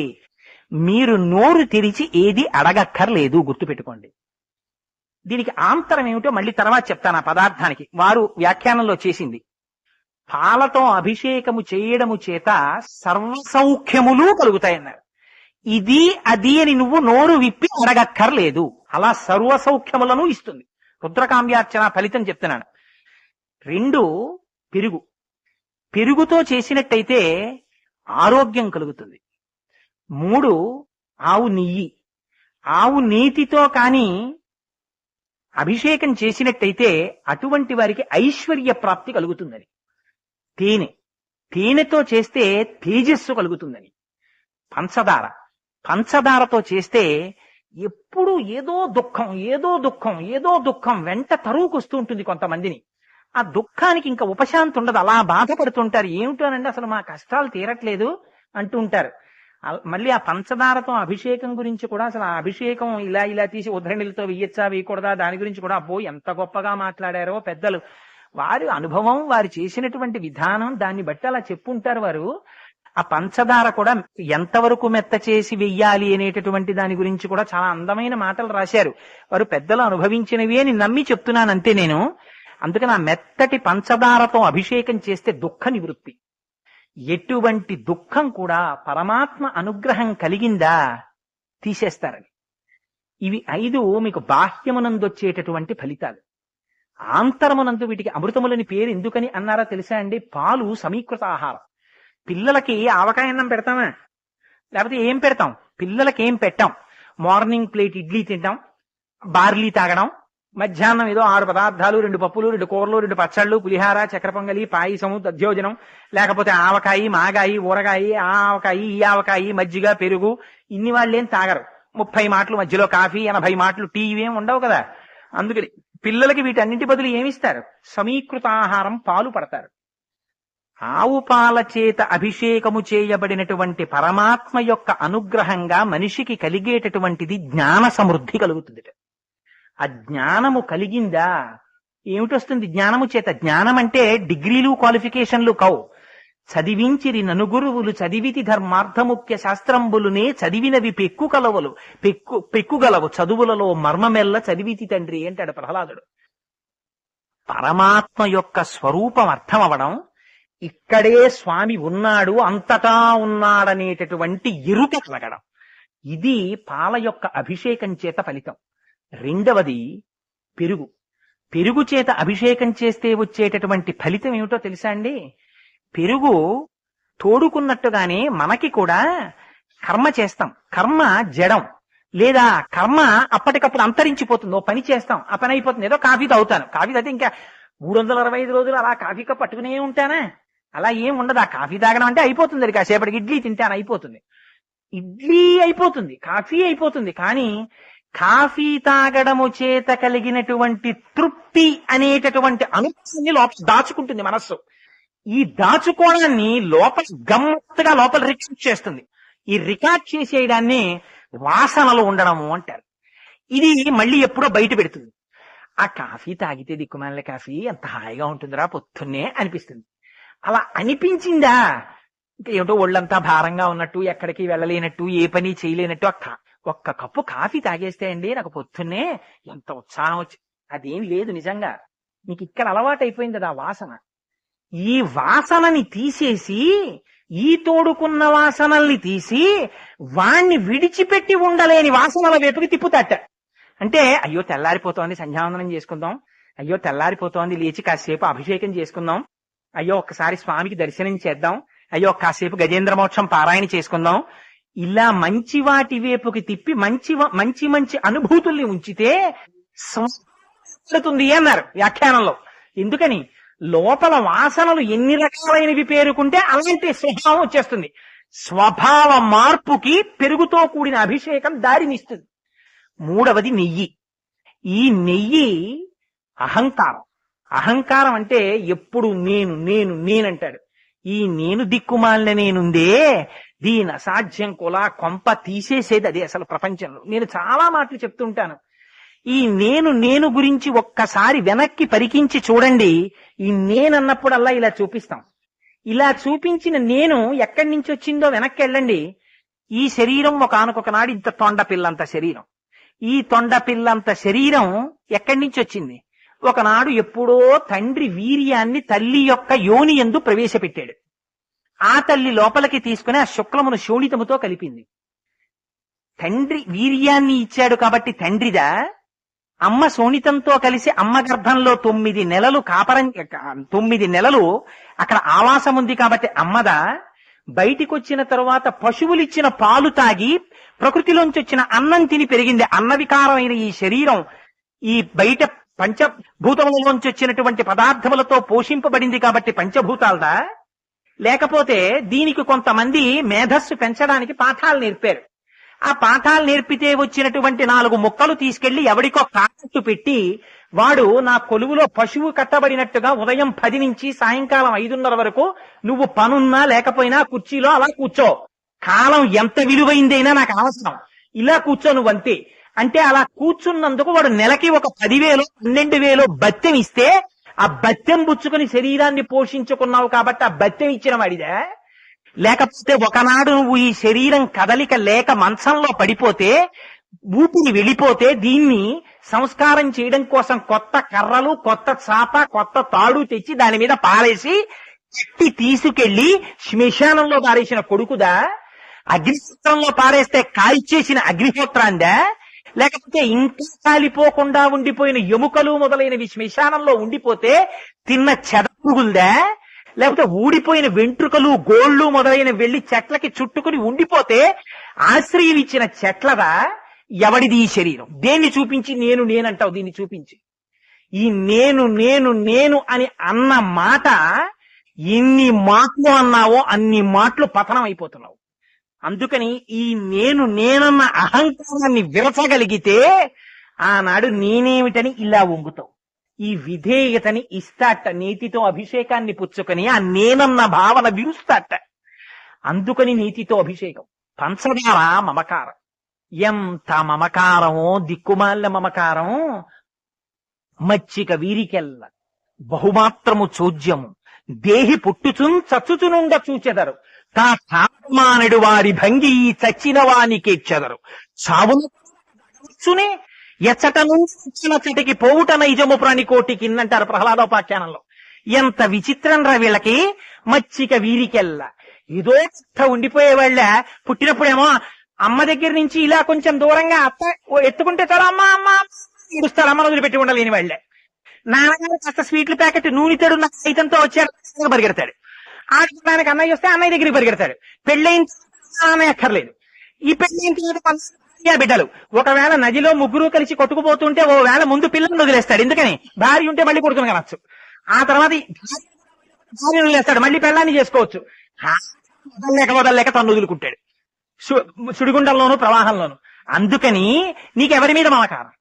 మీరు నోరు తెరిచి ఏది అడగక్కర్లేదు, గుర్తుపెట్టుకోండి. దీనికి ఆంతరం ఏమిటో మళ్ళీ తర్వాత చెప్తాను. ఆ పదార్థానికి వారు వ్యాఖ్యానంలో చేసింది, పాలతో అభిషేకము చేయడము చేత సర్వసౌఖ్యములు కలుగుతాయన్నారు. ఇది అది అని నువ్వు నోరు విప్పి అడగక్కర్లేదు, అలా సర్వసౌఖ్యములను ఇస్తుంది. రుద్రకామ్యార్చన ఫలితం చెప్తున్నాను. 2 పెరుగు. పెరుగుతో చేసినట్టయితే ఆరోగ్యం కలుగుతుంది. 3 ఆవు నెయ్యి. ఆవు నీతితో కాని అభిషేకం చేసినట్టయితే అటువంటి వారికి ఐశ్వర్య ప్రాప్తి కలుగుతుందని. తేనెతో చేస్తే తేజస్సు కలుగుతుందని. పంచదారతో చేస్తే ఎప్పుడు ఏదో దుఃఖం వెంట తరువుకొస్తూ ఉంటుంది కొంతమందిని. ఆ దుఃఖానికి ఇంకా ఉపశాంతి ఉండదు, అలా బాధపడుతుంటారు. ఏమిటోనండి అసలు మా కష్టాలు తీరట్లేదు అంటూ ఉంటారు. మళ్ళీ ఆ పంచదారతో అభిషేకం గురించి కూడా, అసలు ఆ అభిషేకం ఇలా తీసి ఉద్ధరణిలతో వేయచ్చా వేయకూడదా, దాని గురించి కూడా అబ్బో ఎంత గొప్పగా మాట్లాడారో పెద్దలు. వారి అనుభవం, వారు చేసినటువంటి విధానం, దాన్ని బట్టి అలా చెప్పుంటారు వారు. ఆ పంచదార కూడా ఎంతవరకు మెత్త చేసి వెయ్యాలి అనేటటువంటి దాని గురించి కూడా చాలా అందమైన మాటలు రాశారు. వారు పెద్దలు అనుభవించినవి అని నమ్మి చెప్తున్నాను అంతే నేను. అందుకని ఆ మెత్తటి పంచదారతో అభిషేకం చేస్తే దుఃఖ నివృత్తి. ఎటువంటి దుఃఖం కూడా పరమాత్మ అనుగ్రహం కలిగిందా తీసేస్తారని. ఇవి 5 మీకు బాహ్యమునందొచ్చేటటువంటి ఫలితాలు. ఆంతరమునందు వీటికి అమృతములని పేరు ఎందుకని అన్నారా తెలుసా అండి? పాలు సమీకృత ఆహారం. పిల్లలకి ఆవకాయ అన్నం పెడతామా? లేకపోతే ఏం పెడతాం? పిల్లలకి ఏం పెట్టాం? మార్నింగ్ ప్లేట్ ఇడ్లీ తింటాం, బార్లీ తాగడం, మధ్యాహ్నం ఏదో 6 పదార్థాలు, 2 పప్పులు, 2 కూరలు, 2 పచ్చళ్ళు, పులిహార, చక్కెర పొంగలి, పాయసము, దధ్యోజనం, లేకపోతే ఆవకాయి, మాగాయి, ఊరగాయి, ఆ ఆవకాయి, ఈ ఆవకాయి, మజ్జిగ, పెరుగు, ఇన్ని వాళ్ళేం తాగరు. 30 మాటలు మధ్యలో కాఫీ, 80 మాటలు టీ, ఇవేం ఉండవు కదా. అందుకని పిల్లలకి వీటన్నింటి బదులు ఏమిస్తారు? సమీకృతాహారం, పాలు పడతారు. ఆవు పాల చేత అభిషేకము చేయబడినటువంటి పరమాత్మ యొక్క అనుగ్రహంగా మనిషికి కలిగేటటువంటిది జ్ఞాన సమృద్ధి కలుగుతుంది. ఆ జ్ఞానము కలిగిందా? ఏమిటొస్తుంది జ్ఞానము చేత? జ్ఞానం అంటే డిగ్రీలు, క్వాలిఫికేషన్లు కావు. చదివించిరి ననుగురువులు చదివితి ధర్మార్థముఖ్య శాస్త్రంబులునే చదివినవి పెక్కుగలవు చదువులలో మర్మమెల్ల చదివితి తండ్రి అంటాడు ప్రహ్లాదుడు. పరమాత్మ యొక్క స్వరూపం అర్థం అవడం, ఇక్కడే స్వామి ఉన్నాడు, అంతటా ఉన్నాడనేటటువంటి ఎరుక కలగడం, ఇది పాల యొక్క అభిషేకం చేత ఫలితం. రెండవది పెరుగు. పెరుగు చేత అభిషేకం చేస్తే వచ్చేటటువంటి ఫలితం ఏమిటో తెలుసా అండి? పెరుగు తోడుకున్నట్టుగానే మనకి కూడా కర్మ చేస్తాం. కర్మ జడం, లేదా కర్మ అప్పటికప్పుడు అంతరించిపోతుంది. ఓ పని చేస్తాం, ఆ పని అయిపోతుంది. ఏదో కాఫీ తాగుతాను, కాఫీ తాగితే ఇంకా 365 రోజులు అలా కాఫీ కప్ పట్టుకునే ఉంటానా? అలా ఏం ఉండదు. ఆ కాఫీ తాగడం అంటే అయిపోతుంది. అది కాసేపటికి ఇడ్లీ తింటాను, అయిపోతుంది. ఇడ్లీ అయిపోతుంది, కాఫీ అయిపోతుంది. కానీ కాఫీ తాగడము చేత కలిగినటువంటి తృప్తి అనేటటువంటి అనుభవాన్ని లోపల దాచుకుంటుంది మనస్సు. ఈ దాచుకోవడాన్ని లోపల గమ్మత్తుగా లోపల రికార్డ్ చేస్తుంది. ఈ రికార్డ్ చేసేయడాన్ని వాసనలు ఉండడము అంటారు. ఇది మళ్ళీ ఎప్పుడో బయట పెడుతుంది. ఆ కాఫీ తాగితే దిక్కుమాలిన కాఫీ ఎంత హాయిగా ఉంటుందిరా పొద్దున్నే అనిపిస్తుంది. అలా అనిపించిందా, ఇంకా ఏమిటో ఒళ్ళంతా భారంగా ఉన్నట్టు, ఎక్కడికి వెళ్ళలేనట్టు, ఏ పని చేయలేనట్టు, ఒక్క కప్పు కాఫీ తాగేస్తే అండి నాకు పొద్దున్నే ఎంత ఉత్సాహం వచ్చి, అదేం లేదు నిజంగా. నీకు ఇక్కడ అలవాటు అయిపోయింది కదా వాసన. ఈ వాసనని తీసేసి, ఈ తోడుకున్న వాసనల్ని తీసి, వాణ్ణి విడిచిపెట్టి ఉండలేని వాసనల వైపుకి తిప్పుతాట. అంటే అయ్యో తెల్లారిపోతోంది, సంధ్యావందనం చేసుకుందాం, అయ్యో తెల్లారిపోతోంది, లేచి కాసేపు అభిషేకం చేసుకుందాం, అయ్యో ఒక్కసారి స్వామికి దర్శనం చేద్దాం, అయ్యో కాసేపు గజేంద్ర మోక్షం పారాయణ చేసుకుందాం, ఇలా మంచి వాటి వైపుకి తిప్పి మంచి మంచి అనుభూతుల్ని ఉంచితే సంస్కృతుంది అన్నారు వ్యాఖ్యానంలో. ఎందుకని? లోపల వాసనలు ఎన్ని రకాలైనవి పేరుకుంటే అలాంటి స్వభావం వచ్చేస్తుంది. స్వభావ మార్పుకి పెరుగుతో కూడిన అభిషేకం దారినిస్తుంది. మూడవది నెయ్యి. ఈ నెయ్యి అహంకారం. అహంకారం అంటే ఎప్పుడు నేను నేను నేనంటాడు. ఈ నేను దిక్కుమాలిన నేనుందే, దీని అసాధ్యం కులా కొంప తీసేసేది అదే అసలు ప్రపంచంలో. నేను చాలా మాటలు చెప్తుంటాను. ఈ నేను గురించి ఒక్కసారి వెనక్కి పరికించి చూడండి. ఈ నేనన్నప్పుడల్లా ఇలా చూపిస్తాం. ఇలా చూపించిన నేను ఎక్కడి నుంచి వచ్చిందో వెనక్కి వెళ్ళండి. ఈ శరీరం ఒకానొక నాడు ఇంత తొండపిల్లంత శరీరం. ఈ తొండపిల్లంత శరీరం ఎక్కడి నుంచి వచ్చింది? ఒకనాడు ఎప్పుడో తండ్రి వీర్యాన్ని తల్లి యొక్క యోని యందు ప్రవేశపెట్టాడు. ఆ తల్లి లోపలికి తీసుకుని ఆ శుక్లమును శోణితముతో కలిపింది. తండ్రి వీర్యాన్ని ఇచ్చాడు కాబట్టి తండ్రిదా? అమ్మ శోణితంతో కలిసి అమ్మ గర్భంలో 9 నెలలు 9 నెలలు అక్కడ ఆవాసం ఉంది కాబట్టి అమ్మదా? బయటికి వచ్చిన తరువాత పశువులిచ్చిన పాలు తాగి ప్రకృతిలోంచి వచ్చిన అన్నం తిని పెరిగింది. అన్నవికారమైన ఈ శరీరం ఈ బయట పంచభూతములలోంచి వచ్చినటువంటి పదార్థములతో పోషింపబడింది కాబట్టి పంచభూతాలదా? లేకపోతే దీనికి కొంతమంది మేధస్సు పెంచడానికి పాఠాలు నేర్పారు. ఆ పాఠాలు నేర్పితే వచ్చినటువంటి 4 ముక్కలు తీసుకెళ్లి ఎవడికో తాకట్టు పెట్టి, వాడు నా కొలువులో పశువు కట్టబడినట్టుగా ఉదయం 10 నుంచి సాయంకాలం 5:30 వరకు నువ్వు పనున్నా లేకపోయినా కుర్చీలో అలా కూర్చో, కాలం ఎంత విలువైందైనా నాకు అవసరం, ఇలా కూర్చో నువ్వంతే అంటే, అలా కూర్చున్నందుకు వాడు నెలకి ఒక 10,000 12,000 బత్తెం ఇస్తే, ఆ బత్తెం పుచ్చుకుని శరీరాన్ని పోషించుకున్నావు కాబట్టి ఆ బత్తెం ఇచ్చిన వాడిదా? లేకపోతే ఒకనాడు నువ్వు ఈ శరీరం కదలిక లేక మంచంలో పడిపోతే, ఊపిరి వెళ్ళిపోతే, దీన్ని సంస్కారం చేయడం కోసం కొత్త కర్రలు, కొత్త చాప, కొత్త తాడు తెచ్చి దాని మీద పారేసి కట్టి తీసుకెళ్లి శ్మశానంలో పారేసిన కొడుకుదా? అగ్నిహోత్రంలో పారేస్తే కాల్చేసిన అగ్నిహోత్రాందా? లేకపోతే ఇంకా కాలిపోకుండా ఉండిపోయిన ఎముకలు మొదలైనవి శ్మశానంలో ఉండిపోతే తిన్న చెదపుగుల్దా? లేకపోతే ఊడిపోయిన వెంట్రుకలు, గోళ్లు మొదలైన వెళ్లి చెట్లకి చుట్టుకుని ఉండిపోతే ఆశ్రయం ఇచ్చిన చెట్లదా? ఎవడిది ఈ శరీరం? దేన్ని చూపించి నేనంటావు? దీన్ని చూపించి ఈ నేను నేను నేను అని అన్న మాట ఎన్ని మాటలు అన్నావో అన్ని మాటలు పతనం అయిపోతున్నావు. అందుకని ఈ నేనన్న అహంకారాన్ని విరచగలిగితే ఆనాడు నేనేమిటని ఇలా వంగుతావు. ఈ విధేయతని ఇస్తాట, నీతితో అభిషేకాన్ని పుచ్చుకొని ఆ నేనన్న భావన విరుస్తాట. అందుకని నీతితో అభిషేకం. పంచదార మమకారం. ఎంత మమకారమో, దిక్కుమాల మమకారం. మచ్చిక వీరికెల్ల బహుమాత్రము చోద్యము దేహి పుట్టుచున్ చచ్చుచునుండ చూచెదరు. తా తాపమానడు వారి భంగి ఈ చచ్చిన వానికెచ్చెదరు. చావునే ఎచ్చట నుంచి చటికి పోవుట నైజము ప్రాణికోటికి అంటారు ప్రహ్లాదోపాఖ్యానంలో. ఎంత విచిత్రం రా వీళ్ళకి. మచ్చిక వీరికెల్ల ఏదో ఉండిపోయేవాళ్ళ. పుట్టినప్పుడేమో అమ్మ దగ్గర నుంచి ఇలా కొంచెం దూరంగా అత్త ఎత్తుకుంటే చాలు అమ్మ అమ్మ ఏడుస్తారు. అమ్మను వదిలిపెట్టి ఉండలేని వాళ్ళే. నాన్నగారు కాస్త స్వీట్ల ప్యాకెట్ నూనెతడు సైతంతో వచ్చాడు పరిగెడతాడు. ఆడుకోవడానికి అన్నయ్య వస్తే అన్నయ్య దగ్గరికి పరిగెడతాడు. పెళ్ళైన అన్నయ్య అక్కర్లేదు. ఈ పెళ్ళైన బిడ్డలు ఒకవేళ నదిలో ముగ్గురు కలిసి కొట్టుకుపోతుంటే ఓ వేళ ముందు పిల్లల్ని వదిలేస్తాడు. ఎందుకని భార్య ఉంటే మళ్ళీ కొడుకుని కనొచ్చు. ఆ తర్వాత భార్యను వదిలేస్తాడు, మళ్ళీ పెళ్ళాన్ని చేసుకోవచ్చు. వదలలేక తను వదులుకుంటాడు సుడిగుండంలోను ప్రవాహంలోను. అందుకని నీకెవరి మీద మమకారం.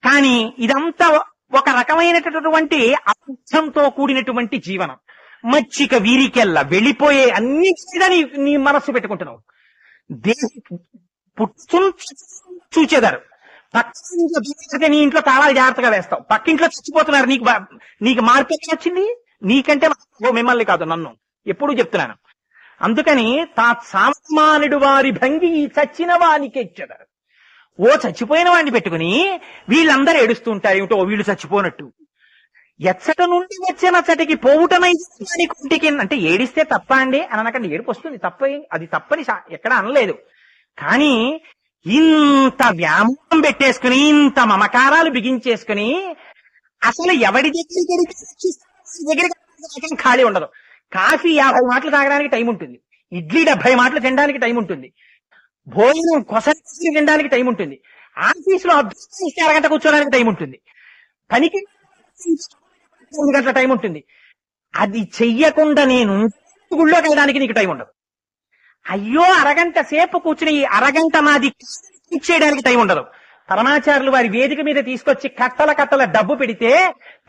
కానీ ఇదంతా ఒక రకమైనటువంటి అర్థంతో కూడినటువంటి జీవనం. మచ్చిక వీరికెల్లా వెళ్ళిపోయే అన్ని నీ మనస్సు పెట్టుకుంటున్నావు. చూచేదారు పక్క నీ ఇంట్లో తాళాలు జాగ్రత్తగా వేస్తావు. పక్కింట్లో చచ్చిపోతున్నారు. నీకు మార్పు వచ్చింది. నీకంటే మిమ్మల్ని కాదు నన్ను ఎప్పుడూ చెప్తున్నాను. అందుకని తా సామానుడు వారి భంగి ఈ చచ్చిన వానికి ఇచ్చేదారు. ఓ చచ్చిపోయిన వాడిని పెట్టుకుని వీళ్ళందరూ ఏడుస్తూ ఉంటారు. ఏమిటో వీళ్ళు చచ్చిపోనట్టు. ఎచ్చట నుండి వచ్చిన చటికి పోవుటమైంటికి అంటే ఏడిస్తే తప్ప అండి అని అనకండి. ఏడుపు వస్తుంది, తప్ప అది తప్పని ఎక్కడ అనలేదు. కానీ ఇంత వ్యామోహం పెట్టేసుకుని ఇంత మమకారాలు బిగించేసుకుని అసలు ఎవడి దగ్గరికి ఖాళీ ఉండదు. కాఫీ 50 మాటలు తాగడానికి టైం ఉంటుంది. ఇడ్లీ 70 మాటలు తినడానికి టైం ఉంటుంది. భోజనం కొసరి తినడానికి టైం ఉంటుంది. ఆఫీసులో అభ్యర్థిస్తే అరగంట కూర్చోడానికి టైం ఉంటుంది. పనికి 2 గంటల టైం ఉంటుంది. అది చెయ్యకుండా నేను గుళ్ళోకి వెళ్ళడానికి నీకు టైం ఉండదు. అయ్యో అరగంట సేపు కూర్చుని ఈ అరగంట నాది ఇచ్చేయడానికి టైం ఉండదు. పరమాచారులు వారి వేదిక మీద తీసుకొచ్చి కట్టల డబ్బు పెడితే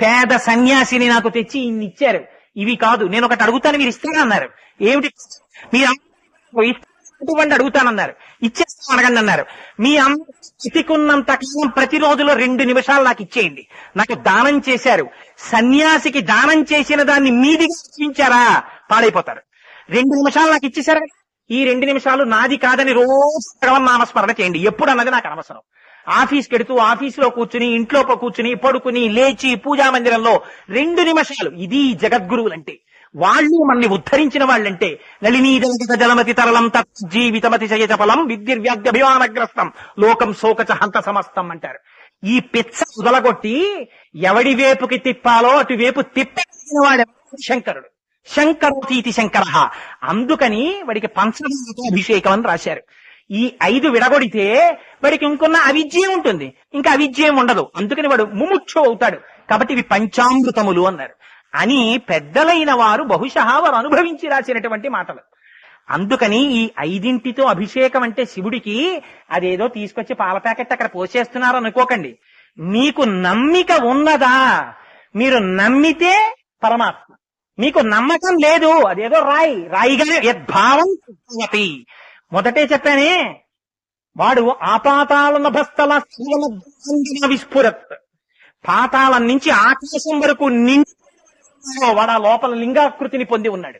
పేద సన్యాసిని నాకు తెచ్చి ఇన్ని ఇచ్చారు. ఇవి కాదు, నేను ఒకటి అడుగుతాను మీరు ఇస్తారా అన్నారు. ఏమిటి మీరు అడుగుతానన్నారు. ఇచ్చేస్తాం అడగండి అన్నారు. మీ ఇతికున్నంత కాలం ప్రతిరోజులో 2 నిమిషాలు నాకు ఇచ్చేయండి. నాకు దానం చేశారు. సన్యాసికి దానం చేసిన దాన్ని మీదిగా ఇచ్చించారా పాడైపోతారు. 2 నిమిషాలు నాకు ఇచ్చేశారు. ఈ 2 నిమిషాలు నాది కాదని రోజు నామస్మరణ చేయండి. ఎప్పుడు అన్నది నాకు అనవసరం. ఆఫీస్కి వెడుతూ ఆఫీసులో కూర్చుని ఇంట్లో కూర్చుని పడుకుని లేచి పూజా మందిరంలో 2 నిమిషాలు. ఇది జగద్గురువులంటే. వాళ్ళు మనల్ని ఉద్ధరించిన వాళ్ళంటే. నళినీజలగత జలమతి తరళం తజ్జీవితమతి చయచపలం విద్యుర్వ్యాగ్రభిమానగ్రస్తం లోకం శోకచ హంత సమస్తం అంటారు. ఈ పిచ్చ ఉదలగొట్టి ఎవడి వేపుకి తిప్పాలో అటువైపు తిప్పిన వాడు శంకరుడు. శంకరోతీతి శంకర. అందుకని వాడికి పంచదారతో అభిషేకం అని రాశారు. ఈ 5 విడగొడితే వాడికి ఇంకొన్న అవిద్యం ఉంటుంది, ఇంకా అవిద్యం ఉండదు. అందుకని వాడు ముముక్షు అవుతాడు. కాబట్టి ఇవి పంచామృతములు అన్నారు అని పెద్దలైన వారు బహుశా వారు అనుభవించి రాసినటువంటి మాటలు. అందుకని ఈ 5టితో అభిషేకం అంటే శివుడికి అదేదో తీసుకొచ్చి పాల ప్యాకెట్ అక్కడ పోసేస్తున్నారు అనుకోకండి. మీకు నమ్మిక ఉన్నదా? మీరు నమ్మితే పరమాత్మ. మీకు నమ్మకం లేదు, అదేదో రాయిగానే యద్భావం మొదటే చెప్పానే. వాడు ఆపాతాళ నభస్థల విస్ఫురత్, పాతాళం నుంచి ఆకాశం వరకు వాడు ఆ లోపల లింగాకృతిని పొంది ఉన్నాడు.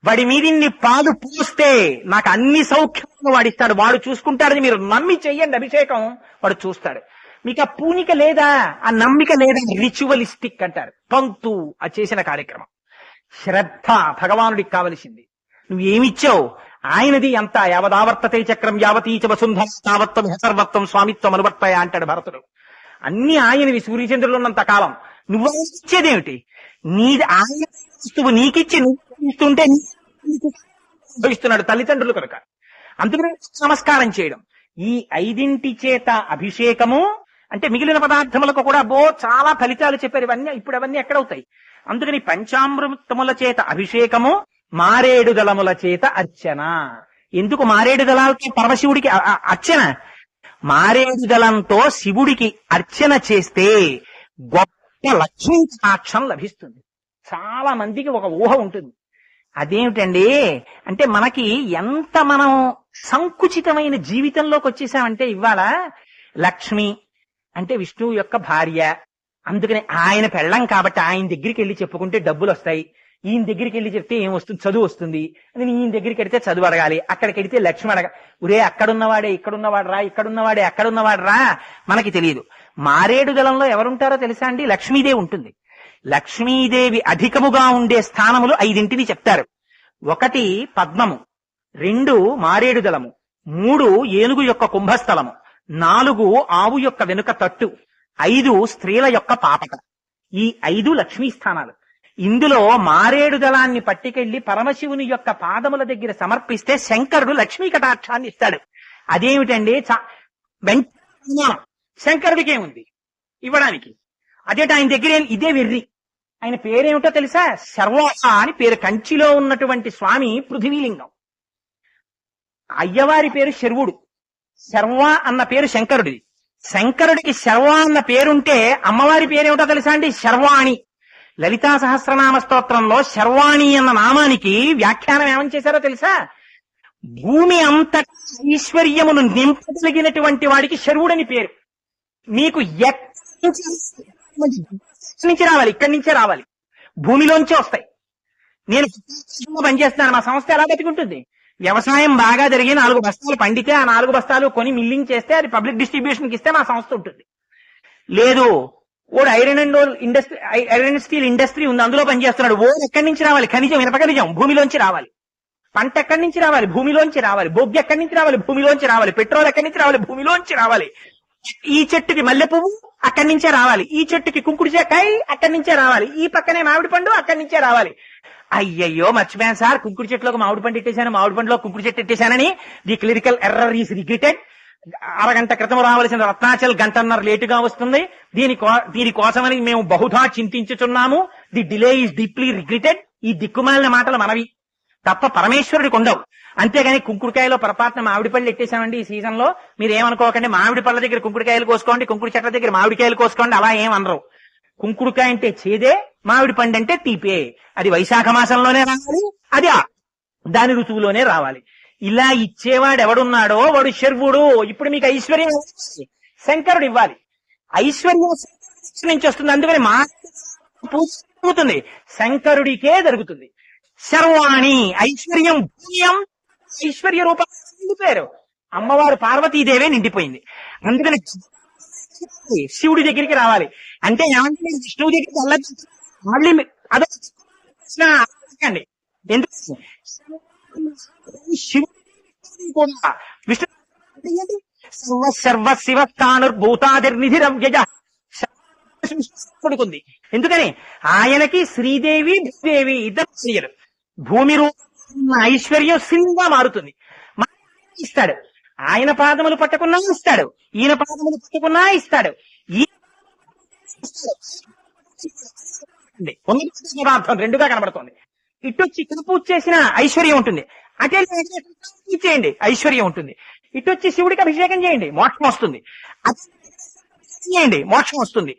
వాడి మీదిన్ని పాలు పూస్తే నాకు అన్ని సౌఖ్యాలను వాడిస్తాడు. వాడు చూసుకుంటాడని మీరు నమ్మి చెయ్యండి అభిషేకం, వాడు చూస్తాడు. మీకు ఆ పూనిక లేదా, ఆ నమ్మిక లేదా, రిచువలిస్టిక్ అంటారు. పంతు ఆ చేసిన కార్యక్రమం. శ్రద్ధ భగవానుడికి కావలసింది. నువ్వేమిచ్చావు ఆయనది అంతా. యావదావర్తతే చక్రం యావతీచ వసుంధర తావత్వం హసర్వత్వం స్వామిత్వం అనువర్తయ అంటాడు భరతుడు. అన్ని ఆయనవి సూర్యచంద్రులు ఉన్నంత కాలం. నువ్వు ఇచ్చేదేమిటి? ఆయన వస్తువు నీకిచ్చి నువ్వు ఇస్తుంటే భవిస్తున్నాడు తల్లిదండ్రులు కనుక. అందుకని నమస్కారం చేయడం. ఈ 5 చేత అభిషేకము అంటే మిగిలిన పదార్థములకు కూడా చాలా ఫలితాలు చెప్పారు. ఇవన్నీ ఇప్పుడు అవన్నీ ఎక్కడవుతాయి? అందుకని పంచామృతముల చేత అభిషేకము, మారేడు దళముల చేత అర్చన. ఎందుకు మారేడు దళాలతో పరమశివుడికి అర్చన? మారేడు దళంతో శివుడికి అర్చన చేస్తే గొప్ప లక్ష్మీ కటాక్షం లభిస్తుంది. చాలా మందికి ఒక ఊహ ఉంటుంది. అదేమిటండి అంటే మనకి ఎంత మనం సంకుచితమైన జీవితంలోకి వచ్చేసామంటే, ఇవాళ లక్ష్మి అంటే విష్ణువు యొక్క భార్య, అందుకని ఆయన పెళ్ళం కాబట్టి ఆయన దగ్గరికి వెళ్ళి చెప్పుకుంటే డబ్బులు వస్తాయి, ఈయన దగ్గరికి వెళ్ళి చెప్తే ఏం వస్తుంది? చదువు వస్తుంది. అది ఈయన దగ్గరికి వెడితే చదువు అడగాలి, అక్కడికి వెడితే లక్ష్మి అడగ. ఉరే అక్కడున్నవాడే ఇక్కడున్నవాడు రా, ఇక్కడున్నవాడే అక్కడున్నవాడు రా. మనకి తెలియదు. మారేడు దళంలో ఎవరుంటారో తెలుసా అండి? లక్ష్మీదేవి ఉంటుంది. లక్ష్మీదేవి అధికముగా ఉండే స్థానములు 5 చెప్తారు. 1 పద్మము, 2 మారేడు దళము, 3 ఏనుగు యొక్క కుంభస్థలము, 4 ఆవు యొక్క వెనుక తట్టు, 5 స్త్రీల యొక్క పాపట. ఈ 5 లక్ష్మీ స్థానాలు. ఇందులో మారేడు దళాన్ని పట్టుకెళ్లి పరమశివుని యొక్క పాదముల దగ్గర సమర్పిస్తే శంకరుడు లక్ష్మీ కటాక్షాన్ని ఇస్తాడు. అదేమిటండి? శంకరుడికి ఏముంది ఇవ్వడానికి? అదేట ఆయన దగ్గర ఇదే వెర్రి. ఆయన పేరేమిటో తెలుసా? శర్వ అని పేరు. కంచిలో ఉన్నటువంటి స్వామి పృథివీలింగం. అయ్యవారి పేరు శర్వుడు. శర్వ అన్న పేరు శంకరుడిది. శంకరుడికి శర్వ అన్న పేరుంటే అమ్మవారి పేరేమిటో తెలుసా అండి? శర్వాణి. లలితా సహస్రనామ స్తోత్రంలో శర్వాణి అన్న నామానికి వ్యాఖ్యానం ఏమని చేశారో తెలుసా? భూమి అంతటా ఐశ్వర్యమును నింపగలిగినటువంటి వాడికి శర్వుడని పేరు. మీకు ఎక్కడి నుంచి రావాలి? ఇక్కడి నుంచే రావాలి, భూమిలోంచే వస్తాయి. నేను పనిచేస్తున్నాను, మా సంస్థ ఎలా బతికుంటుంది? వ్యవసాయం బాగా జరిగి 4 బస్తాలు పండితే ఆ 4 బస్తాలు కొని మిల్లింగ్ చేస్తే అది పబ్లిక్ డిస్ట్రిబ్యూషన్కి ఇస్తే మా సంస్థ ఉంటుంది. లేదు, ఓడు ఐరన్ అండ్ స్టీల్ ఇండస్ట్రీ ఉంది, అందులో పనిచేస్తున్నాడు. ఓడు ఎక్కడి నుంచి రావాలి? ఖనిజం, ఇనప ఖనిజం భూమిలోంచి రావాలి. పంట ఎక్కడి నుంచి రావాలి? భూమిలోంచి రావాలి. బొగ్గు ఎక్కడి నుంచి రావాలి? భూమిలోంచి రావాలి. పెట్రోల్ ఎక్కడి నుంచి రావాలి? భూమిలోంచి రావాలి. ఈ చెట్టుకి మల్లె పువ్వు అక్కడి నుంచే రావాలి, ఈ చెట్టుకి కుంకుడుకాయ అక్కడి నుంచే రావాలి, ఈ పక్కనే మామిడి పండు అక్కడి నుంచే రావాలి. అయ్యయ్యో మర్చిపోయాను సార్, కుంకుడు చెట్టులోకి మామిడి పండు ఎట్టేశాను, మామిడి పండులో కుంకుడు చెట్టు ఎట్టేశానని. The clerical error is regretted. అరగంట క్రితం రావాల్సిన రత్నాచల్ గంటన్నర లేటుగా వస్తుంది. దీనికోసమని మేము బహుధా చింతించుచున్నాము. The delay is deeply regretted. ఈ దిక్కుమాలిన మాటలు మనవి తప్ప పరమేశ్వరుడికి ఉండవు. అంతేగాని కుంకుడుకాయలో పొరపాటున మామిడి పళ్ళు ఎట్టేశామండి ఈ సీజన్ లో, మీరు ఏమనుకోకండి. మామిడి పళ్ళ దగ్గర కుంకుడుకాయలు కోసుకోండి, కుంకుడు చెట్ల దగ్గర మామిడికాయలు కోసుకోండి, అలా ఏమనరు. కుంకుడుకాయ అంటే చేదే, మామిడి పండు అంటే తీపే. అది వైశాఖ మాసంలోనే రావాలి, అది దాని ఋతువులోనే రావాలి. ఇలా ఇచ్చేవాడు ఎవడున్నాడో వాడు శర్వుడు. ఇప్పుడు మీకు ఐశ్వర్యం శంకరుడు ఇవ్వాలి. ఐశ్వర్యం నుంచి వస్తుంది, అందుకని మా పూజవుతుంది, శంకరుడికే జరుగుతుంది. శర్వాణి ఐశ్వర్యం, భూయం ఐశ్వర్య రూపం నిండిపోయారు. అమ్మవారు పార్వతీదేవే నిండిపోయింది. అందుకని శివుడి దగ్గరికి రావాలి అంటే ఏమంటే విష్ణువు దగ్గరికి వెళ్ళదు. మళ్ళీ అదొకండి, ఎందుకు శివుడు కూడా విష్ణు సర్వ శివస్థానుర్భూతాదిర్నిధిరవ్యయ కొడుకుంది. ఎందుకని ఆయనకి శ్రీదేవి భూదేవి ఇద్దరు స్త్రీలు. భూమి రూపం ఐశ్వర్యం శ్రీగా మారుతుంది, ఇస్తాడు. ఆయన పాదములు పట్టుకున్నా ఇస్తాడు, ఈయన పాదములు పట్టుకున్నా ఇస్తాడు. పదార్థం రెండుగా కనబడుతుంది. ఇటొచ్చి ఇక్కడ పూజ చేసిన ఐశ్వర్యం ఉంటుంది, అటే చేయండి ఐశ్వర్యం ఉంటుంది. ఇటొచ్చి శివుడికి అభిషేకం చేయండి మోక్షం వస్తుంది, చేయండి మోక్షం వస్తుంది.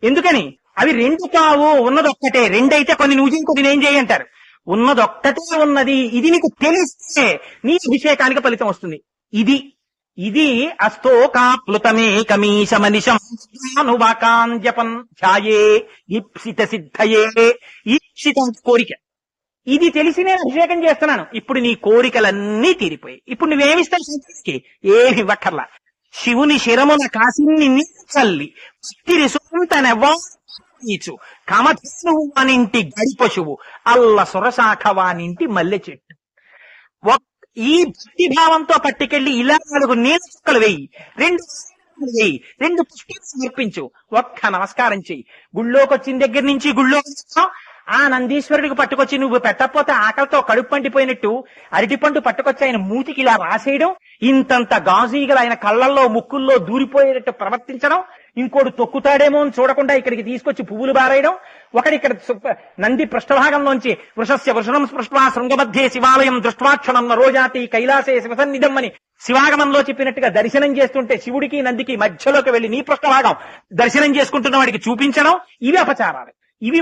ఎందుకని అవి రెండు కావు, ఉన్నదొక్కటే. రెండైతే కొన్ని నువ్వు ఇంకొక నేను చేయి అంటారు. ఉన్నదొక్కటే ఉన్నది. ఇది నీకు తెలిస్తే నీ అభిషేకానికి ఫలితం వస్తుంది. ఇది అస్తోకాప్లుతమేకమీశమనిశం ఛాయే ఈప్సిత సిద్ధయే. ఈప్సితం కోరిక. ఇది తెలిసి నేను అభిషేకం చేస్తున్నాను. ఇప్పుడు నీ కోరికలన్నీ తీరిపోయాయి. ఇప్పుడు నువ్వేమిస్తావు శివుడికి? ఏమి ఇవ్వక్కర్లా. శివుని శిరమున కాసిన్ని చల్లి చిత్తిరి సుంతనెవ్వీచు కమధనువు వానింటి గడి పశువు అల్ల సురశాఖ వానింటి మల్లె చెట్టు. ఈ భక్తి భావంతో పట్టుకెళ్లి ఇలా 4 నీళ్ళ చుక్కలు వేయి, 2 పుష్పాలు సమర్పించు, ఒక్క నమస్కారం చెయ్యి. గుళ్ళోకి వచ్చిన దగ్గర నుంచి గుళ్ళోకి ఆ నందీశ్వరుడికి పట్టుకొచ్చి నువ్వు పెట్టకపోతే ఆకలితో కడుపు పండిపోయినట్టు అరటిపండు పట్టుకొచ్చి ఆయన మూతికి ఇలా రాసేయడం, ఇంతంత గాజీగలు ఆయన కళ్ళల్లో ముక్కుల్లో దూరిపోయేటట్టు ప్రవర్తించడం, ఇంకోడు తొక్కుతాడేమో అని చూడకుండా ఇక్కడికి తీసుకొచ్చి పువ్వులు బారేయడం, ఒకటి ఇక్కడ నంది పృష్ఠభాగంలోంచి వృషస్య వృషణం స్పృష్ట్వా శృంగమధ్యే శివాలయం దృష్ట్వాక్షణం రోజాతి కైలాసే శివసన్నిధం అని శివాగమంలో చెప్పినట్టుగా దర్శనం చేస్తుంటే శివుడికి నందికి మధ్యలోకి వెళ్లి నీ పృష్ఠభాగం దర్శనం చేసుకుంటున్న వాడికి చూపించడం, ఇవి అపచారాలు. ఇవి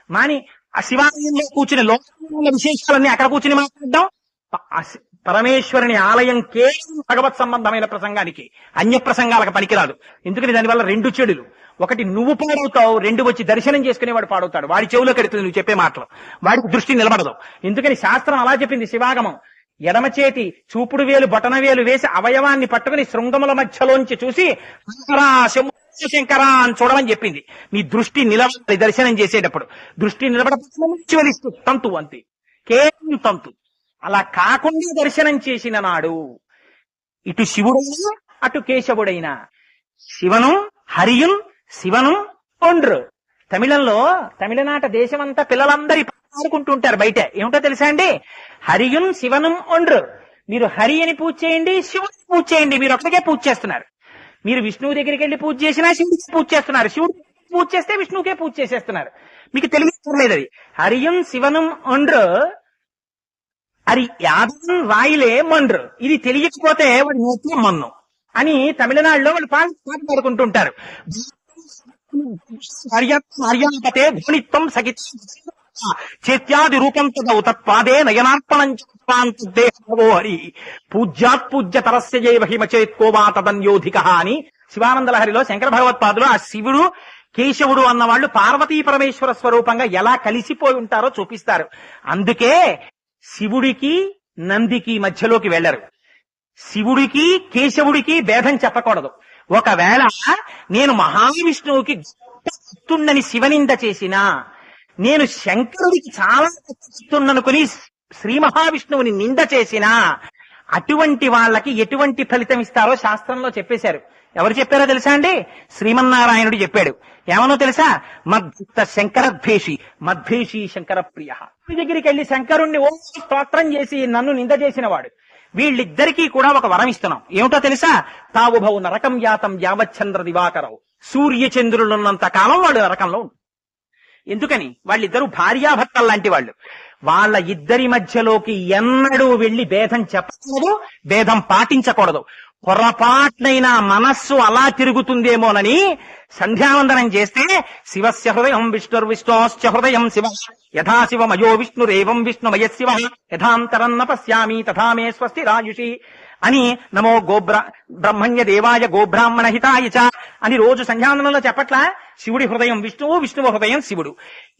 మాని ఆ శివాలయంలో కూర్చుని లోకంలో విశేషాలన్నీ అక్కడ కూర్చుని మాట్లాడడం. పరమేశ్వరుని ఆలయం కేవలం భగవత్ సంబంధమైన ప్రసంగానికి, అన్య ప్రసంగాలకు పనికిరాదు. ఎందుకని దానివల్ల రెండు చెడులు, ఒకటి నువ్వు పాడవుతావు, రెండు వచ్చి దర్శనం చేసుకునేవాడు పాడవుతాడు. వాడి చెవులో కడుతుంది నువ్వు చెప్పే మాటలు, వాడికి దృష్టి నిలబడదు. ఎందుకని శాస్త్రం అలా చెప్పింది. శివాగమం ఎడమ చేతి చూపుడు వేలు బొటన వేలు వేసి అవయవాన్ని పట్టుకుని శృంగముల మధ్యలోంచి చూసి శంకరా అని చూడమని చెప్పింది. మీ దృష్టి నిలబడి దర్శనం చేసేటప్పుడు దృష్టి నిలబడదు తంతు, అంతే, కేవలం తంతు. అలా కాకుండా దర్శనం చేసిన నాడు ఇటు శివుడైనా అటు కేశవుడైనా శివను హరియున్ శివను ఒండ్రు. తమిళనాట దేశమంతా పిల్లలందరూ ఆడుకుంటుంటారు బయట. ఏమిటో తెలుసా అండి? హరియున్ శివనం ఒండ్రు. మీరు హరి అని పూజ చేయండి, శివుని పూజ చేయండి, మీరు ఒకటికే పూజ చేస్తున్నారు. మీరు విష్ణువు దగ్గరికి వెళ్ళి పూజ చేసినా శివుడికి పూజ చేస్తున్నారు, శివుడు పూజ చేస్తే విష్ణువుకే పూజ చేసేస్తున్నారు. మీకు తెలియలేదు అది. హరియున్ శివనం ఒండ్రు అది యాదవం వాయిలే మండ్రు. ఇది తెలియకపోతే వాడి నోట్లో మన్ను అని తమిళనాడులో వాళ్ళు పాట పాడుకుంటుంటారు. హర్యాపతే ధ్వనిత్వం సగిత చేత్యాది రూపం తదౌ తత్పాదే నయనార్పణం హరి పూజ్యాత్ పూజ్య తరస్య జైవ హిమచేత్కోవా తదన్యోధిక అని శివానందలహరిలో శంకర భగవత్పాదులు ఆ శివుడు కేశవుడు అన్నవాళ్లు పార్వతీ పరమేశ్వర స్వరూపంగా ఎలా కలిసిపోయి ఉంటారో చూపిస్తారు. అందుకే శివుడికి నందికి మధ్యలోకి వెళ్లరు. శివుడికి కేశవుడికి భేదం చెప్పకూడదు. ఒకవేళ నేను మహావిష్ణువుకి భక్తుండని శివనింద చేసినా, నేను శంకరుడికి చాలా భక్తుండనుకుని శ్రీ మహావిష్ణువుని నింద చేసినా, అటువంటి వాళ్ళకి ఎటువంటి ఫలితం ఇస్తారో శాస్త్రంలో చెప్పేశారు. ఎవరు చెప్పారో తెలుసా అండి? శ్రీమన్నారాయణుడు చెప్పాడు. ఏమనో తెలుసా? మద్భక్త శంకరద్వేషి మద్వేషి శంకర ప్రియ. దగ్గరికి వెళ్లి శంకరుణ్ణి ఓ స్తోత్రం చేసి నన్ను నింద చేసిన వాడు. వీళ్ళిద్దరికీ కూడా ఒక వరం ఇస్తున్నాం. ఏమిటో తెలుసా? తావుభౌ నరకం యాతం యావచ్చంద్ర దివాకరవు. సూర్యచంద్రులున్నంత కాలం వాళ్ళు నరకంలో ఉంటారు. ఎందుకని? వాళ్ళిద్దరూ భార్యాభర్తలు లాంటి వాళ్ళు. వాళ్ళ ఇద్దరి మధ్యలోకి ఎన్నడూ వెళ్లి భేదం చెప్పకూడదు, భేదం పాటించకూడదు. పొరపాట్నైనా మనస్సు అలా తిరుగుతుందేమోనని సంధ్యావందనం చేస్తే శివస్య హృదయం విష్ణుర్విష్ణోశ్చ హృదయం శివ యథా శివమయో విష్ణురేవం విష్ణుమయ శివ యథాంతరన్న పశ్యామి తథా మే స్వస్తి రాయుషి అని నమో బ్రహ్మణ్య దేవాయ గోబ్రాహ్మణ హితాయ చ అని రోజు సంధ్యావందనంలో చెప్పట్లా? శివుడి హృదయం విష్ణువు, విష్ణువు హృదయం శివుడు.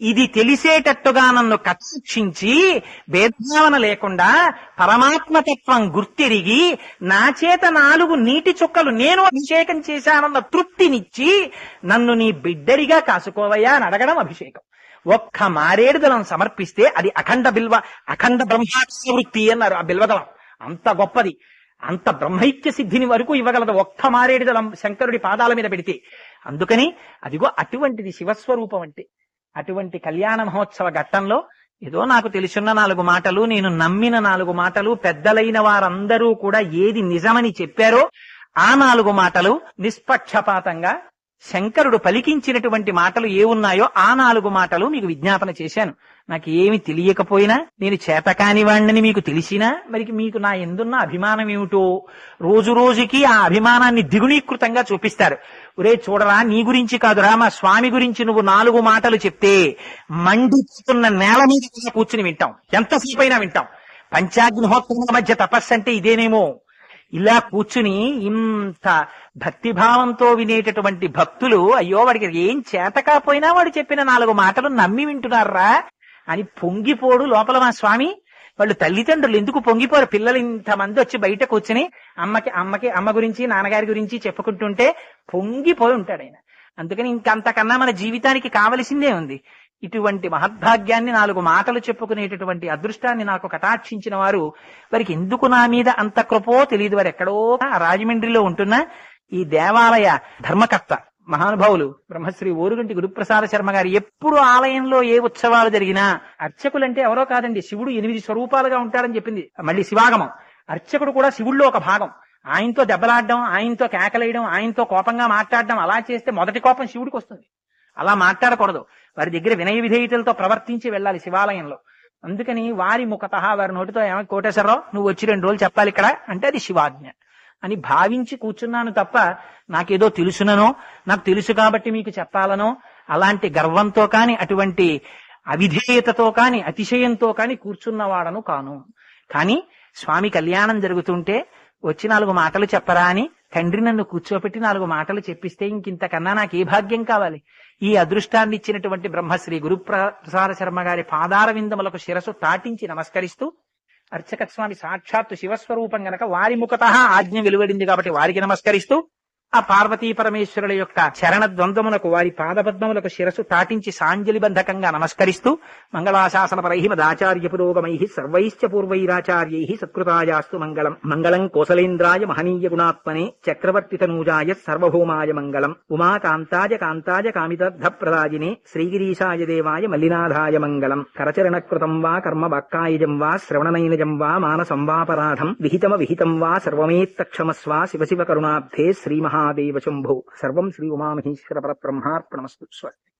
ఇది తెలిసేటట్టుగా నన్ను కటాక్షించి భేదభావన లేకుండా పరమాత్మతత్వం గుర్తిరిగి నా చేత 4 నీటి చుక్కలు నేను అభిషేకం చేశానన్న తృప్తినిచ్చి నన్ను నీ బిడ్డడిగా కాసుకోవయ్యా అని అడగడం అభిషేకం. ఒక్క మారేడుదలం సమర్పిస్తే అది అఖండ బ్రహ్మాక్ష వృత్తి అన్నారు. ఆ బిల్వదళం అంత గొప్పది, అంత బ్రహ్మైక్య సిద్ధిని వరకు ఇవ్వగలదు ఒక్క మారేడుదలం శంకరుడి పాదాల మీద పెడితే. అందుకని అదిగో అటువంటిది శివస్వరూపం అంటే. అటువంటి కళ్యాణ మహోత్సవ ఘట్టంలో ఏదో నాకు తెలుసున్న 4 మాటలు, నేను నమ్మిన 4 మాటలు, పెద్దలైన వారందరూ కూడా ఏది నిజమని చెప్పారో ఆ 4 మాటలు నిష్పక్షపాతంగా శంకరుడు పలికించినటువంటి మాటలు ఏ ఉన్నాయో ఆ 4 మాటలు మీకు విజ్ఞాపన చేశాను. నాకు ఏమి తెలియకపోయినా, నేను చేతకాని వాణ్ణని మీకు తెలిసినా, మరి మీకు నా ఎందున్న అభిమానం ఏమిటో రోజు రోజుకి ఆ అభిమానాన్ని ద్విగుణీకృతంగా చూపిస్తారు. ఒరే చూడరా, నీ గురించి కాదురా, మా స్వామి గురించి నువ్వు 4 మాటలు చెప్తే మండిస్తున్న నేల మీద కూర్చుని వింటాం, ఎంతసేపు అయినా వింటాం. పంచాగ్నిహోత్రముల మధ్య తపస్సు అంటే ఇదేనేమో. ఇలా కూర్చుని ఇంత భక్తిభావంతో వినేటటువంటి భక్తులు, అయ్యో వాడికి ఏం చేతకాపోయినా వాడు చెప్పిన 4 మాటలు నమ్మి వింటున్నారా అని పొంగిపోడు లోపల మా స్వామి. వాళ్ళు తల్లిదండ్రులు ఎందుకు పొంగిపోరు? పిల్లలు ఇంతమంది వచ్చి బయట కూర్చుని అమ్మ గురించి నాన్నగారి గురించి చెప్పుకుంటుంటే పొంగిపోయి ఉంటాడు ఆయన. అందుకని ఇంకంతకన్నా మన జీవితానికి కావలసిందే ఉంది. ఇటువంటి మహద్భాగ్యాన్ని 4 మాటలు చెప్పుకునేటటువంటి అదృష్టాన్ని నాకు కటాక్షించిన వారు, వారికి ఎందుకు నా మీద అంత కృపో తెలియదు. వారు ఎక్కడో రాజమండ్రిలో ఉంటున్న ఈ దేవాలయ ధర్మకర్త మహానుభావులు బ్రహ్మశ్రీ ఓరుగంటి గురుప్రసాద శర్మ గారు ఎప్పుడు ఆలయంలో ఏ ఉత్సవాలు జరిగినా అర్చకులంటే ఎవరో కాదండి, శివుడు 8 స్వరూపాలుగా ఉంటాడని చెప్పింది మళ్ళీ శివాగమం. అర్చకుడు కూడా శివుల్లో ఒక భాగం. ఆయనతో దెబ్బలాడడం, ఆయనతో కేకలేయడం, ఆయనతో కోపంగా మాట్లాడడం, అలా చేస్తే మొదటి కోపం శివుడికి వస్తుంది. అలా మాట్లాడకూడదు. వారి దగ్గర వినయ విధేయతలతో ప్రవర్తించి వెళ్ళాలి శివాలయంలో. అందుకని వారి ముఖత వారి నోటితో ఏమో కోటేశ్వరరావు నువ్వు వచ్చి 2 రోజులు చెప్పాలి ఇక్కడ అంటే అది శివాజ్ఞ అని భావించి కూర్చున్నాను తప్ప నాకేదో తెలుసుననో, నాకు తెలుసు కాబట్టి మీకు చెప్పాలనో, అలాంటి గర్వంతో కాని, అటువంటి అవిధేయతతో కాని, అతిశయంతో కాని కూర్చున్నవాడను కాను. కానీ స్వామి కళ్యాణం జరుగుతుంటే వచ్చి 4 మాటలు చెప్పరా అని తండ్రి నన్ను కూర్చోపెట్టి 4 మాటలు చెప్పిస్తే ఇంకింతకన్నా నాకు ఏ భాగ్యం కావాలి? ఈ అదృష్టాన్ని ఇచ్చినటువంటి బ్రహ్మశ్రీ గురుప్రసాద శర్మ గారి పాదార విందములకు శిరసు తాటించి నమస్కరిస్తూ, అర్చక స్వామి సాక్షాత్తు శివస్వరూపం గనక వారి ముఖత ఆజ్ఞ వెలువడింది కాబట్టి వారికి నమస్కరిస్తూ, ఆ పార్వతీ పరమేశ్వరుల యొక్క చరణ ద్వంద్వములకు వారి పాదపద్మములకు శిరసు తాటించి సాంజలిబంధకంగా నమస్కరిస్తూ, మంగళాశాసనపరై మదాచార్య పురోగమై సర్వైశ్చ పూర్వైరాచార్యై సత్కృతాయాస్తు మంగళం. మంగళం కోసలేంద్రాయ మహనీయ గుణాత్మనే చక్రవర్తి తనూజాయ సర్వభౌమాయ మంగళం. ఉమాకాంతాయ కాంతాయ కామితార్థప్రదాయినే శ్రీగిరీశాయ దేవాయ మల్లినాథాయ మంగళం. కరచరణకృతం వా కర్మ వాక్కాయజం వా శ్రవణనైనజం వా మానసం వాపరాధం విహితం వా సర్వమేత్తక్షమస్వ శివ శివ కరుణాబ్ధే శ్రీ మహాదేవ శంభో. సర్వం శ్రీ ఉమామహేశ్వర పరబ్రహ్మార్పణమస్తు. స్వస్తి.